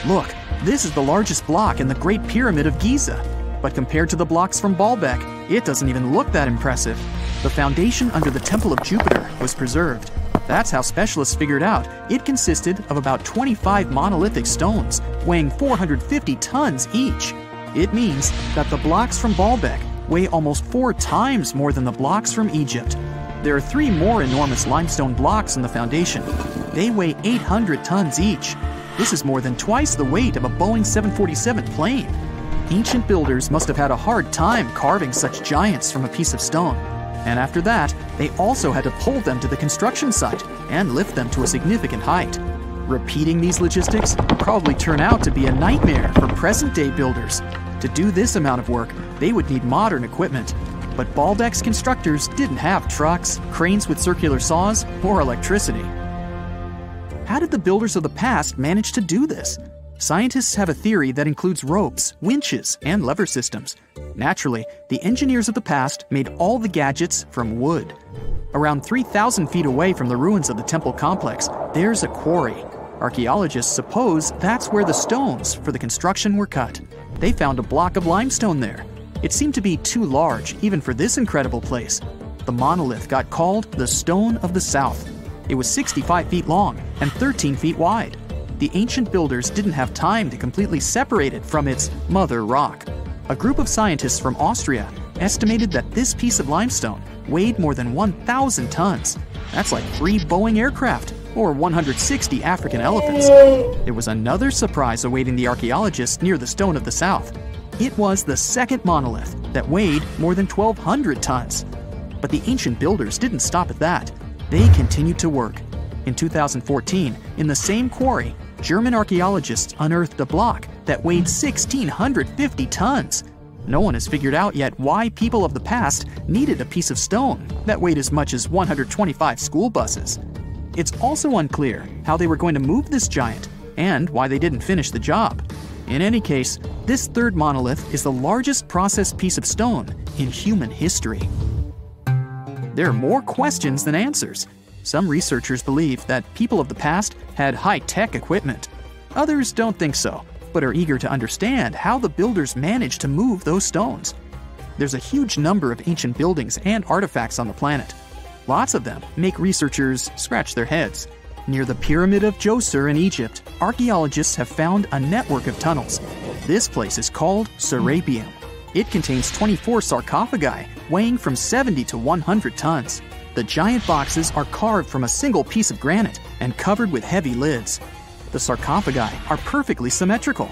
Look, this is the largest block in the Great Pyramid of Giza. But compared to the blocks from Baalbek, it doesn't even look that impressive. The foundation under the Temple of Jupiter was preserved. That's how specialists figured out it consisted of about 25 monolithic stones, weighing 450 tons each. It means that the blocks from Baalbek weigh almost 4 times more than the blocks from Egypt. There are 3 more enormous limestone blocks in the foundation. They weigh 800 tons each. This is more than twice the weight of a Boeing 747 plane. Ancient builders must have had a hard time carving such giants from a piece of stone. And after that, they also had to pull them to the construction site and lift them to a significant height. Repeating these logistics would probably turn out to be a nightmare for present-day builders. To do this amount of work, they would need modern equipment. But Baalbek's constructors didn't have trucks, cranes with circular saws, or electricity. How did the builders of the past manage to do this? Scientists have a theory that includes ropes, winches, and lever systems. Naturally, the engineers of the past made all the gadgets from wood. Around 3,000 feet away from the ruins of the temple complex, there's a quarry. Archaeologists suppose that's where the stones for the construction were cut. They found a block of limestone there. It seemed to be too large, even for this incredible place. The monolith got called the Stone of the South. It was 65 feet long and 13 feet wide. The ancient builders didn't have time to completely separate it from its mother rock. A group of scientists from Austria estimated that this piece of limestone weighed more than 1,000 tons. That's like 3 Boeing aircraft or 160 African elephants. There was another surprise awaiting the archaeologists near the Stone of the South. It was the second monolith that weighed more than 1,200 tons. But the ancient builders didn't stop at that. they continued to work. In 2014, in the same quarry, German archaeologists unearthed a block that weighed 1,650 tons. No one has figured out yet why people of the past needed a piece of stone that weighed as much as 125 school buses. It's also unclear how they were going to move this giant and why they didn't finish the job. In any case, this third monolith is the largest processed piece of stone in human history. There are more questions than answers. Some researchers believe that people of the past had high-tech equipment. Others don't think so, but are eager to understand how the builders managed to move those stones. There's a huge number of ancient buildings and artifacts on the planet. Lots of them make researchers scratch their heads. Near the Pyramid of Djoser in Egypt, archaeologists have found a network of tunnels. This place is called Serapeum. It contains 24 sarcophagi weighing from 70 to 100 tons. The giant boxes are carved from a single piece of granite and covered with heavy lids. The sarcophagi are perfectly symmetrical.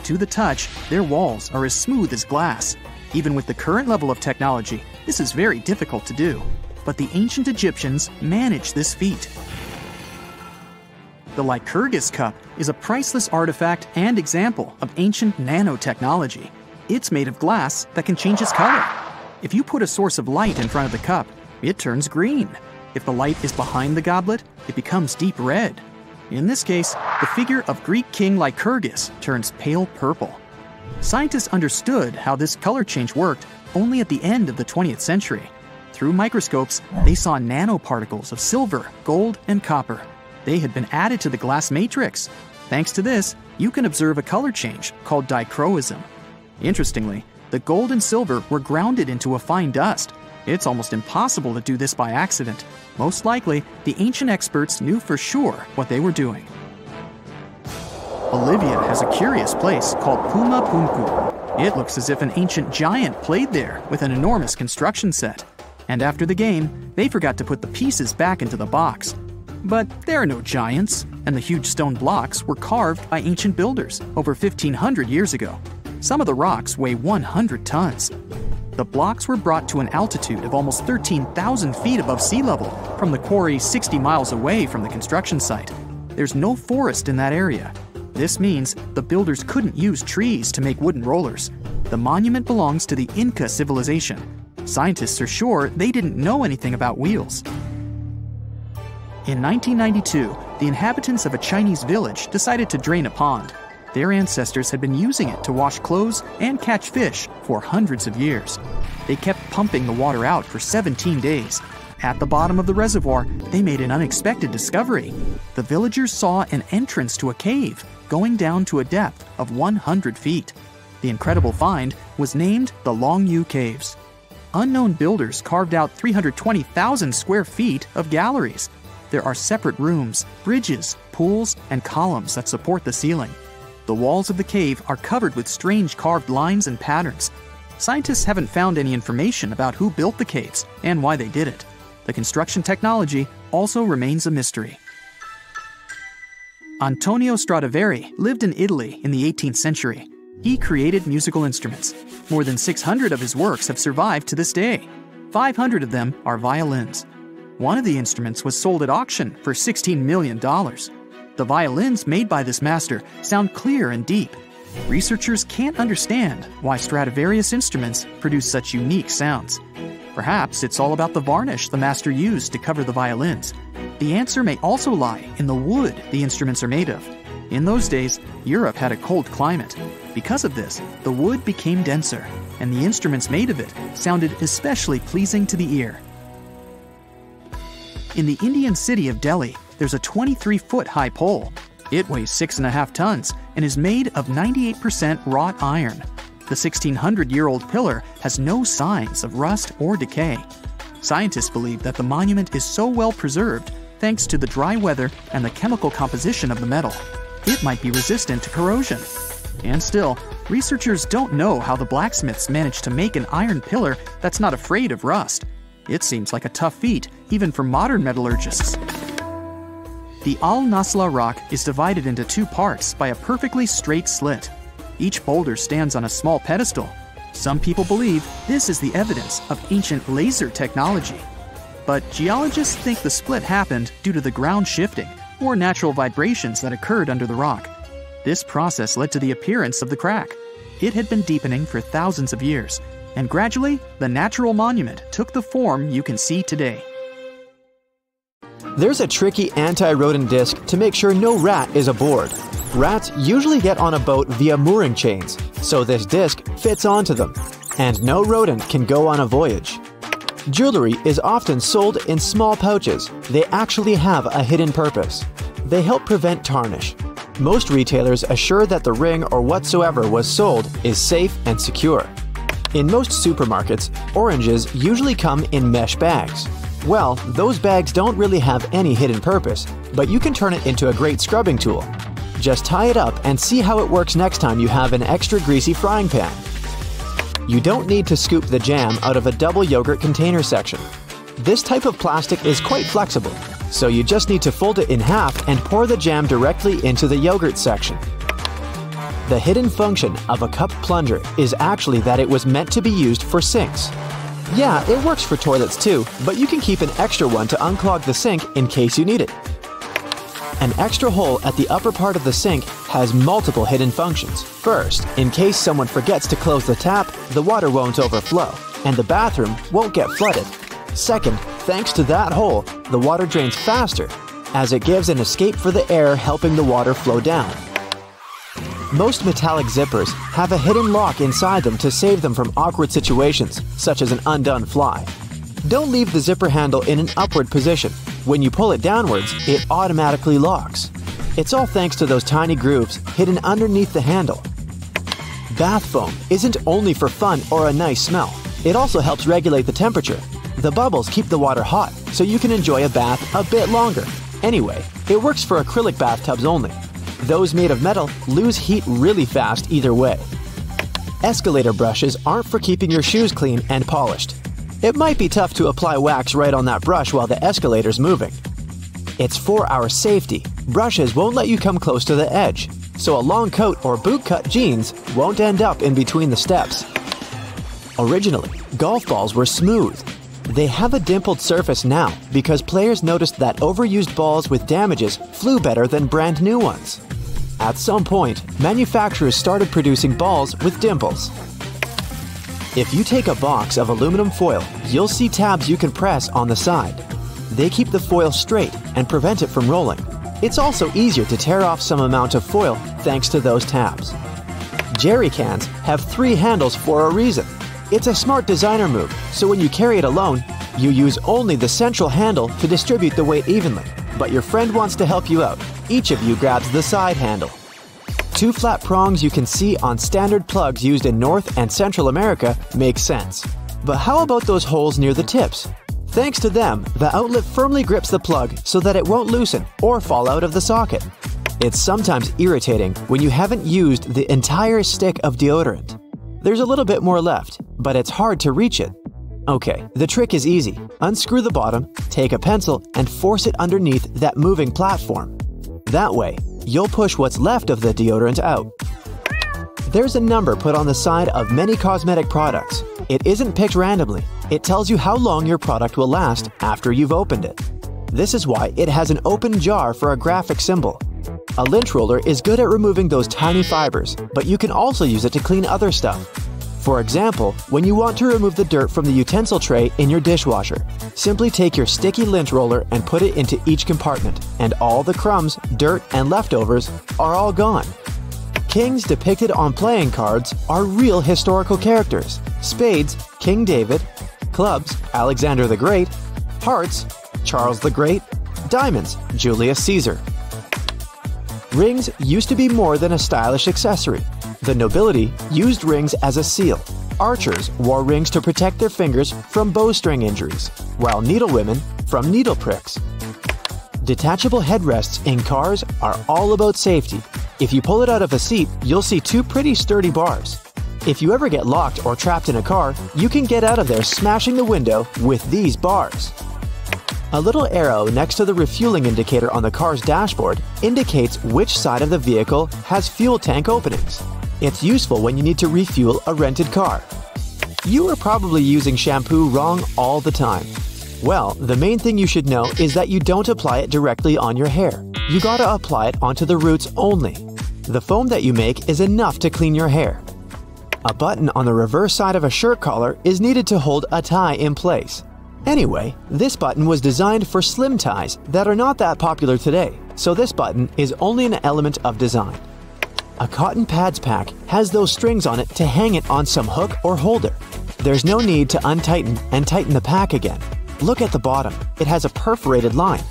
To the touch, their walls are as smooth as glass. Even with the current level of technology, this is very difficult to do. But the ancient Egyptians managed this feat. The Lycurgus cup is a priceless artifact and example of ancient nanotechnology. It's made of glass that can change its color. If you put a source of light in front of the cup, it turns green. If the light is behind the goblet, it becomes deep red. In this case, the figure of Greek king Lycurgus turns pale purple. Scientists understood how this color change worked only at the end of the 20th century. Through microscopes, they saw nanoparticles of silver, gold, and copper. They had been added to the glass matrix. Thanks to this, you can observe a color change called dichroism. Interestingly, the gold and silver were grounded into a fine dust. It's almost impossible to do this by accident. Most likely, the ancient experts knew for sure what they were doing. Bolivia has a curious place called Pumapunku. It looks as if an ancient giant played there with an enormous construction set. And after the game, they forgot to put the pieces back into the box. But there are no giants, and the huge stone blocks were carved by ancient builders over 1,500 years ago. Some of the rocks weigh 100 tons. The blocks were brought to an altitude of almost 13,000 feet above sea level from the quarry 60 miles away from the construction site. There's no forest in that area. This means the builders couldn't use trees to make wooden rollers. The monument belongs to the Inca civilization. Scientists are sure they didn't know anything about wheels. In 1992, the inhabitants of a Chinese village decided to drain a pond. Their ancestors had been using it to wash clothes and catch fish for hundreds of years. They kept pumping the water out for 17 days. At the bottom of the reservoir, they made an unexpected discovery. The villagers saw an entrance to a cave going down to a depth of 100 feet. The incredible find was named the Longyu Caves. Unknown builders carved out 320,000 square feet of galleries. There are separate rooms, bridges, pools, and columns that support the ceiling. The walls of the cave are covered with strange carved lines and patterns. Scientists haven't found any information about who built the caves and why they did it. The construction technology also remains a mystery. Antonio Stradivari lived in Italy in the 18th century. He created musical instruments. More than 600 of his works have survived to this day. 500 of them are violins. One of the instruments was sold at auction for $16 million. The violins made by this master sound clear and deep. Researchers can't understand why Stradivarius instruments produce such unique sounds. Perhaps it's all about the varnish the master used to cover the violins. The answer may also lie in the wood the instruments are made of. In those days, Europe had a cold climate. Because of this, the wood became denser, and the instruments made of it sounded especially pleasing to the ear. In the Indian city of Delhi, there's a 23-foot-high pole. It weighs 6.5 tons and is made of 98% wrought iron. The 1,600-year-old pillar has no signs of rust or decay. Scientists believe that the monument is so well preserved thanks to the dry weather and the chemical composition of the metal. It might be resistant to corrosion. And still, researchers don't know how the blacksmiths managed to make an iron pillar that's not afraid of rust. It seems like a tough feat, even for modern metallurgists. The Al-Nasla rock is divided into two parts by a perfectly straight slit. Each boulder stands on a small pedestal. Some people believe this is the evidence of ancient laser technology. but geologists think the split happened due to the ground shifting or natural vibrations that occurred under the rock. This process led to the appearance of the crack. It had been deepening for thousands of years, and gradually, the natural monument took the form you can see today. There's a tricky anti-rodent disc to make sure no rat is aboard. Rats usually get on a boat via mooring chains, so this disc fits onto them, and no rodent can go on a voyage. Jewelry is often sold in small pouches. They actually have a hidden purpose. They help prevent tarnish. Most retailers assure that the ring or whatsoever was sold is safe and secure. In most supermarkets, oranges usually come in mesh bags. Well, those bags don't really have any hidden purpose, but you can turn it into a great scrubbing tool. Just tie it up and see how it works next time you have an extra greasy frying pan. You don't need to scoop the jam out of a double yogurt container section. This type of plastic is quite flexible, so you just need to fold it in half and pour the jam directly into the yogurt section. The hidden function of a cup plunger is actually that it was meant to be used for sinks. Yeah, it works for toilets too, but you can keep an extra one to unclog the sink in case you need it. An extra hole at the upper part of the sink has multiple hidden functions. First, in case someone forgets to close the tap, the water won't overflow, and the bathroom won't get flooded. Second, thanks to that hole, the water drains faster, as it gives an escape for the air, helping the water flow down. Most metallic zippers have a hidden lock inside them to save them from awkward situations, such as an undone fly. Don't leave the zipper handle in an upward position. When you pull it downwards, it automatically locks. It's all thanks to those tiny grooves hidden underneath the handle. Bath foam isn't only for fun or a nice smell. It also helps regulate the temperature. The bubbles keep the water hot, so you can enjoy a bath a bit longer. Anyway, it works for acrylic bathtubs only. Those made of metal lose heat really fast either way. Escalator brushes aren't for keeping your shoes clean and polished. It might be tough to apply wax right on that brush while the escalator's moving. It's for our safety. Brushes won't let you come close to the edge, so a long coat or boot-cut jeans won't end up in between the steps. Originally, golf balls were smooth. They have a dimpled surface now because players noticed that overused balls with damages flew better than brand new ones. At some point, manufacturers started producing balls with dimples. If you take a box of aluminum foil, you'll see tabs you can press on the side. They keep the foil straight and prevent it from rolling. It's also easier to tear off some amount of foil thanks to those tabs. Jerry cans have 3 handles for a reason. It's a smart designer move, so when you carry it alone, you use only the central handle to distribute the weight evenly. But your friend wants to help you out. Each of you grabs the side handle. 2 flat prongs you can see on standard plugs used in North and Central America make sense. But how about those holes near the tips? Thanks to them, the outlet firmly grips the plug so that it won't loosen or fall out of the socket. It's sometimes irritating when you haven't used the entire stick of deodorant. There's a little bit more left, but it's hard to reach it. Okay, the trick is easy. Unscrew the bottom, take a pencil, and force it underneath that moving platform. That way, you'll push what's left of the deodorant out. There's a number put on the side of many cosmetic products. It isn't picked randomly. It tells you how long your product will last after you've opened it. This is why it has an open jar for a graphic symbol. A lint roller is good at removing those tiny fibers, but you can also use it to clean other stuff. For example, when you want to remove the dirt from the utensil tray in your dishwasher, simply take your sticky lint roller and put it into each compartment, and all the crumbs, dirt, and leftovers are all gone. Kings depicted on playing cards are real historical characters. Spades, King David. Clubs, Alexander the Great. Hearts, Charles the Great. Diamonds, Julius Caesar. Rings used to be more than a stylish accessory. The nobility used rings as a seal. Archers wore rings to protect their fingers from bowstring injuries, while needlewomen from needle pricks. Detachable headrests in cars are all about safety. If you pull it out of a seat, you'll see 2 pretty sturdy bars. If you ever get locked or trapped in a car, you can get out of there smashing the window with these bars. A little arrow next to the refueling indicator on the car's dashboard indicates which side of the vehicle has fuel tank openings. It's useful when you need to refuel a rented car. You are probably using shampoo wrong all the time. Well, the main thing you should know is that you don't apply it directly on your hair. You gotta apply it onto the roots only. The foam that you make is enough to clean your hair. A button on the reverse side of a shirt collar is needed to hold a tie in place. Anyway, this button was designed for slim ties that are not that popular today, so this button is only an element of design. A cotton pads pack has those strings on it to hang it on some hook or holder. There's no need to untighten and tighten the pack again. Look at the bottom, it has a perforated line.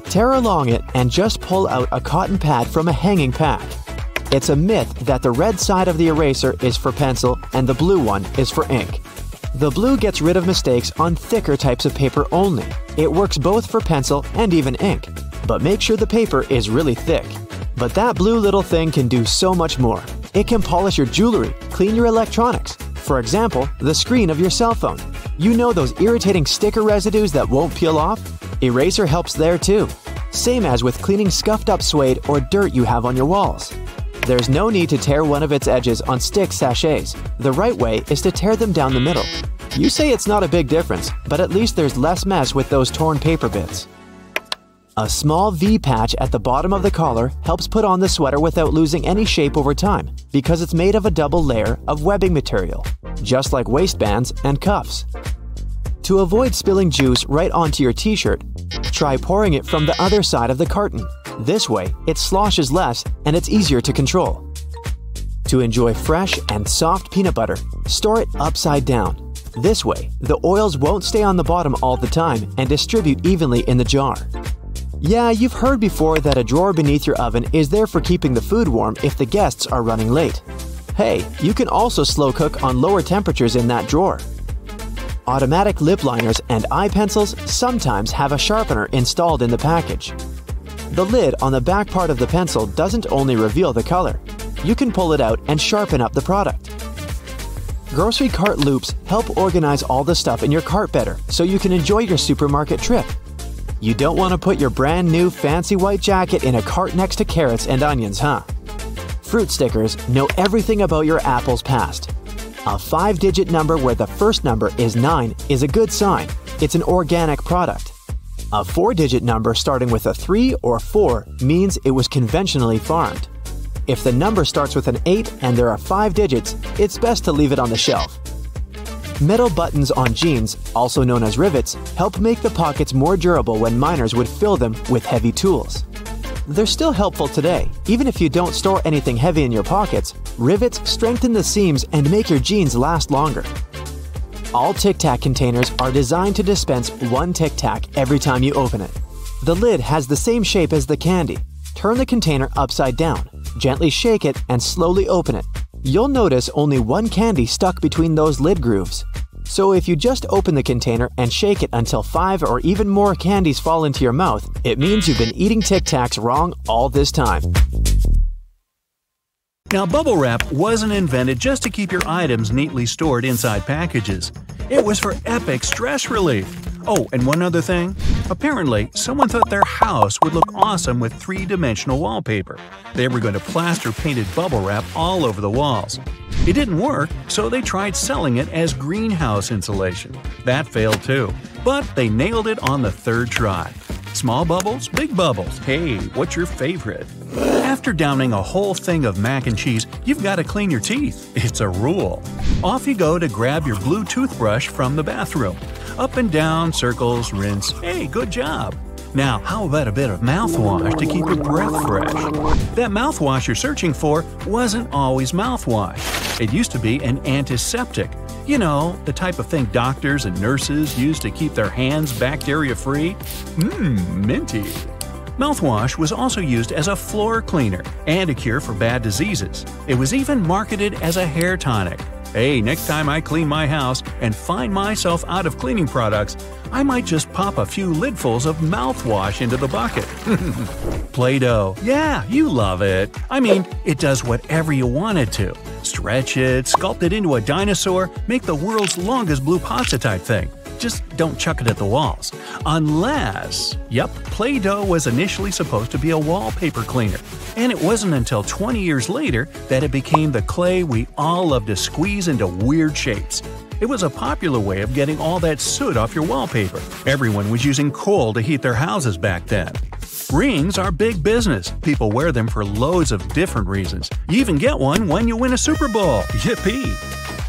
Tear along it and just pull out a cotton pad from a hanging pack. It's a myth that the red side of the eraser is for pencil and the blue one is for ink. The blue gets rid of mistakes on thicker types of paper only. It works both for pencil and even ink, but make sure the paper is really thick. But that blue little thing can do so much more. It can polish your jewelry, clean your electronics. For example, the screen of your cell phone. You know those irritating sticker residues that won't peel off? Eraser helps there too. Same as with cleaning scuffed up suede or dirt you have on your walls. There's no need to tear one of its edges on stick sachets. The right way is to tear them down the middle. You say it's not a big difference, but at least there's less mess with those torn paper bits. A small V patch at the bottom of the collar helps put on the sweater without losing any shape over time because it's made of a double layer of webbing material, just like waistbands and cuffs. To avoid spilling juice right onto your t-shirt, try pouring it from the other side of the carton. This way, it sloshes less and it's easier to control. To enjoy fresh and soft peanut butter, store it upside down. This way, the oils won't stay on the bottom all the time and distribute evenly in the jar. Yeah, you've heard before that a drawer beneath your oven is there for keeping the food warm if the guests are running late. Hey, you can also slow cook on lower temperatures in that drawer. Automatic lip liners and eye pencils sometimes have a sharpener installed in the package. The lid on the back part of the pencil doesn't only reveal the color. You can pull it out and sharpen up the product. Grocery cart loops help organize all the stuff in your cart better so you can enjoy your supermarket trip. You don't want to put your brand new fancy white jacket in a cart next to carrots and onions, huh? Fruit stickers know everything about your apple's past. A 5-digit number where the first number is 9 is a good sign. It's an organic product. A 4-digit number starting with a 3 or 4 means it was conventionally farmed. If the number starts with an 8 and there are 5 digits, it's best to leave it on the shelf. Metal buttons on jeans, also known as rivets, help make the pockets more durable when miners would fill them with heavy tools. They're still helpful today. Even if you don't store anything heavy in your pockets, rivets strengthen the seams and make your jeans last longer. All Tic Tac containers are designed to dispense one Tic Tac every time you open it. The lid has the same shape as the candy. Turn the container upside down, gently shake it, and slowly open it. You'll notice only one candy stuck between those lid grooves. So if you just open the container and shake it until 5 or even more candies fall into your mouth, it means you've been eating Tic Tacs wrong all this time. Now, bubble wrap wasn't invented just to keep your items neatly stored inside packages. It was for epic stress relief. Oh, and one other thing. Apparently, someone thought their house would look awesome with 3-dimensional wallpaper. They were going to plaster painted bubble wrap all over the walls. It didn't work, so they tried selling it as greenhouse insulation. That failed too, but they nailed it on the 3rd try. Small bubbles, big bubbles. Hey, what's your favorite? After downing a whole thing of mac and cheese, you've got to clean your teeth. It's a rule. Off you go to grab your blue toothbrush from the bathroom. Up and down, circles, rinse. Hey, good job. Now, how about a bit of mouthwash to keep your breath fresh? That mouthwash you're searching for wasn't always mouthwash. It used to be an antiseptic. You know, the type of thing doctors and nurses use to keep their hands bacteria-free. Minty. Mouthwash was also used as a floor cleaner and a cure for bad diseases. It was even marketed as a hair tonic. Hey, next time I clean my house and find myself out of cleaning products, I might just pop a few lidfuls of mouthwash into the bucket. Play-Doh. Yeah, you love it. I mean, it does whatever you want it to. Stretch it, sculpt it into a dinosaur, make the world's longest blue pasta type thing. Just don't chuck it at the walls. Unless… Yep, Play-Doh was initially supposed to be a wallpaper cleaner, and it wasn't until 20 years later that it became the clay we all love to squeeze into weird shapes. It was a popular way of getting all that soot off your wallpaper. Everyone was using coal to heat their houses back then. Rings are big business. People wear them for loads of different reasons. You even get one when you win a Super Bowl. Yippee!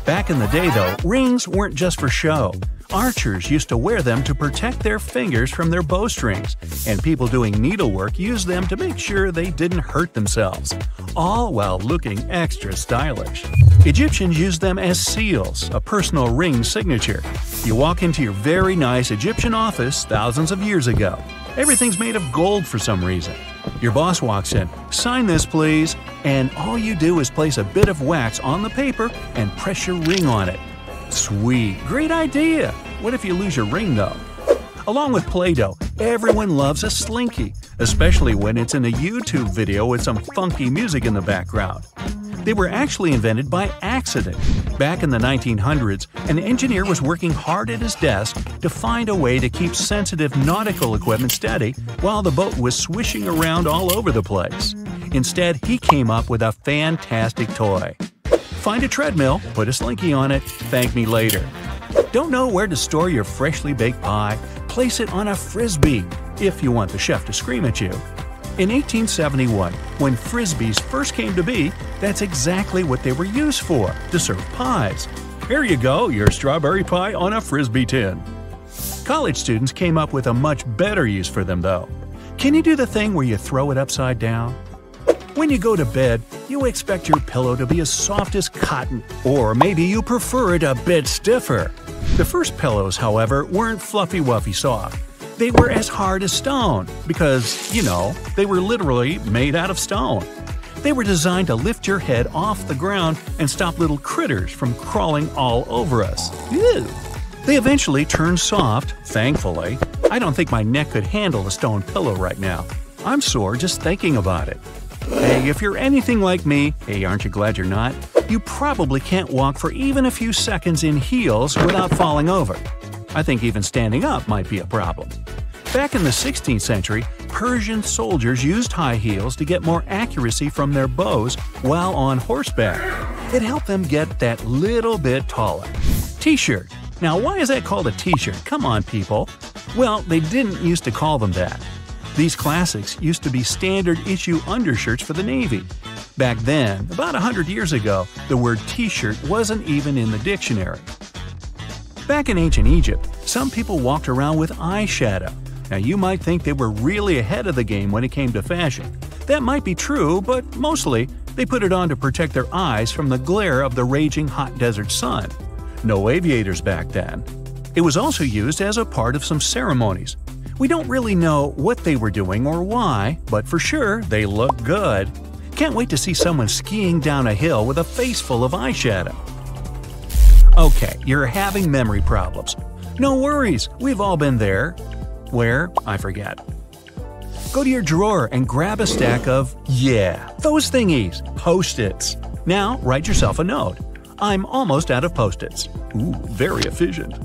Back in the day, though, rings weren't just for show. Archers used to wear them to protect their fingers from their bowstrings, and people doing needlework used them to make sure they didn't hurt themselves, all while looking extra stylish. Egyptians used them as seals, a personal ring signature. You walk into your very nice Egyptian office thousands of years ago. Everything's made of gold for some reason. Your boss walks in, "Sign this, please," and all you do is place a bit of wax on the paper and press your ring on it. Sweet, great idea! What if you lose your ring, though? Along with Play-Doh, everyone loves a Slinky, especially when it's in a YouTube video with some funky music in the background. They were actually invented by accident. Back in the 1900s, an engineer was working hard at his desk to find a way to keep sensitive nautical equipment steady while the boat was swishing around all over the place. Instead, he came up with a fantastic toy. Find a treadmill, put a Slinky on it, thank me later. Don't know where to store your freshly baked pie? Place it on a Frisbee, if you want the chef to scream at you. In 1871, when Frisbees first came to be, that's exactly what they were used for, to serve pies. Here you go, your strawberry pie on a Frisbee tin. College students came up with a much better use for them, though. Can you do the thing where you throw it upside down? When you go to bed, you expect your pillow to be as soft as cotton, or maybe you prefer it a bit stiffer. The first pillows, however, weren't fluffy-wuffy soft. They were as hard as stone, because, you know, they were literally made out of stone. They were designed to lift your head off the ground and stop little critters from crawling all over us. Ew. They eventually turned soft, thankfully. I don't think my neck could handle a stone pillow right now. I'm sore just thinking about it. Hey, if you're anything like me, hey, aren't you glad you're not? You probably can't walk for even a few seconds in heels without falling over. I think even standing up might be a problem. Back in the 16th century, Persian soldiers used high heels to get more accuracy from their bows while on horseback. It helped them get that little bit taller. T-shirt. Now, why is that called a t-shirt? Come on, people. Well, they didn't used to call them that. These classics used to be standard-issue undershirts for the Navy. Back then, about 100 years ago, the word t-shirt wasn't even in the dictionary. Back in ancient Egypt, some people walked around with eyeshadow. Now, you might think they were really ahead of the game when it came to fashion. That might be true, but mostly, they put it on to protect their eyes from the glare of the raging hot desert sun. No aviators back then. It was also used as a part of some ceremonies. We don't really know what they were doing or why, but for sure, they look good. Can't wait to see someone skiing down a hill with a face full of eyeshadow. Okay, you're having memory problems. No worries, we've all been there. Where? I forget. Go to your drawer and grab a stack of, those thingies, Post-its. Now, write yourself a note. I'm almost out of Post-its. Ooh, very efficient.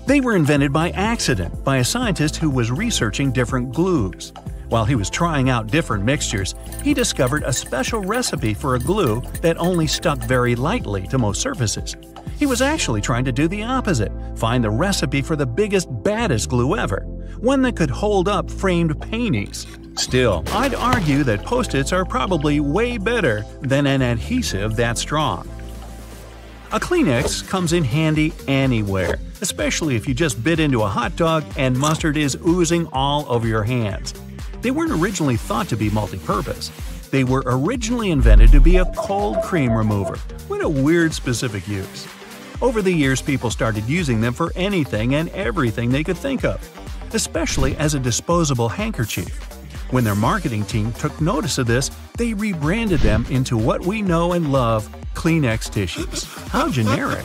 They were invented by accident by a scientist who was researching different glues. While he was trying out different mixtures, he discovered a special recipe for a glue that only stuck very lightly to most surfaces. He was actually trying to do the opposite, find the recipe for the biggest, baddest glue ever, one that could hold up framed paintings. Still, I'd argue that Post-its are probably way better than an adhesive that strong. A Kleenex comes in handy anywhere, especially if you just bit into a hot dog and mustard is oozing all over your hands. They weren't originally thought to be multi-purpose. They were originally invented to be a cold cream remover. What a weird specific use. Over the years, people started using them for anything and everything they could think of, especially as a disposable handkerchief. When their marketing team took notice of this, they rebranded them into what we know and love, Kleenex tissues. How generic.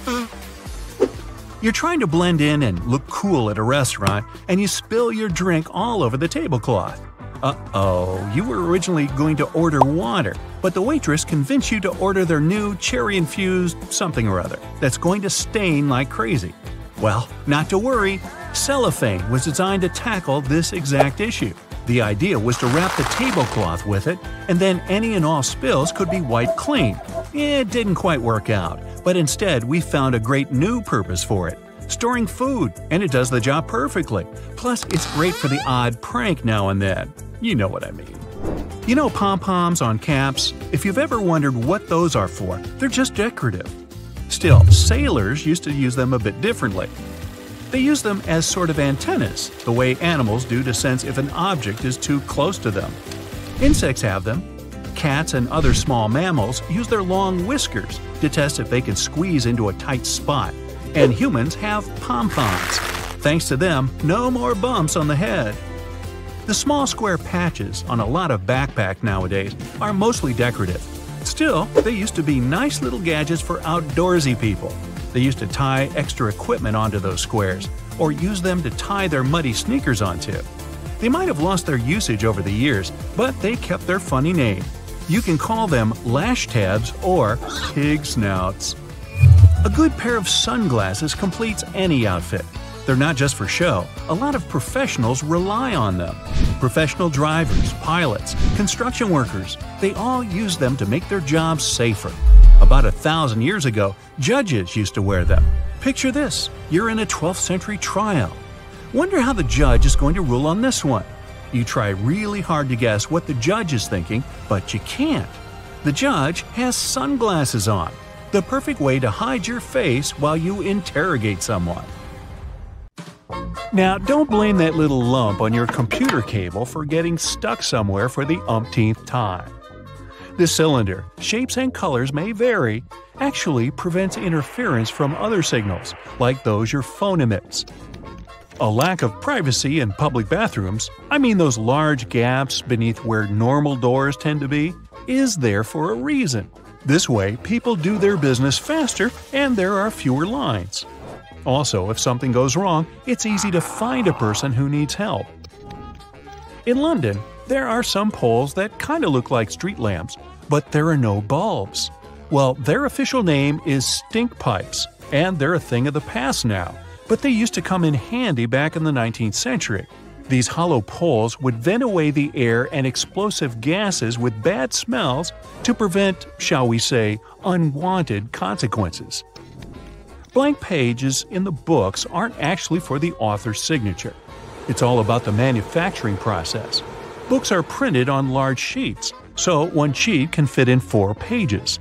You're trying to blend in and look cool at a restaurant, and you spill your drink all over the tablecloth. Uh-oh, you were originally going to order water, but the waitress convinced you to order their new cherry-infused something or other that's going to stain like crazy. Well, not to worry, Cellophane was designed to tackle this exact issue. The idea was to wrap the tablecloth with it, and then any and all spills could be wiped clean. It didn't quite work out, but instead we found a great new purpose for it. Storing food, and it does the job perfectly. Plus, it's great for the odd prank now and then. You know what I mean. You know pom-poms on caps? If you've ever wondered what those are for, they're just decorative. Still, sailors used to use them a bit differently. They use them as sort of antennas, the way animals do to sense if an object is too close to them. Insects have them. Cats and other small mammals use their long whiskers to test if they can squeeze into a tight spot. And humans have pom-poms. Thanks to them, no more bumps on the head. The small square patches on a lot of backpacks nowadays are mostly decorative. Still, they used to be nice little gadgets for outdoorsy people. They used to tie extra equipment onto those squares, or use them to tie their muddy sneakers onto. They might have lost their usage over the years, but they kept their funny name. You can call them lash tabs or pig snouts. A good pair of sunglasses completes any outfit. They're not just for show. A lot of professionals rely on them. Professional drivers, pilots, construction workers, they all use them to make their jobs safer. About 1,000 years ago, judges used to wear them. Picture this, you're in a 12th century trial. Wonder how the judge is going to rule on this one. You try really hard to guess what the judge is thinking, but you can't. The judge has sunglasses on, the perfect way to hide your face while you interrogate someone. Now, don't blame that little lump on your computer cable for getting stuck somewhere for the umpteenth time. This cylinder, shapes and colors may vary, actually prevents interference from other signals, like those your phone emits. A lack of privacy in public bathrooms, I mean those large gaps beneath where normal doors tend to be, is there for a reason. This way, people do their business faster and there are fewer lines. Also, if something goes wrong, it's easy to find a person who needs help. In London, there are some poles that kind of look like street lamps, but there are no bulbs. Well, their official name is stink pipes, and they're a thing of the past now, but they used to come in handy back in the 19th century. These hollow poles would vent away the air and explosive gases with bad smells to prevent, shall we say, unwanted consequences. Blank pages in the books aren't actually for the author's signature. It's all about the manufacturing process. Books are printed on large sheets, so one sheet can fit in 4 pages.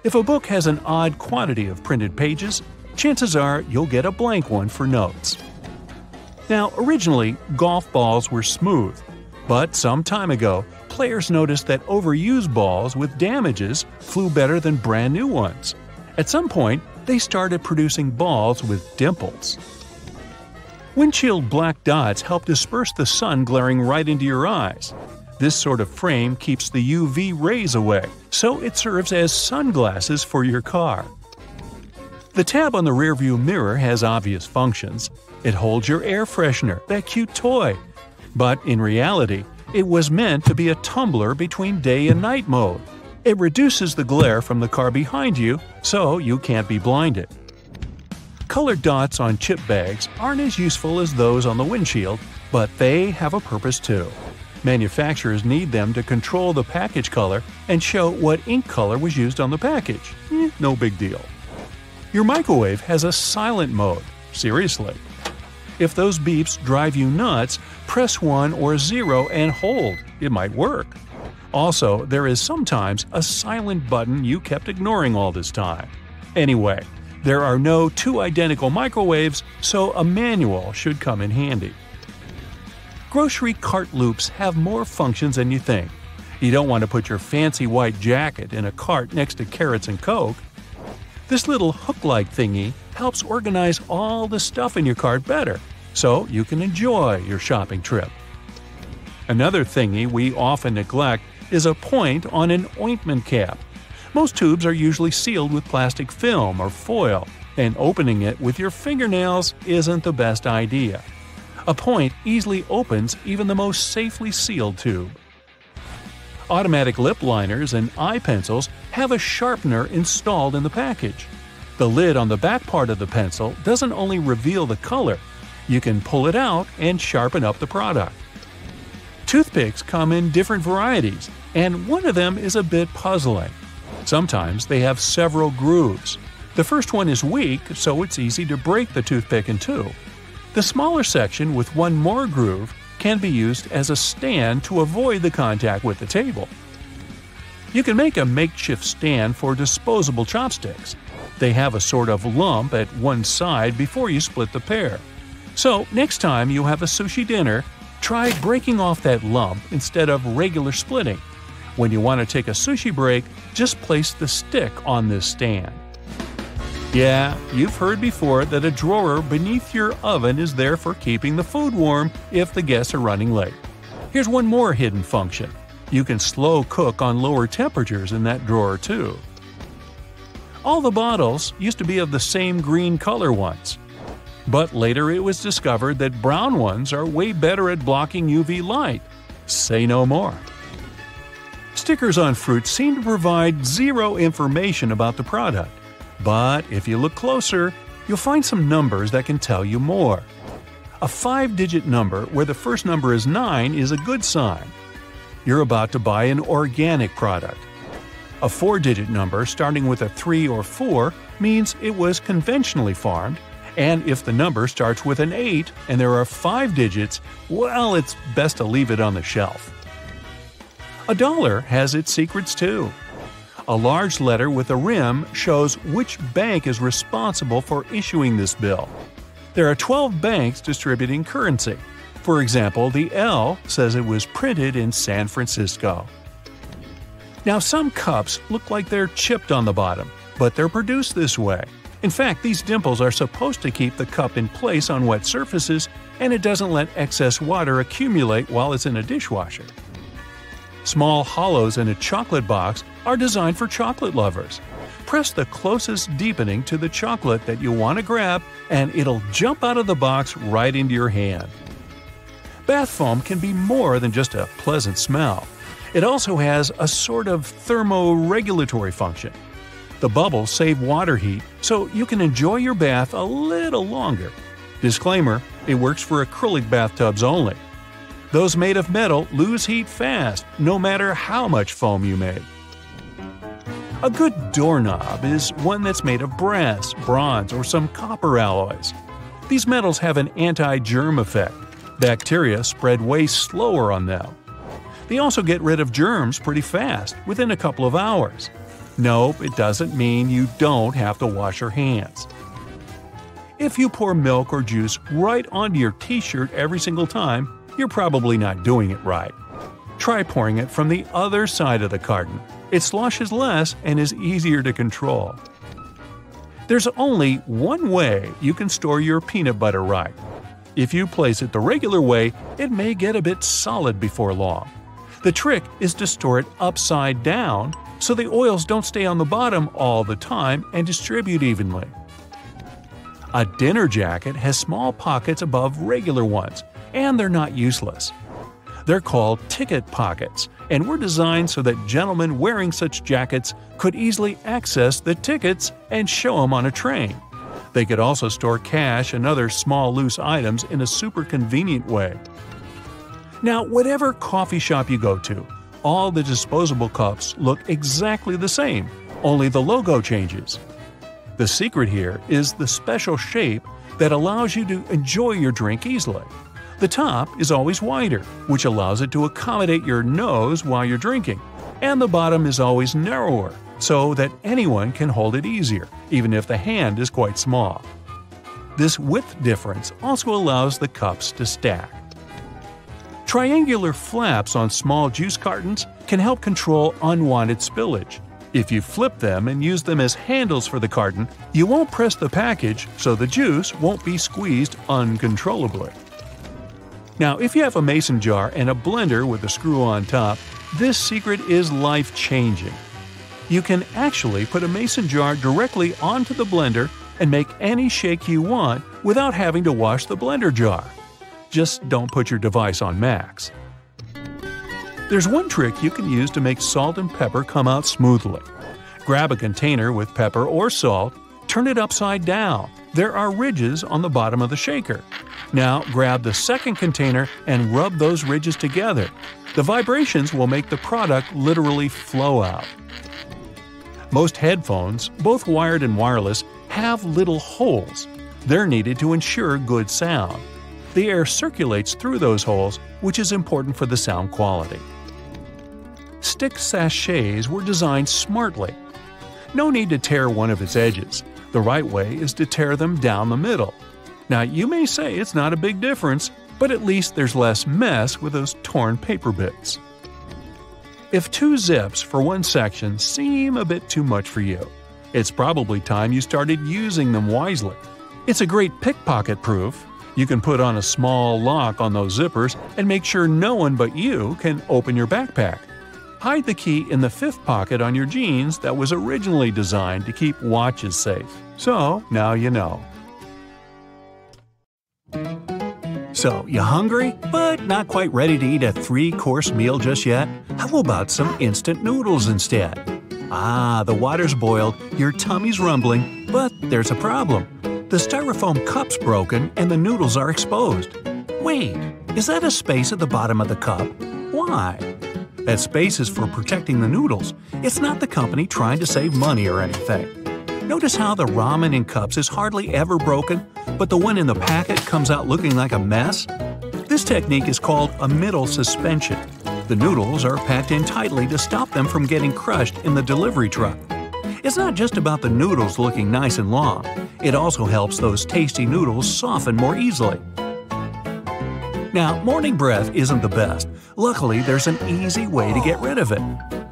If a book has an odd quantity of printed pages, chances are you'll get a blank one for notes. Now, originally, golf balls were smooth, but some time ago, players noticed that overused balls with damages flew better than brand new ones. At some point, they started producing balls with dimples. Windshield black dots help disperse the sun glaring right into your eyes. This sort of frame keeps the UV rays away, so it serves as sunglasses for your car. The tab on the rearview mirror has obvious functions. It holds your air freshener, that cute toy. But in reality, it was meant to be a tumbler between day and night mode. It reduces the glare from the car behind you, so you can't be blinded. Colored dots on chip bags aren't as useful as those on the windshield, but they have a purpose too. Manufacturers need them to control the package color and show what ink color was used on the package. No big deal. Your microwave has a silent mode. Seriously. If those beeps drive you nuts, press 1 or 0 and hold. It might work. Also, there is sometimes a silent button you kept ignoring all this time. Anyway, there are no 2 identical microwaves, so a manual should come in handy. Grocery cart loops have more functions than you think. You don't want to put your fancy white jacket in a cart next to carrots and Coke. This little hook-like thingy helps organize all the stuff in your cart better, so you can enjoy your shopping trip. Another thingy we often neglect is a point on an ointment cap. Most tubes are usually sealed with plastic film or foil, and opening it with your fingernails isn't the best idea. A point easily opens even the most safely sealed tube. Automatic lip liners and eye pencils have a sharpener installed in the package. The lid on the back part of the pencil doesn't only reveal the color, You can pull it out and sharpen up the product. Toothpicks come in different varieties, and one of them is a bit puzzling. Sometimes they have several grooves. The first one is weak, so it's easy to break the toothpick in two. The smaller section with one more groove can be used as a stand to avoid the contact with the table. You can make a makeshift stand for disposable chopsticks. They have a sort of lump at one side before you split the pair. So next time you have a sushi dinner, try breaking off that lump instead of regular splitting. When you want to take a sushi break, just place the stick on this stand. Yeah, you've heard before that a drawer beneath your oven is there for keeping the food warm if the guests are running late. Here's one more hidden function. You can slow cook on lower temperatures in that drawer too. All the bottles used to be of the same green color once. But later it was discovered that brown ones are way better at blocking UV light. Say no more. Stickers on fruit seem to provide zero information about the product. But if you look closer, you'll find some numbers that can tell you more. A 5-digit number where the first number is 9 is a good sign. You're about to buy an organic product. A 4-digit number starting with a 3 or 4 means it was conventionally farmed, and if the number starts with an 8 and there are 5 digits, well, it's best to leave it on the shelf. A dollar has its secrets too. A large letter with a rim shows which bank is responsible for issuing this bill. There are 12 banks distributing currency. For example, the L says it was printed in San Francisco. Now, some cups look like they're chipped on the bottom, but they're produced this way. In fact, these dimples are supposed to keep the cup in place on wet surfaces, and it doesn't let excess water accumulate while it's in a dishwasher. Small hollows in a chocolate box are designed for chocolate lovers. Press the closest deepening to the chocolate that you want to grab, and it'll jump out of the box right into your hand. Bath foam can be more than just a pleasant smell. It also has a sort of thermoregulatory function. The bubbles save water heat, so you can enjoy your bath a little longer. Disclaimer: it works for acrylic bathtubs only. Those made of metal lose heat fast, no matter how much foam you make. A good doorknob is one that's made of brass, bronze, or some copper alloys. These metals have an anti-germ effect. Bacteria spread way slower on them. They also get rid of germs pretty fast, within a couple of hours. Nope, it doesn't mean you don't have to wash your hands. If you pour milk or juice right onto your t-shirt every single time, you're probably not doing it right. Try pouring it from the other side of the carton. It sloshes less and is easier to control. There's only one way you can store your peanut butter right. If you place it the regular way, it may get a bit solid before long. The trick is to store it upside down so the oils don't stay on the bottom all the time and distribute evenly. A dinner jacket has small pockets above regular ones, and they're not useless. They're called ticket pockets, and were designed so that gentlemen wearing such jackets could easily access the tickets and show them on a train. They could also store cash and other small loose items in a super convenient way. Now, whatever coffee shop you go to, all the disposable cups look exactly the same, only the logo changes. The secret here is the special shape that allows you to enjoy your drink easily. The top is always wider, which allows it to accommodate your nose while you're drinking, and the bottom is always narrower, so that anyone can hold it easier, even if the hand is quite small. This width difference also allows the cups to stack. Triangular flaps on small juice cartons can help control unwanted spillage. If you flip them and use them as handles for the carton, you won't press the package, so the juice won't be squeezed uncontrollably. Now, if you have a mason jar and a blender with a screw on top, this secret is life-changing. You can actually put a mason jar directly onto the blender and make any shake you want without having to wash the blender jar. Just don't put your device on max. There's one trick you can use to make salt and pepper come out smoothly. Grab a container with pepper or salt, turn it upside down. There are ridges on the bottom of the shaker. Now grab the second container and rub those ridges together. The vibrations will make the product literally flow out. Most headphones, both wired and wireless, have little holes. They're needed to ensure good sound. The air circulates through those holes, which is important for the sound quality. Stick sachets were designed smartly. No need to tear one of its edges. The right way is to tear them down the middle. Now, you may say it's not a big difference, but at least there's less mess with those torn paper bits. If 2 zips for one section seem a bit too much for you, it's probably time you started using them wisely. It's a great pickpocket proof. You can put on a small lock on those zippers and make sure no one but you can open your backpack. Hide the key in the 5th pocket on your jeans that was originally designed to keep watches safe. So, now you know. So, you hungry, but not quite ready to eat a 3-course meal just yet? How about some instant noodles instead? The water's boiled, your tummy's rumbling, but there's a problem. The styrofoam cup's broken and the noodles are exposed. Wait, is that a space at the bottom of the cup? Why? That space is for protecting the noodles. It's not the company trying to save money or anything. Notice how the ramen in cups is hardly ever broken, but the one in the packet comes out looking like a mess? This technique is called a middle suspension. The noodles are packed in tightly to stop them from getting crushed in the delivery truck. It's not just about the noodles looking nice and long. It also helps those tasty noodles soften more easily. Now, morning breath isn't the best. Luckily, there's an easy way to get rid of it.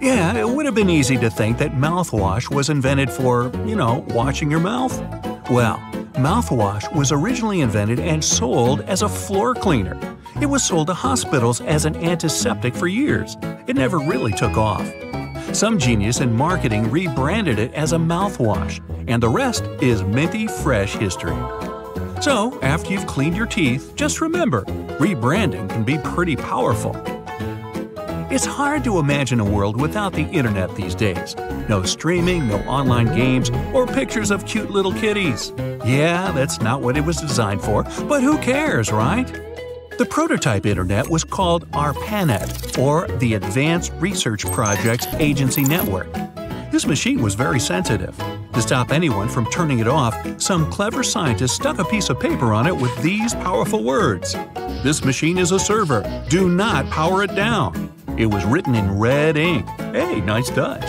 Yeah, it would have been easy to think that mouthwash was invented for, washing your mouth. Well, mouthwash was originally invented and sold as a floor cleaner. It was sold to hospitals as an antiseptic for years. It never really took off. Some genius in marketing rebranded it as a mouthwash, and the rest is minty fresh history. So, after you've cleaned your teeth, just remember, rebranding can be pretty powerful. It's hard to imagine a world without the internet these days. No streaming, no online games, or pictures of cute little kitties. Yeah, that's not what it was designed for, but who cares, right? The prototype internet was called ARPANET, or the Advanced Research Projects Agency Network. This machine was very sensitive. To stop anyone from turning it off, some clever scientists stuck a piece of paper on it with these powerful words. "This machine is a server. Do not power it down." It was written in red ink. Hey, nice touch.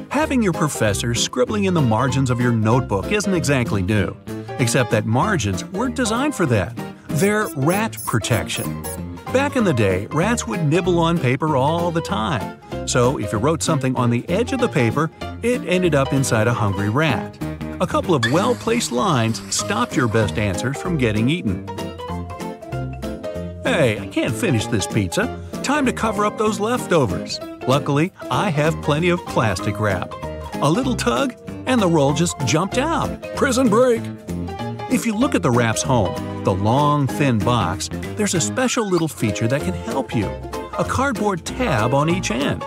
Having your professor scribbling in the margins of your notebook isn't exactly new, except that margins weren't designed for that. They're rat protection. Back in the day, rats would nibble on paper all the time. So if you wrote something on the edge of the paper, it ended up inside a hungry rat. A couple of well-placed lines stopped your best answers from getting eaten. Hey, I can't finish this pizza. Time to cover up those leftovers. Luckily, I have plenty of plastic wrap. A little tug, and the roll just jumped out. Prison break! If you look at the wrap's home, the long, thin box, there's a special little feature that can help you. A cardboard tab on each end.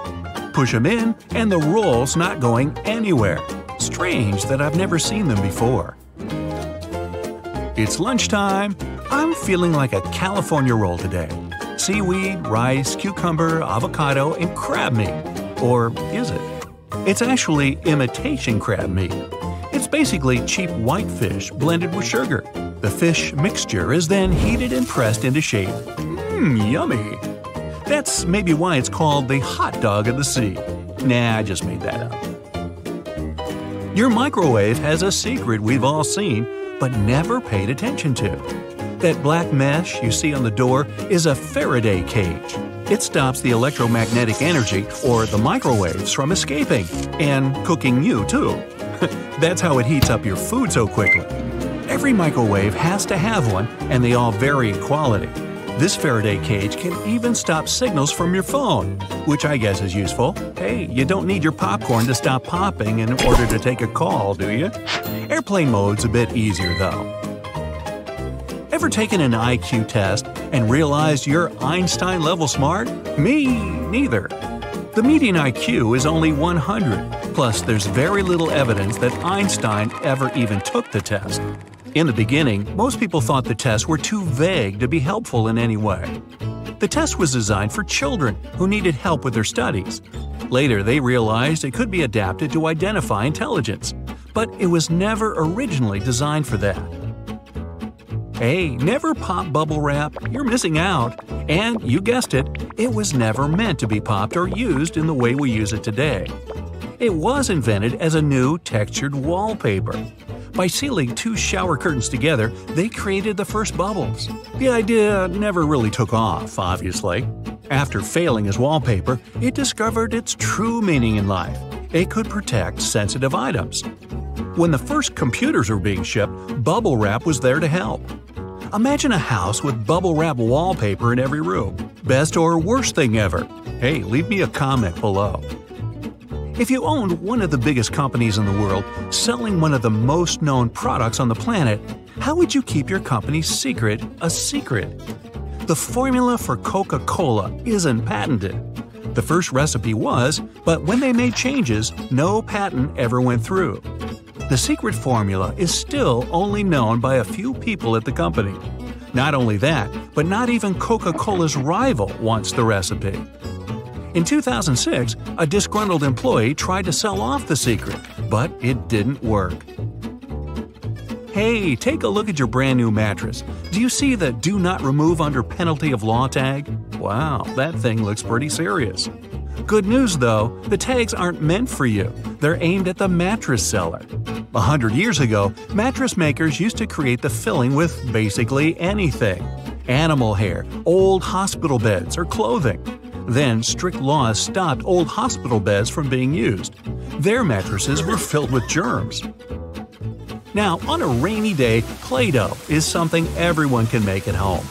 Push them in, and the roll's not going anywhere. Strange that I've never seen them before. It's lunchtime. I'm feeling like a California roll today. Seaweed, rice, cucumber, avocado, and crab meat. Or is it? It's actually imitation crab meat. It's basically cheap white fish blended with sugar. The fish mixture is then heated and pressed into shape. Yummy! That's maybe why it's called the hot dog of the sea. Nah, I just made that up. Your microwave has a secret we've all seen, but never paid attention to. That black mesh you see on the door is a Faraday cage. It stops the electromagnetic energy, or the microwaves, from escaping. And cooking you, too. That's how it heats up your food so quickly. Every microwave has to have one, and they all vary in quality. This Faraday cage can even stop signals from your phone, which I guess is useful. Hey, you don't need your popcorn to stop popping in order to take a call, do you? Airplane mode's a bit easier, though. Ever taken an IQ test and realized you're Einstein-level smart? Me neither. The median IQ is only 100, plus there's very little evidence that Einstein ever even took the test. In the beginning, most people thought the tests were too vague to be helpful in any way. The test was designed for children who needed help with their studies. Later, they realized it could be adapted to identify intelligence, but it was never originally designed for that. Hey, never pop bubble wrap, you're missing out. And, you guessed it, it was never meant to be popped or used in the way we use it today. It was invented as a new textured wallpaper. By sealing two shower curtains together, they created the first bubbles. The idea never really took off, obviously. After failing as wallpaper, it discovered its true meaning in life. It could protect sensitive items. When the first computers were being shipped, bubble wrap was there to help. Imagine a house with bubble wrap wallpaper in every room. Best or worst thing ever? Hey, leave me a comment below. If you owned one of the biggest companies in the world, selling one of the most known products on the planet, how would you keep your company's secret a secret? The formula for Coca-Cola isn't patented. The first recipe was, but when they made changes, no patent ever went through. The secret formula is still only known by a few people at the company. Not only that, but not even Coca-Cola's rival wants the recipe. In 2006, a disgruntled employee tried to sell off the secret, but it didn't work. Hey, take a look at your brand new mattress. Do you see the "Do Not Remove Under Penalty of Law" tag? Wow, that thing looks pretty serious. Good news though, the tags aren't meant for you. They're aimed at the mattress seller. 100 years ago, mattress makers used to create the filling with basically anything. Animal hair, old hospital beds, or clothing. Then, strict laws stopped old hospital beds from being used. Their mattresses were filled with germs. Now, on a rainy day, Play-Doh is something everyone can make at home.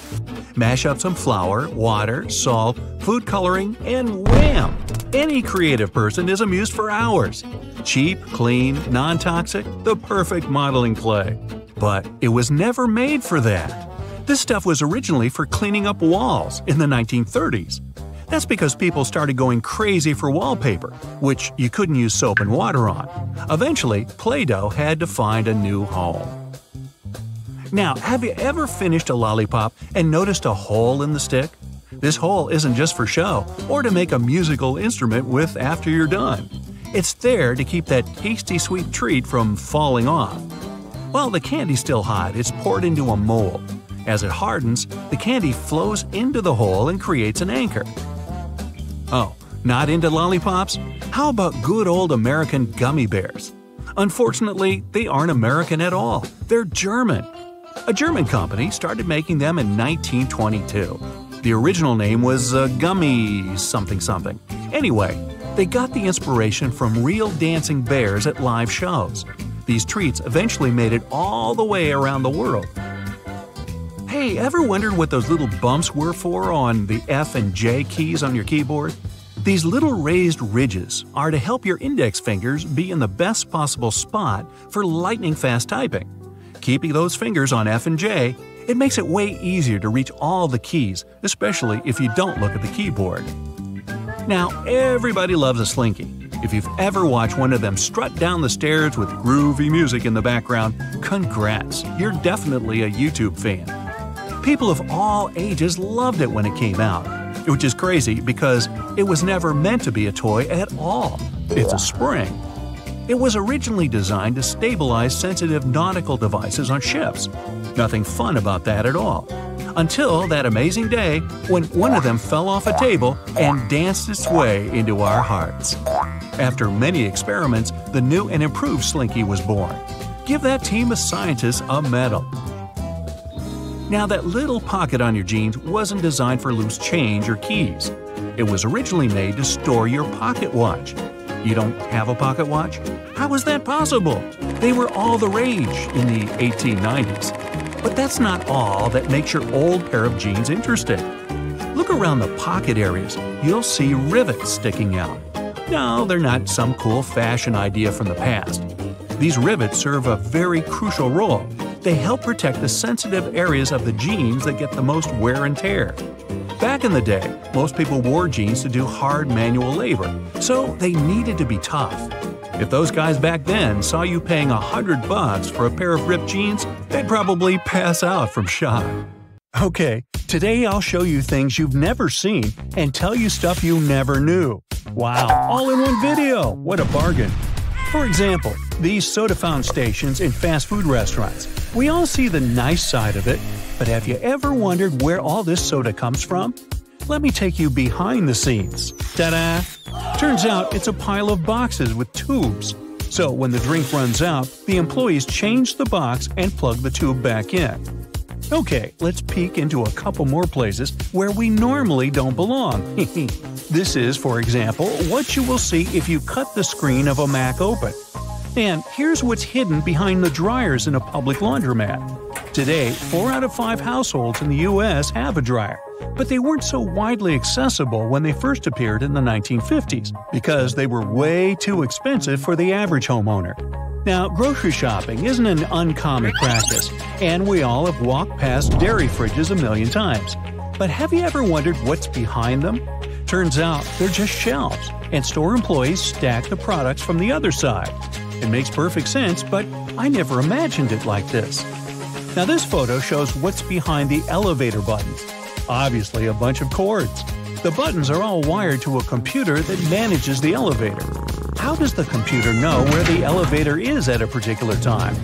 Mash up some flour, water, salt, food coloring, and wham! Any creative person is amused for hours. Cheap, clean, non-toxic, the perfect modeling clay. But it was never made for that. This stuff was originally for cleaning up walls in the 1930s. That's because people started going crazy for wallpaper, which you couldn't use soap and water on. Eventually, Play-Doh had to find a new home. Now, have you ever finished a lollipop and noticed a hole in the stick? This hole isn't just for show or to make a musical instrument with after you're done. It's there to keep that tasty sweet treat from falling off. While the candy's still hot, it's poured into a mold. As it hardens, the candy flows into the hole and creates an anchor. Oh, not into lollipops? How about good old American gummy bears? Unfortunately, they aren't American at all. They're German. A German company started making them in 1922. The original name was Gummy something something. Anyway, they got the inspiration from real dancing bears at live shows. These treats eventually made it all the way around the world. Hey, ever wondered what those little bumps were for on the F and J keys on your keyboard? These little raised ridges are to help your index fingers be in the best possible spot for lightning-fast typing. Keeping those fingers on F and J, it makes it way easier to reach all the keys, especially if you don't look at the keyboard. Now, everybody loves a Slinky. If you've ever watched one of them strut down the stairs with groovy music in the background, congrats, you're definitely a YouTube fan. People of all ages loved it when it came out, which is crazy because it was never meant to be a toy at all. It's a spring. It was originally designed to stabilize sensitive nautical devices on ships. Nothing fun about that at all. Until that amazing day when one of them fell off a table and danced its way into our hearts. After many experiments, the new and improved Slinky was born. Give that team of scientists a medal. Now, that little pocket on your jeans wasn't designed for loose change or keys. It was originally made to store your pocket watch. You don't have a pocket watch? How is that possible? They were all the rage in the 1890s. But that's not all that makes your old pair of jeans interesting. Look around the pocket areas. You'll see rivets sticking out. No, they're not some cool fashion idea from the past. These rivets serve a very crucial role. They help protect the sensitive areas of the jeans that get the most wear and tear. Back in the day, most people wore jeans to do hard manual labor, so they needed to be tough. If those guys back then saw you paying $100 for a pair of ripped jeans, they'd probably pass out from shock. Okay, today I'll show you things you've never seen and tell you stuff you never knew. Wow, all in one video! What a bargain! For example, these soda fountain stations in fast food restaurants. We all see the nice side of it, but have you ever wondered where all this soda comes from? Let me take you behind the scenes. Ta-da! Turns out it's a pile of boxes with tubes. So when the drink runs out, the employees change the box and plug the tube back in. Okay, let's peek into a couple more places where we normally don't belong. This is, for example, what you will see if you cut the screen of a Mac open. And here's what's hidden behind the dryers in a public laundromat. Today, 4 out of 5 households in the US have a dryer, but they weren't so widely accessible when they first appeared in the 1950s because they were way too expensive for the average homeowner. Now, grocery shopping isn't an uncommon practice, and we all have walked past dairy fridges a million times. But have you ever wondered what's behind them? Turns out they're just shelves, and store employees stack the products from the other side. It makes perfect sense, but I never imagined it like this. Now this photo shows what's behind the elevator buttons. Obviously a bunch of cords. The buttons are all wired to a computer that manages the elevator. How does the computer know where the elevator is at a particular time?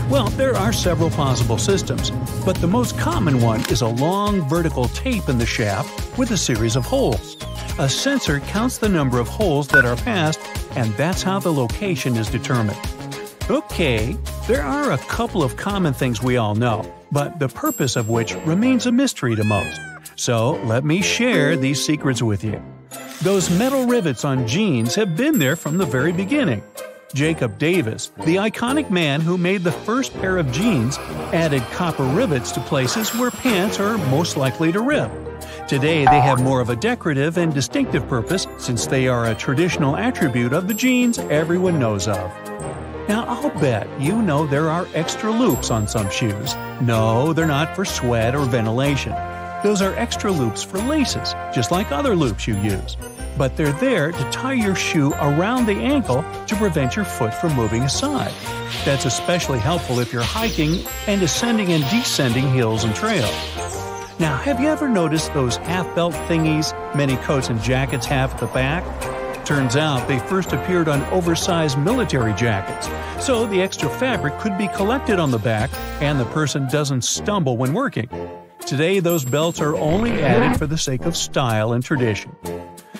Well, there are several possible systems, but the most common one is a long vertical tape in the shaft with a series of holes. A sensor counts the number of holes that are passed, and that's how the location is determined. Okay, there are a couple of common things we all know, but the purpose of which remains a mystery to most. So let me share these secrets with you. Those metal rivets on jeans have been there from the very beginning. Jacob Davis, the iconic man who made the first pair of jeans, added copper rivets to places where pants are most likely to rip. Today they have more of a decorative and distinctive purpose since they are a traditional attribute of the jeans everyone knows of. Now I'll bet you know there are extra loops on some shoes. No, they're not for sweat or ventilation. Those are extra loops for laces, just like other loops you use. But they're there to tie your shoe around the ankle to prevent your foot from moving aside. That's especially helpful if you're hiking and ascending and descending hills and trails. Now, have you ever noticed those half-belt thingies many coats and jackets have at the back? Turns out they first appeared on oversized military jackets, so the extra fabric could be collected on the back and the person doesn't stumble when working. Today, those belts are only added for the sake of style and tradition.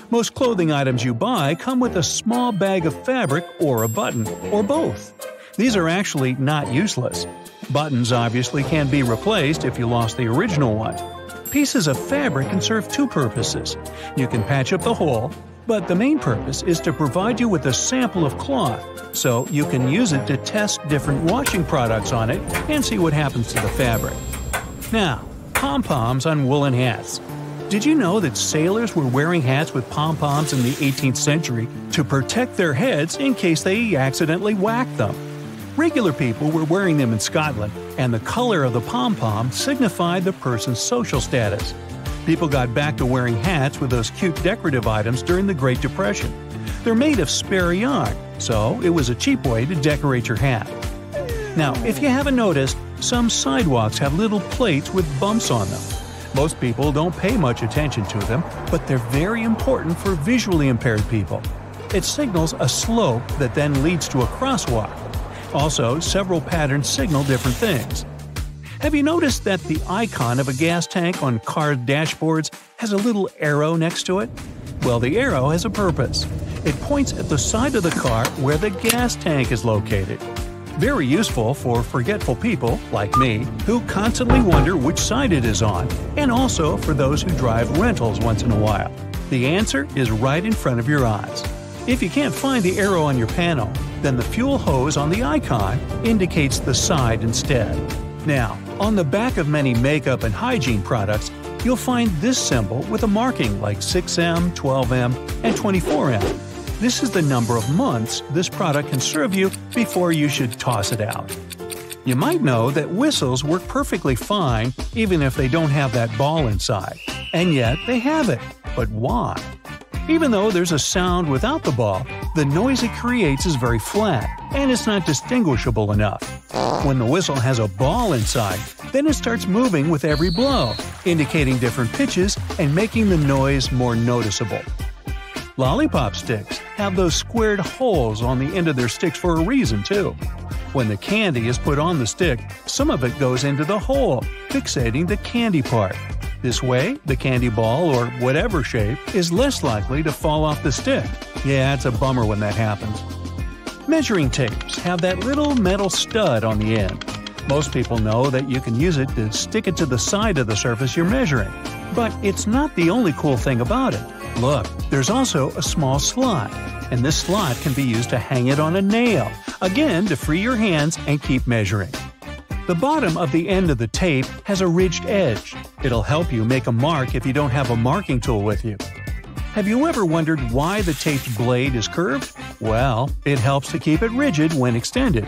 Most clothing items you buy come with a small bag of fabric or a button, or both. These are actually not useless. Buttons obviously can be replaced if you lost the original one. Pieces of fabric can serve two purposes. You can patch up the hole, but the main purpose is to provide you with a sample of cloth, so you can use it to test different washing products on it and see what happens to the fabric. Now, pom-poms on woolen hats. Did you know that sailors were wearing hats with pom-poms in the 18th century to protect their heads in case they accidentally whacked them? Regular people were wearing them in Scotland, and the color of the pom-pom signified the person's social status. People got back to wearing hats with those cute decorative items during the Great Depression. They're made of spare yarn, so it was a cheap way to decorate your hat. Now, if you haven't noticed, some sidewalks have little plates with bumps on them. Most people don't pay much attention to them, but they're very important for visually impaired people. It signals a slope that then leads to a crosswalk. Also, several patterns signal different things. Have you noticed that the icon of a gas tank on car dashboards has a little arrow next to it? Well, the arrow has a purpose. It points at the side of the car where the gas tank is located. Very useful for forgetful people, like me, who constantly wonder which side it is on, and also for those who drive rentals once in a while. The answer is right in front of your eyes. If you can't find the arrow on your panel, then the fuel hose on the icon indicates the side instead. Now, on the back of many makeup and hygiene products, you'll find this symbol with a marking like 6M, 12M, and 24M. This is the number of months this product can serve you before you should toss it out. You might know that whistles work perfectly fine even if they don't have that ball inside. And yet they have it. But why? Even though there's a sound without the ball, the noise it creates is very flat, and it's not distinguishable enough. When the whistle has a ball inside, then it starts moving with every blow, indicating different pitches and making the noise more noticeable. Lollipop sticks have those squared holes on the end of their sticks for a reason, too. When the candy is put on the stick, some of it goes into the hole, fixating the candy part. This way, the candy ball, or whatever shape, is less likely to fall off the stick. Yeah, it's a bummer when that happens. Measuring tapes have that little metal stud on the end. Most people know that you can use it to stick it to the side of the surface you're measuring. But it's not the only cool thing about it. Look, there's also a small slot, and this slot can be used to hang it on a nail, again to free your hands and keep measuring. The bottom of the end of the tape has a ridged edge. It'll help you make a mark if you don't have a marking tool with you. Have you ever wondered why the tape's blade is curved? Well, it helps to keep it rigid when extended.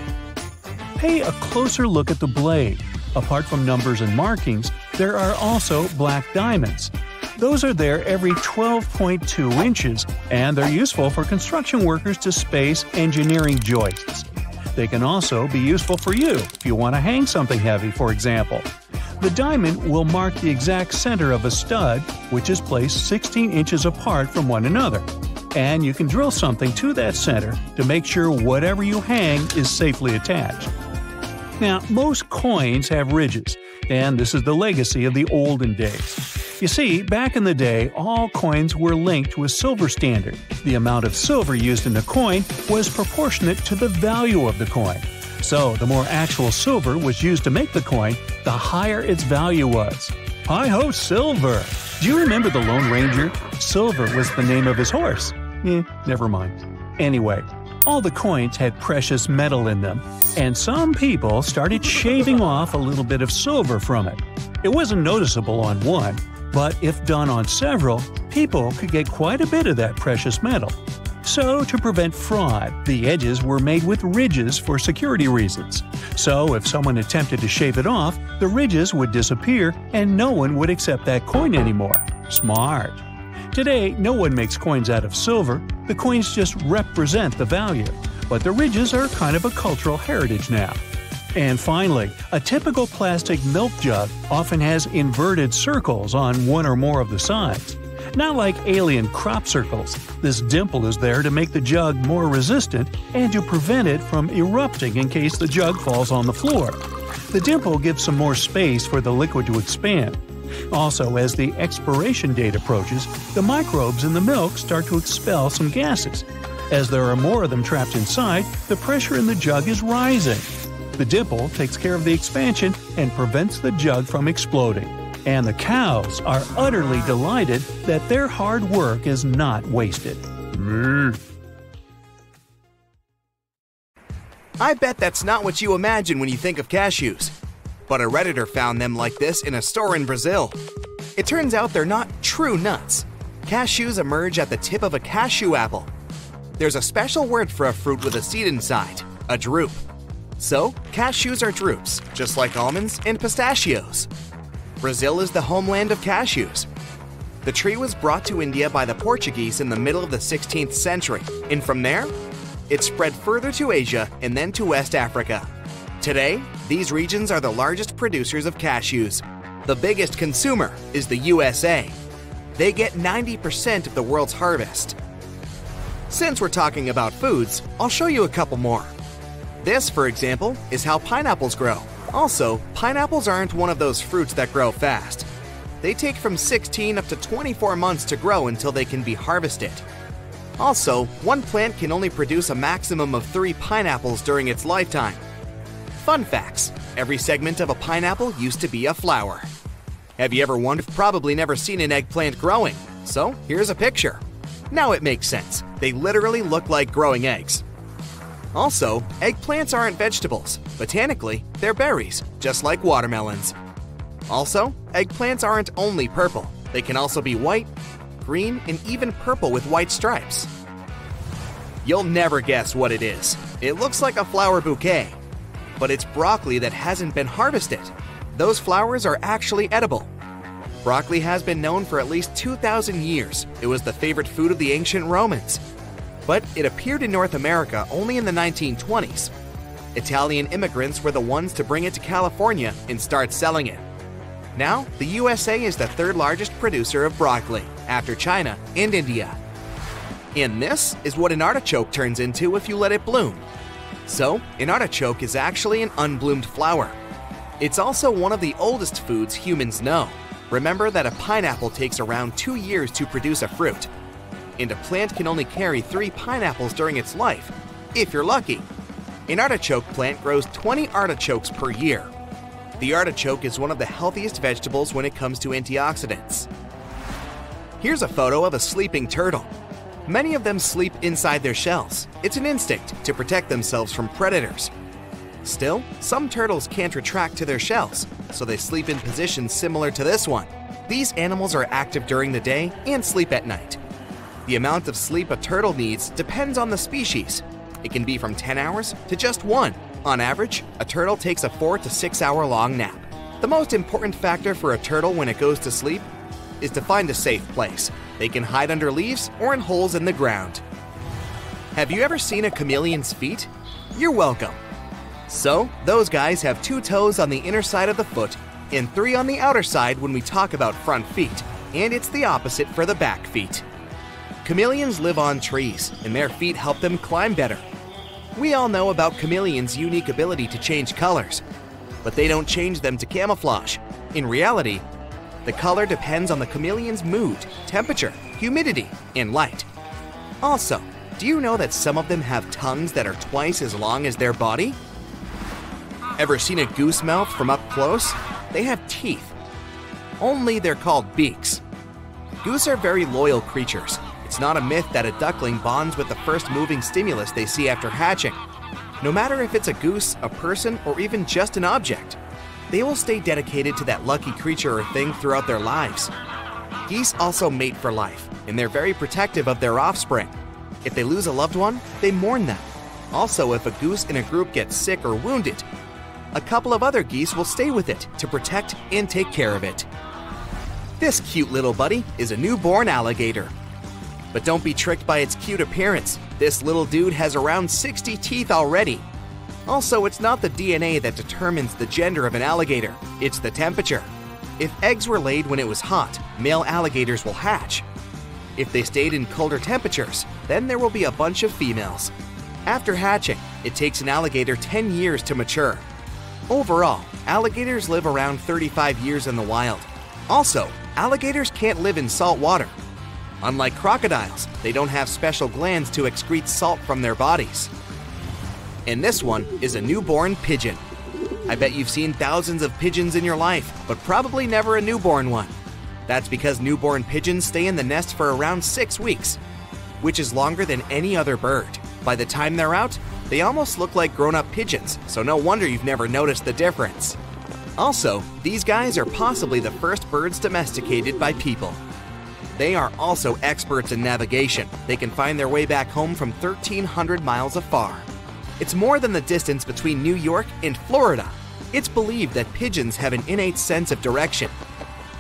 Pay a closer look at the blade. Apart from numbers and markings, there are also black diamonds. Those are there every 12.2 inches, and they're useful for construction workers to space engineering joists. They can also be useful for you if you want to hang something heavy, for example. The diamond will mark the exact center of a stud, which is placed 16 inches apart from one another. And you can drill something to that center to make sure whatever you hang is safely attached. Now, most coins have ridges, and this is the legacy of the olden days. You see, back in the day, all coins were linked to a silver standard. The amount of silver used in the coin was proportionate to the value of the coin. So, the more actual silver was used to make the coin, the higher its value was. Hi-ho, silver! Do you remember the Lone Ranger? Silver was the name of his horse. Never mind. Anyway, all the coins had precious metal in them, and some people started shaving off a little bit of silver from it. It wasn't noticeable on one, but if done on several, people could get quite a bit of that precious metal. So, to prevent fraud, the edges were made with ridges for security reasons. So, if someone attempted to shave it off, the ridges would disappear and no one would accept that coin anymore. Smart. Today, no one makes coins out of silver. The coins just represent the value. But the ridges are kind of a cultural heritage now. And finally, a typical plastic milk jug often has inverted circles on one or more of the sides. Not like alien crop circles, this dimple is there to make the jug more resistant and to prevent it from erupting in case the jug falls on the floor. The dimple gives some more space for the liquid to expand. Also, as the expiration date approaches, the microbes in the milk start to expel some gases. As there are more of them trapped inside, the pressure in the jug is rising. The dimple takes care of the expansion and prevents the jug from exploding. And the cows are utterly delighted that their hard work is not wasted. I bet that's not what you imagine when you think of cashews. But a Redditor found them like this in a store in Brazil. It turns out they're not true nuts. Cashews emerge at the tip of a cashew apple. There's a special word for a fruit with a seed inside, a drupe. So, cashews are drupes, just like almonds and pistachios. Brazil is the homeland of cashews. The tree was brought to India by the Portuguese in the middle of the 16th century, and from there, it spread further to Asia and then to West Africa. Today, these regions are the largest producers of cashews. The biggest consumer is the USA. They get 90% of the world's harvest. Since we're talking about foods, I'll show you a couple more. This, for example, is how pineapples grow. Also, pineapples aren't one of those fruits that grow fast. They take from 16 up to 24 months to grow until they can be harvested. Also, one plant can only produce a maximum of 3 pineapples during its lifetime. Fun facts: every segment of a pineapple used to be a flower. Have you ever wondered? Probably never seen an eggplant growing. So, here's a picture. Now it makes sense. They literally look like growing eggs. Also, eggplants aren't vegetables. Botanically, they're berries, just like watermelons. Also, eggplants aren't only purple. They can also be white, green, and even purple with white stripes. You'll never guess what it is. It looks like a flower bouquet, but it's broccoli that hasn't been harvested. Those flowers are actually edible. Broccoli has been known for at least 2,000 years. It was the favorite food of the ancient Romans. But it appeared in North America only in the 1920s. Italian immigrants were the ones to bring it to California and start selling it. Now, the USA is the third largest producer of broccoli, after China and India. And this is what an artichoke turns into if you let it bloom. So, an artichoke is actually an unbloomed flower. It's also one of the oldest foods humans know. Remember that a pineapple takes around 2 years to produce a fruit. And a plant can only carry 3 pineapples during its life, if you're lucky. An artichoke plant grows 20 artichokes per year. The artichoke is one of the healthiest vegetables when it comes to antioxidants. Here's a photo of a sleeping turtle. Many of them sleep inside their shells. It's an instinct to protect themselves from predators. Still, some turtles can't retract to their shells, so they sleep in positions similar to this one. These animals are active during the day and sleep at night. The amount of sleep a turtle needs depends on the species. It can be from 10 hours to just 1. On average, a turtle takes a 4 to 6 hour long nap. The most important factor for a turtle when it goes to sleep is to find a safe place. They can hide under leaves or in holes in the ground. Have you ever seen a chameleon's feet? You're welcome. So, those guys have 2 toes on the inner side of the foot and 3 on the outer side when we talk about front feet, and it's the opposite for the back feet. Chameleons live on trees, and their feet help them climb better. We all know about chameleons' unique ability to change colors, but they don't change them to camouflage. In reality, the color depends on the chameleon's mood, temperature, humidity, and light. Also, do you know that some of them have tongues that are twice as long as their body? Ever seen a goose mouth from up close? They have teeth. Only they're called beaks. Goose are very loyal creatures. It's not a myth that a duckling bonds with the first moving stimulus they see after hatching. No matter if it's a goose, a person, or even just an object, they will stay dedicated to that lucky creature or thing throughout their lives. Geese also mate for life, and they're very protective of their offspring. If they lose a loved one, they mourn them. Also, if a goose in a group gets sick or wounded, a couple of other geese will stay with it to protect and take care of it. This cute little buddy is a newborn alligator. But don't be tricked by its cute appearance. This little dude has around 60 teeth already. Also, it's not the DNA that determines the gender of an alligator, it's the temperature. If eggs were laid when it was hot, male alligators will hatch. If they stayed in colder temperatures, then there will be a bunch of females. After hatching, it takes an alligator 10 years to mature. Overall, alligators live around 35 years in the wild. Also, alligators can't live in salt water. Unlike crocodiles, they don't have special glands to excrete salt from their bodies. And this one is a newborn pigeon. I bet you've seen thousands of pigeons in your life, but probably never a newborn one. That's because newborn pigeons stay in the nest for around 6 weeks, which is longer than any other bird. By the time they're out, they almost look like grown-up pigeons, so no wonder you've never noticed the difference. Also, these guys are possibly the first birds domesticated by people. They are also experts in navigation. They can find their way back home from 1,300 miles afar. It's more than the distance between New York and Florida. It's believed that pigeons have an innate sense of direction.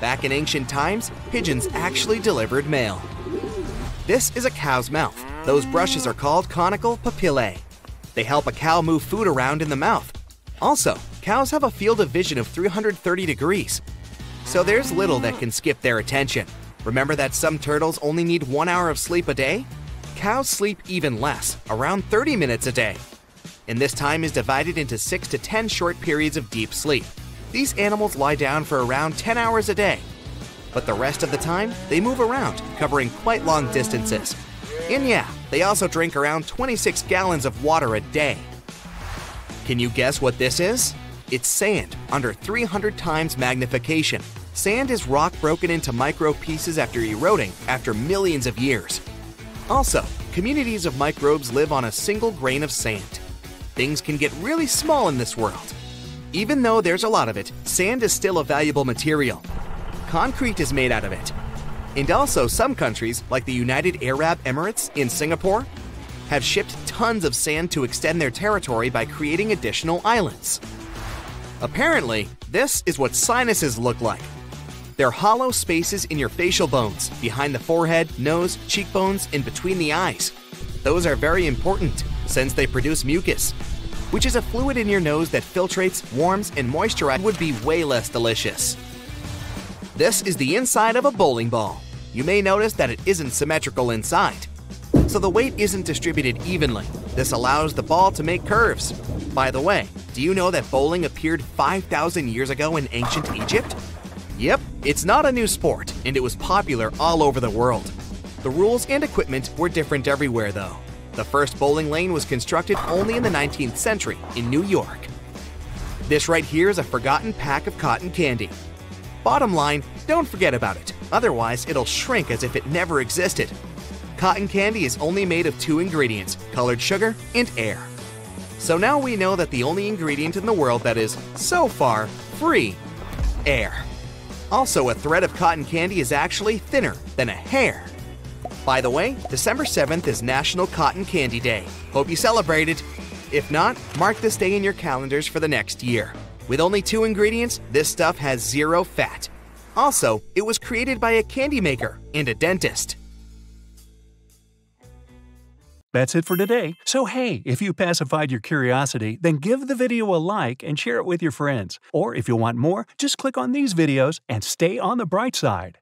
Back in ancient times, pigeons actually delivered mail. This is a cow's mouth. Those brushes are called conical papillae. They help a cow move food around in the mouth. Also, cows have a field of vision of 330 degrees, so there's little that can skip their attention. Remember that some turtles only need 1 hour of sleep a day? Cows sleep even less, around 30 minutes a day. And this time is divided into 6 to 10 short periods of deep sleep. These animals lie down for around 10 hours a day. But the rest of the time, they move around, covering quite long distances. And yeah, they also drink around 26 gallons of water a day. Can you guess what this is? It's sand, under 300 times magnification. Sand is rock broken into micro pieces after eroding after millions of years. Also, communities of microbes live on a single grain of sand. Things can get really small in this world. Even though there's a lot of it, sand is still a valuable material. Concrete is made out of it. And also, some countries, like the United Arab Emirates in Singapore, have shipped tons of sand to extend their territory by creating additional islands. Apparently, this is what sinuses look like. They're hollow spaces in your facial bones, behind the forehead, nose, cheekbones, and between the eyes. Those are very important, since they produce mucus, which is a fluid in your nose that filtrates, warms, and moisturizes. Would be way less delicious. This is the inside of a bowling ball. You may notice that it isn't symmetrical inside, so the weight isn't distributed evenly. This allows the ball to make curves. By the way, do you know that bowling appeared 5,000 years ago in ancient Egypt? Yep, it's not a new sport, and it was popular all over the world. The rules and equipment were different everywhere, though. The first bowling lane was constructed only in the 19th century in New York. This right here is a forgotten pack of cotton candy. Bottom line, don't forget about it, otherwise it'll shrink as if it never existed. Cotton candy is only made of 2 ingredients, colored sugar and air. So now we know that the only ingredient in the world that is, so far, free: air. Also, a thread of cotton candy is actually thinner than a hair. By the way, December 7th is National Cotton Candy Day. Hope you celebrate it. If not, mark this day in your calendars for the next year. With only 2 ingredients, this stuff has 0 fat. Also, it was created by a candy maker and a dentist. That's it for today. So hey, if you pacified your curiosity, then give the video a like and share it with your friends. Or if you want more, just click on these videos and stay on the bright side.